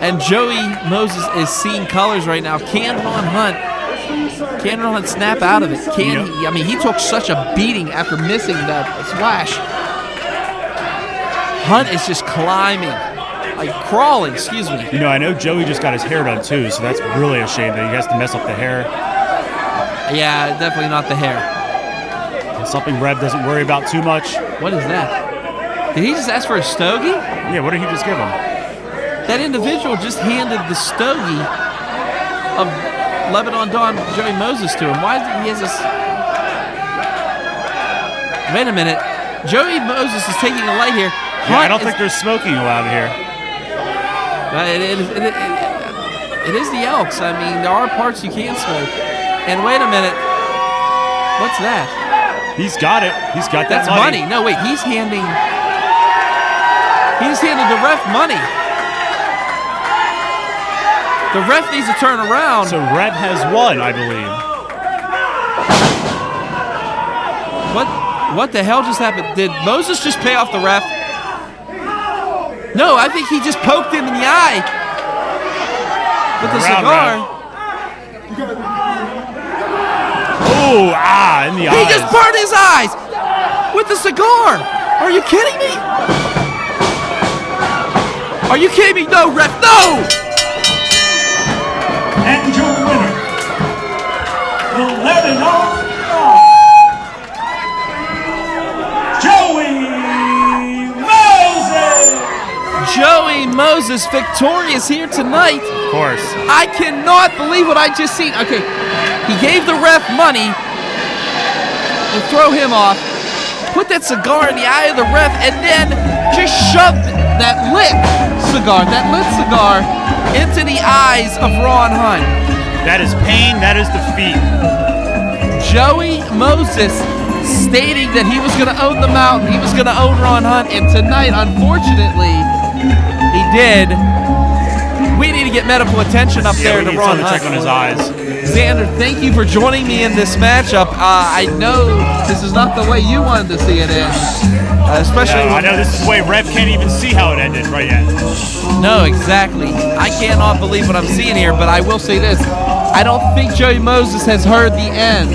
And Joey Moses is seeing colors right now. Can Ron Hunt snap out of it? Can he? I mean, he took such a beating after missing that splash. Hunt is just climbing, like crawling, excuse me. You know, I know Joey just got his hair done too, so that's really a shame that he has to mess up the hair. Yeah, definitely not the hair. Something Rev doesn't worry about too much. What is that? Did he just ask for a stogie? Yeah, what did he just give him? That individual just handed the stogie of Lebanon Dawn Joey Moses to him. Why is he has this? Wait a minute. Joey Moses is taking a light here. Yeah, I don't think there's smoking allowed here. It is the Elks. I mean, there are parts you can't smoke. And wait a minute. What's that? He's got it. He's got that money. No, wait. He just handed the ref money. The ref needs to turn around. So Rev has won, I believe. What the hell just happened? Did Moses just pay off the ref? No, I think he just poked him in the eye with the cigar. Oh, in the eyes. He just burned his eyes with the cigar. Are you kidding me? Are you kidding me? No, ref, no! And your winner, the Lebanon Joey Moses! Joey Moses victorious here tonight. Of course. I cannot believe what I just seen. Okay, he gave the ref money to throw him off, put that cigar in the eye of the ref, and then just shoved that lit cigar into the eyes of Ron Hunt. That is pain, that is defeat. Joey Moses stating that he was going to own the mountain, he was going to own Ron Hunt, and tonight, unfortunately, he did. We need to get medical attention up there to Ron Hunt. Check on his eyes. Xander, thank you for joining me in this matchup. I know this is not the way you wanted to see it end. Especially I know this is the way Rev can't even see how it ended right yet. No, exactly. I cannot believe what I'm seeing here, but I will say this. I don't think Joey Moses has heard the end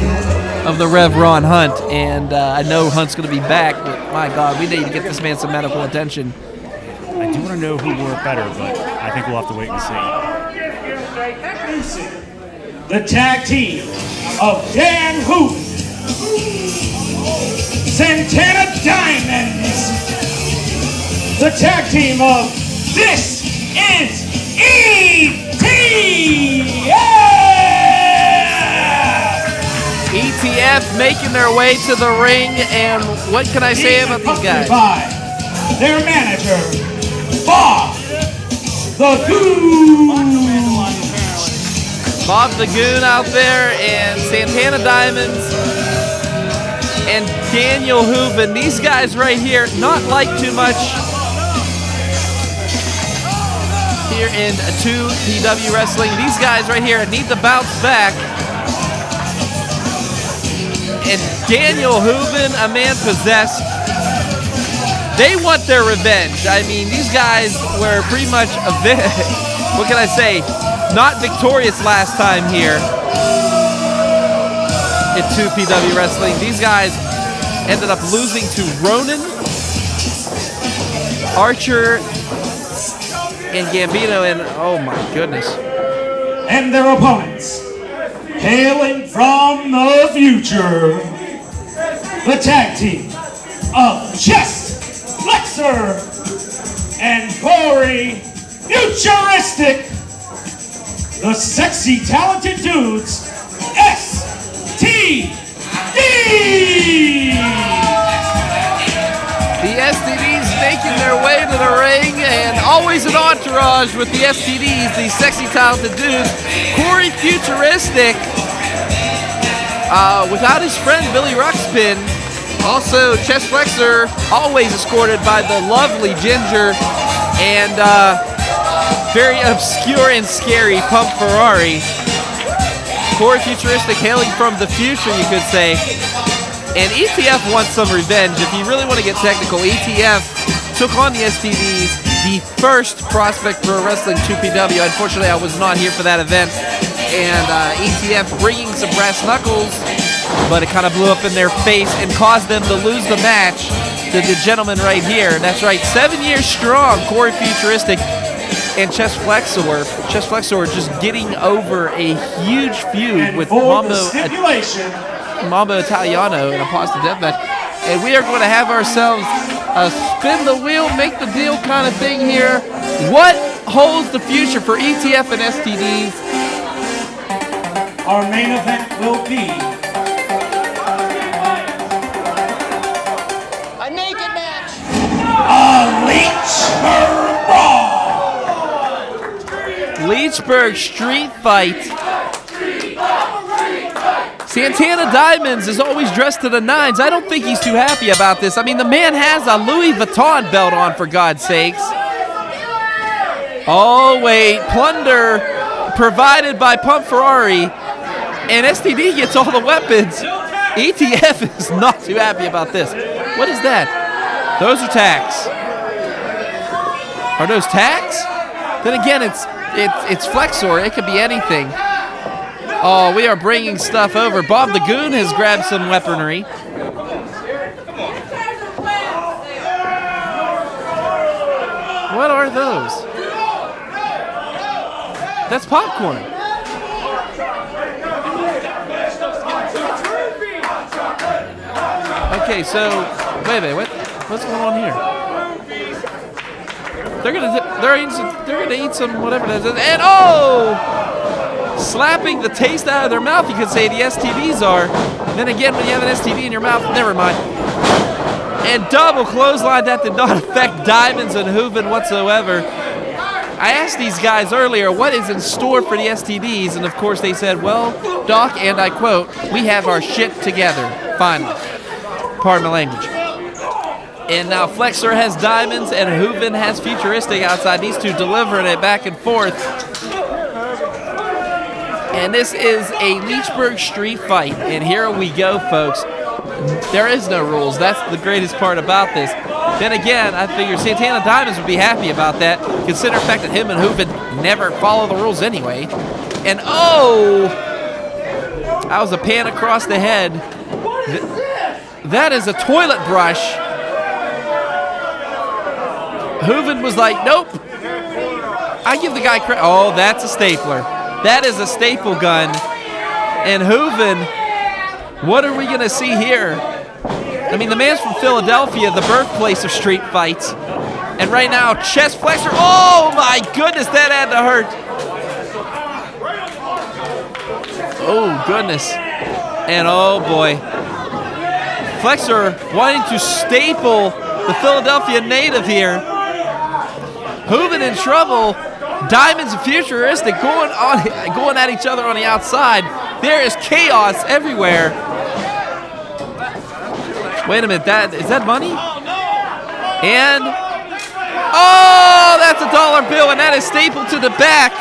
of the Rev Ron Hunt, and I know Hunt's going to be back, but my God, we need to get this man some medical attention. I do want to know who wore it better, but I think we'll have to wait and see. The tag team of Dan Hooven, Santana Diamonds. The tag team of This Is ETF making their way to the ring, and what can I say about these guys? By their manager, Bob the Goon. Bob the Goon out there, and Santana Diamonds, and Daniel Hooven. These guys right here, not liked too much here in 2PW Wrestling. These guys right here need to bounce back. And Daniel Hooven, a man possessed, they want their revenge. I mean, these guys were pretty much, what can I say, not victorious last time here in 2PW Wrestling. These guys ended up losing to Roden, Archer, and Gambino, and oh my goodness. And their opponents, hailing from the future, the tag team of Chest, Flexor, and Corey, Futuristic, the sexy, talented dudes, STV! The STDs making their way to the ring, and always an entourage with the STDs, these sexy, talented dudes. Corey Futuristic, without his friend Billy Ruxpin. Also, Chest Flexor, always escorted by the lovely Ginger, and very obscure and scary Pump Ferrari. Corey Futuristic hailing from the future, you could say. And ETF wants some revenge. If you really want to get technical, ETF took on the STVs, the first Prospect Pro Wrestling 2PW. Unfortunately, I was not here for that event. And ETF bringing some brass knuckles, but it kind of blew up in their face and caused them to lose the match to the gentleman right here. That's right, 7 years strong, Corey Futuristic and Chest Flexor. Chest Flexor just getting over a huge feud with Mambo Italiano in a positive deathmatch. And we are going to have ourselves a spin the wheel, make the deal kind of thing here. What holds the future for ETF and STDs? Our main event will be a naked match. a Leechburg Street Fight. Santana Diamonds is always dressed to the nines. I don't think he's too happy about this. I mean, the man has a Louis Vuitton belt on, for God's sakes. Oh, wait. Plunder provided by Pump Ferrari. And STD gets all the weapons. ETF is not too happy about this. What is that? Those are tax. Are those tax? Then again, it's Flexor. It could be anything. Oh, we are bringing stuff over. Bob the Goon has grabbed some weaponry. What are those? That's popcorn. Okay, so wait a minute. What's going on here? They're gonna eat some whatever that is. And oh! Slapping the taste out of their mouth, you could say the STDs are. Then again, when you have an STD in your mouth, never mind. And double clothesline, that did not affect Diamonds and Hooven whatsoever. I asked these guys earlier, what is in store for the STDs? And of course they said, well, Doc, and I quote, we have our shit together, finally. Pardon my language. And now Flexor has Diamonds and Hooven has Futuristic outside. These two delivering it back and forth. And this is a Leechburg Street Fight. And here we go, folks. There is no rules. That's the greatest part about this. Then again, I figure Santana Diamonds would be happy about that, considering the fact that him and Hooven never follow the rules anyway. And oh! That was a pan across the head. That is a toilet brush. Hooven was like, nope. I give the guy credit. Oh, that's a stapler. That is a staple gun. And Hooven, what are we going to see here? I mean, the man's from Philadelphia, the birthplace of street fights. And right now, chest flexor. Oh, my goodness, that had to hurt. Oh, goodness. And oh, boy. Flexor wanting to staple the Philadelphia native here. Hooven in trouble. Diamonds and Futuristic going at each other on the outside. There is chaos everywhere. Wait a minute, is that money? And oh, that's a dollar bill, and that is stapled to the back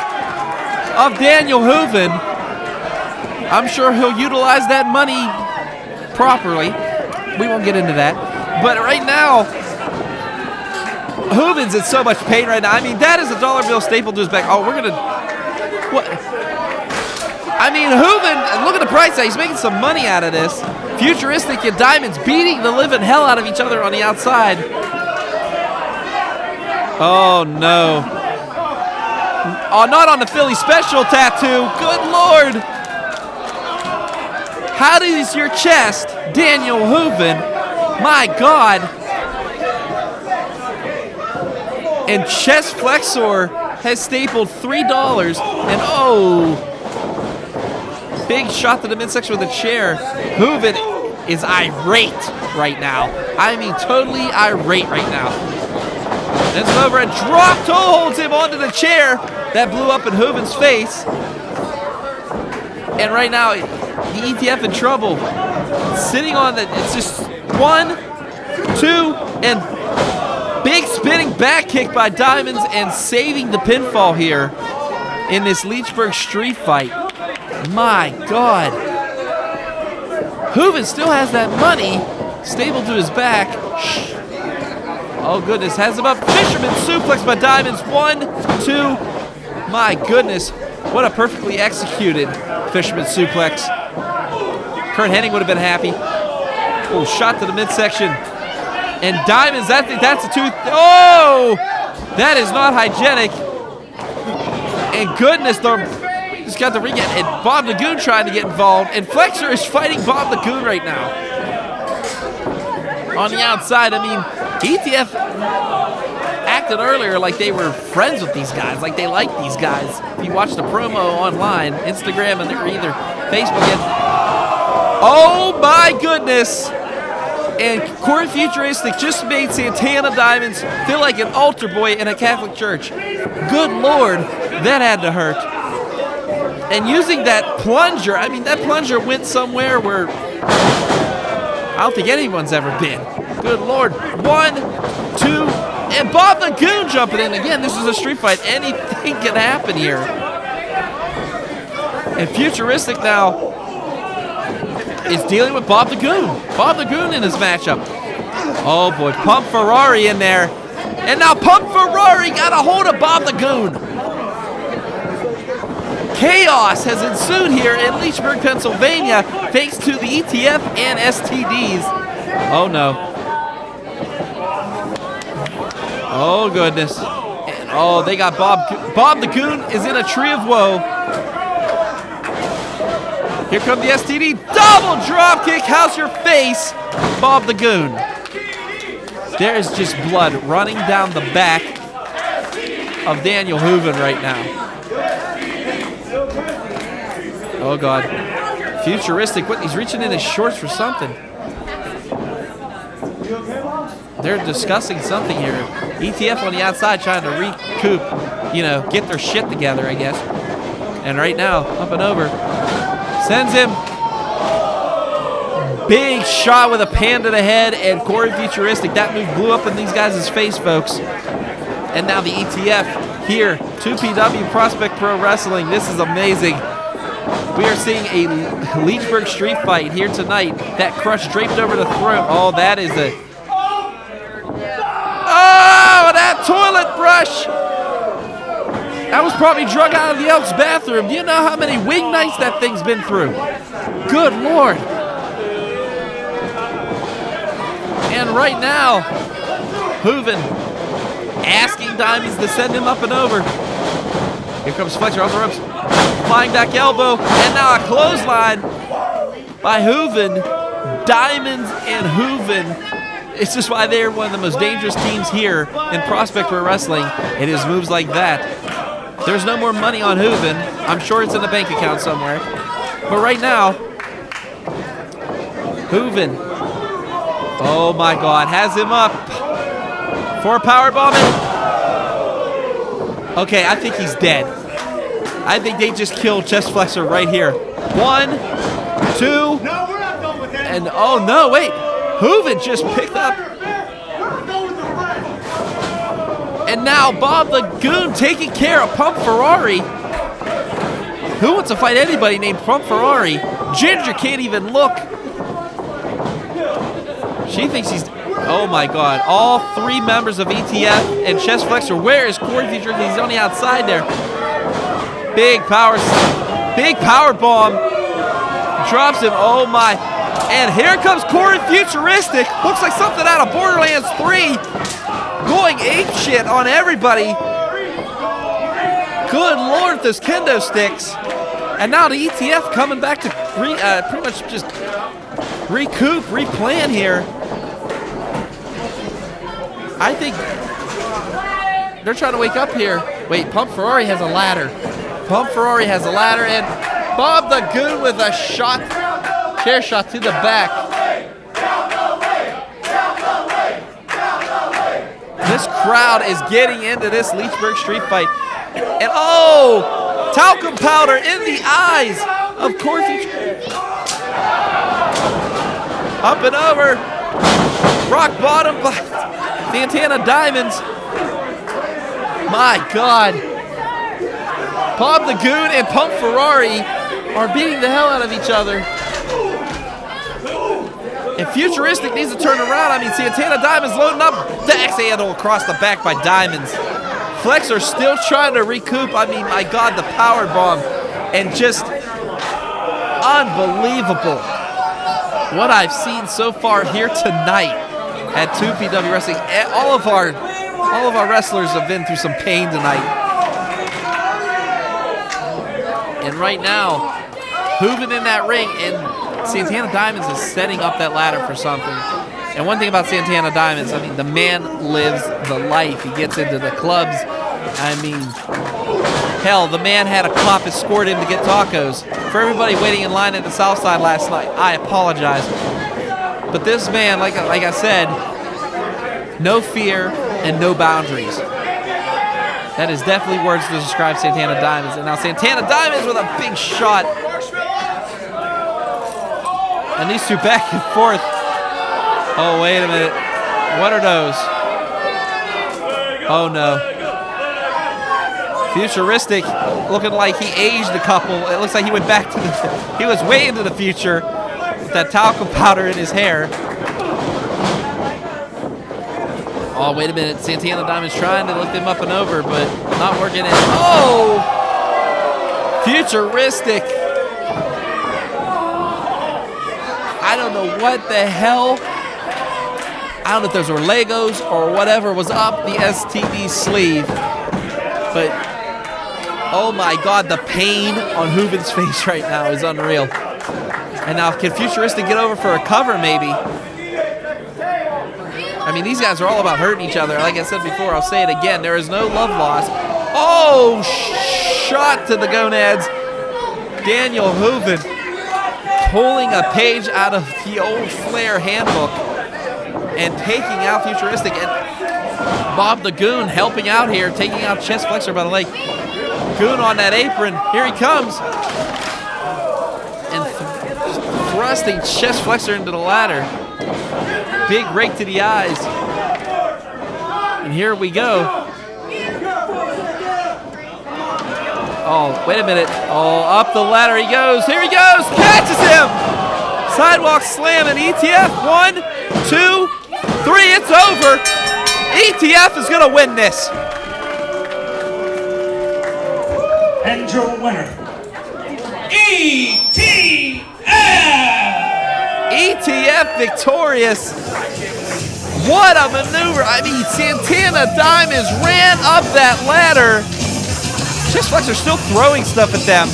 of Daniel Hooven. I'm sure he'll utilize that money properly. We won't get into that. But right now, Hooven's in so much pain right now. I mean, that is a dollar bill stapled to his back. Oh, we're going to... What? I mean, Hooven, look at the price tag. He's making some money out of this. Futuristic and Diamonds beating the living hell out of each other on the outside. Oh, no. Oh, not on the Philly Special tattoo. Good Lord. How does your chest, Daniel Hooven? My God. And Chest Flexor has stapled $3. And oh, big shot to the midsection with a chair. Hooven is irate right now. I mean, totally irate right now. It's over and drop toe holds him onto the chair. That blew up in Hooven's face. And right now, the ETF in trouble. Sitting on the, it's just 1, 2, and big spinning back kick by Diamonds and saving the pinfall here in this Leechburg Street Fight. My God. Hooven still has that money stable to his back. Shh. Oh, goodness. Has him up. Fisherman suplex by Diamonds. 1, 2. My goodness. What a perfectly executed Fisherman suplex. Kurt Hennig would have been happy. Oh, shot to the midsection. And Diamonds, that's a tooth. Oh! That is not hygienic. And goodness, just got the ring in. And Bob the Goon trying to get involved. And Flexor is fighting Bob the Goon right now. On the outside, I mean, ETF acted earlier like they were friends with these guys, like they liked these guys. If you watch the promo online, Instagram, and they're either Facebook and... Oh my goodness! And Corey Futuristic just made Santana Diamonds feel like an altar boy in a Catholic church. Good Lord, that had to hurt. And using that plunger, I mean, that plunger went somewhere where I don't think anyone's ever been. Good Lord. 1, 2, and Bob the Goon jumping in. Again, this is a street fight. Anything can happen here. And Futuristic now is dealing with Bob the Goon. Bob the Goon in his matchup. Oh boy, Pump Ferrari in there. And now Pump Ferrari got a hold of Bob the Goon. Chaos has ensued here in Leechburg, Pennsylvania, thanks to the ETF and STDs. Oh no. Oh goodness. And, oh, they got Bob the Goon is in a tree of woe. Here come the STD. Double drop kick. How's your face, Bob the Goon? There is just blood running down the back of Daniel Hooven right now. Oh, God. Futuristic. What? He's reaching in his shorts for something. They're discussing something here. ETF on the outside trying to recoup, you know, get their shit together, I guess. And right now, up and over. Sends him. Big shot with a pan to the head, and Corey Futuristic. That move blew up in these guys' face, folks. And now the ETF here. 2PW Prospect Pro Wrestling. This is amazing. We are seeing a Leechburg street fight here tonight. That crush draped over the throat. Oh, that is a... Oh, that toilet brush! That was probably drug out of the Elks bathroom. Do you know how many wing nights that thing's been through? Good Lord. And right now, Hooven asking Diamonds to send him up and over. Here comes Flexor off the ropes. Flying back elbow. And now a clothesline by Hooven. Diamonds and Hooven. It's just why they're one of the most dangerous teams here in Prospect Pro Wrestling. It is moves like that. There's no more money on Hooven. I'm sure it's in the bank account somewhere. But right now, Hooven, oh my God, has him up for a powerbomb. Okay, I think he's dead. I think they just killed Chest Flexor right here. 1, 2, and oh no, wait. Hooven just picked up. And now Bob the Goon taking care of Pump Ferrari. Who wants to fight anybody named Pump Ferrari? Ginger can't even look. She thinks he's... Oh my God. All 3 members of ETF and Chest Flexor. Where is Corey Future? He's on the outside there. Big power bomb. Drops him. Oh my. And here comes Corey Futuristic. Looks like something out of Borderlands 3. Going apeshit on everybody. Good Lord, those kendo sticks. And now the ETF coming back to pretty much just recoup, replan here. I think they're trying to wake up here. Wait, Pump Ferrari has a ladder. Pump Ferrari has a ladder, and Bob the Goon with a shot, chair shot to the back. This crowd is getting into this Leechburg street fight. And oh, talcum powder in the eyes of Corey. Up and over. Rock bottom by Santana Diamonds. My God. Bob the Goon and Pump Ferrari are beating the hell out of each other. And Futuristic needs to turn around. I mean, Santana Diamond's loading up. Dax handle across the back by Diamonds. Flexor still trying to recoup. I mean, my God, the power bomb. And just unbelievable what I've seen so far here tonight at 2PW Wrestling. All of our wrestlers have been through some pain tonight. And right now, Hooven in that ring, and Santana Diamonds is setting up that ladder for something. And one thing about Santana Diamonds, I mean, the man lives the life. He gets into the clubs. I mean, hell, the man had a cop escort him to get tacos. For everybody waiting in line at the South Side last night, I apologize. But this man, like I said, no fear and no boundaries. That is definitely words to describe Santana Diamonds. And now Santana Diamonds with a big shot. And these two back and forth. Oh, wait a minute. What are those? Oh, no. Futuristic looking like he aged a couple. It looks like he went back to he was way into the future with that talcum powder in his hair. Oh, wait a minute. Santana Diamond's trying to lift him up and over, but not working it. Oh! Futuristic. I don't know what the hell. I don't know if those were Legos or whatever was up the STV sleeve. But, oh my God, the pain on Hooven's face right now is unreal. And now, can Futuristic get over for a cover, maybe? I mean, these guys are all about hurting each other. Like I said before, I'll say it again. There is no love lost. Oh, shot to the gonads. Daniel Hooven pulling a page out of the old Flair handbook and taking out Futuristic. And Bob the Goon helping out here, taking out Chest Flexor by the leg. Goon on that apron. Here he comes. And thrusting Chest Flexor into the ladder. Big rake to the eyes. And here we go. Oh, wait a minute. Oh, up the ladder he goes. Here he goes. Catches him. Sidewalk slam and ETF. 1, 2, 3. It's over. ETF is going to win this. And your winner, ETF! ETF victorious. What a maneuver. I mean, Santana Diamonds ran up that ladder. Chest Flexor still throwing stuff at them.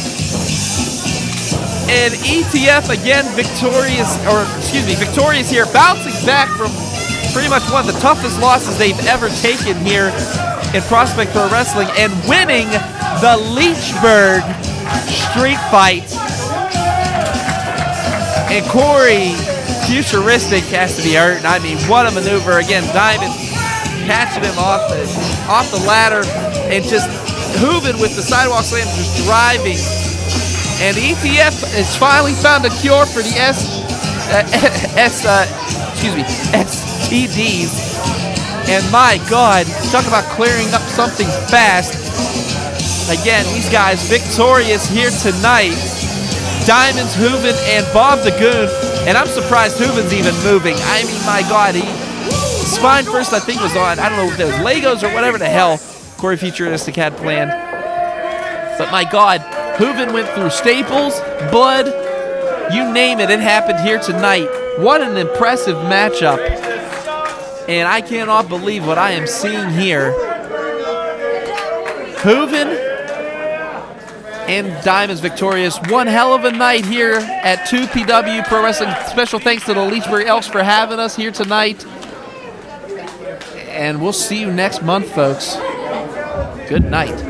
And ETF again victorious here, bouncing back from pretty much one of the toughest losses they've ever taken here in Prospect Pro Wrestling and winning the Leechburg Street Fight. And Corey Futuristic has to be hurt. I mean, what a maneuver. Again, Diamond catching him off the ladder and just Hooven with the sidewalk slam just driving. And ETF has finally found a cure for the STDs. And my God, talk about clearing up something fast. Again, these guys victorious here tonight. Diamonds, Hooven, and Bob the Goon. And I'm surprised Hooven's even moving. I mean, my God, spine first I think was on, I don't know if there was Legos or whatever the hell Corey Futuristic had planned. But my God, Hooven went through staples, blood, you name it, it happened here tonight. What an impressive matchup. And I cannot believe what I am seeing here. Hooven and Diamonds victorious. One hell of a night here at 2PW Pro Wrestling. Special thanks to the Leechburg Elks for having us here tonight. And we'll see you next month, folks. Good night.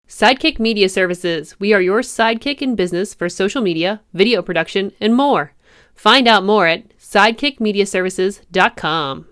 Sidekick Media Services. We are your sidekick in business for social media, video production, and more. Find out more at sidekickmediaservices.com.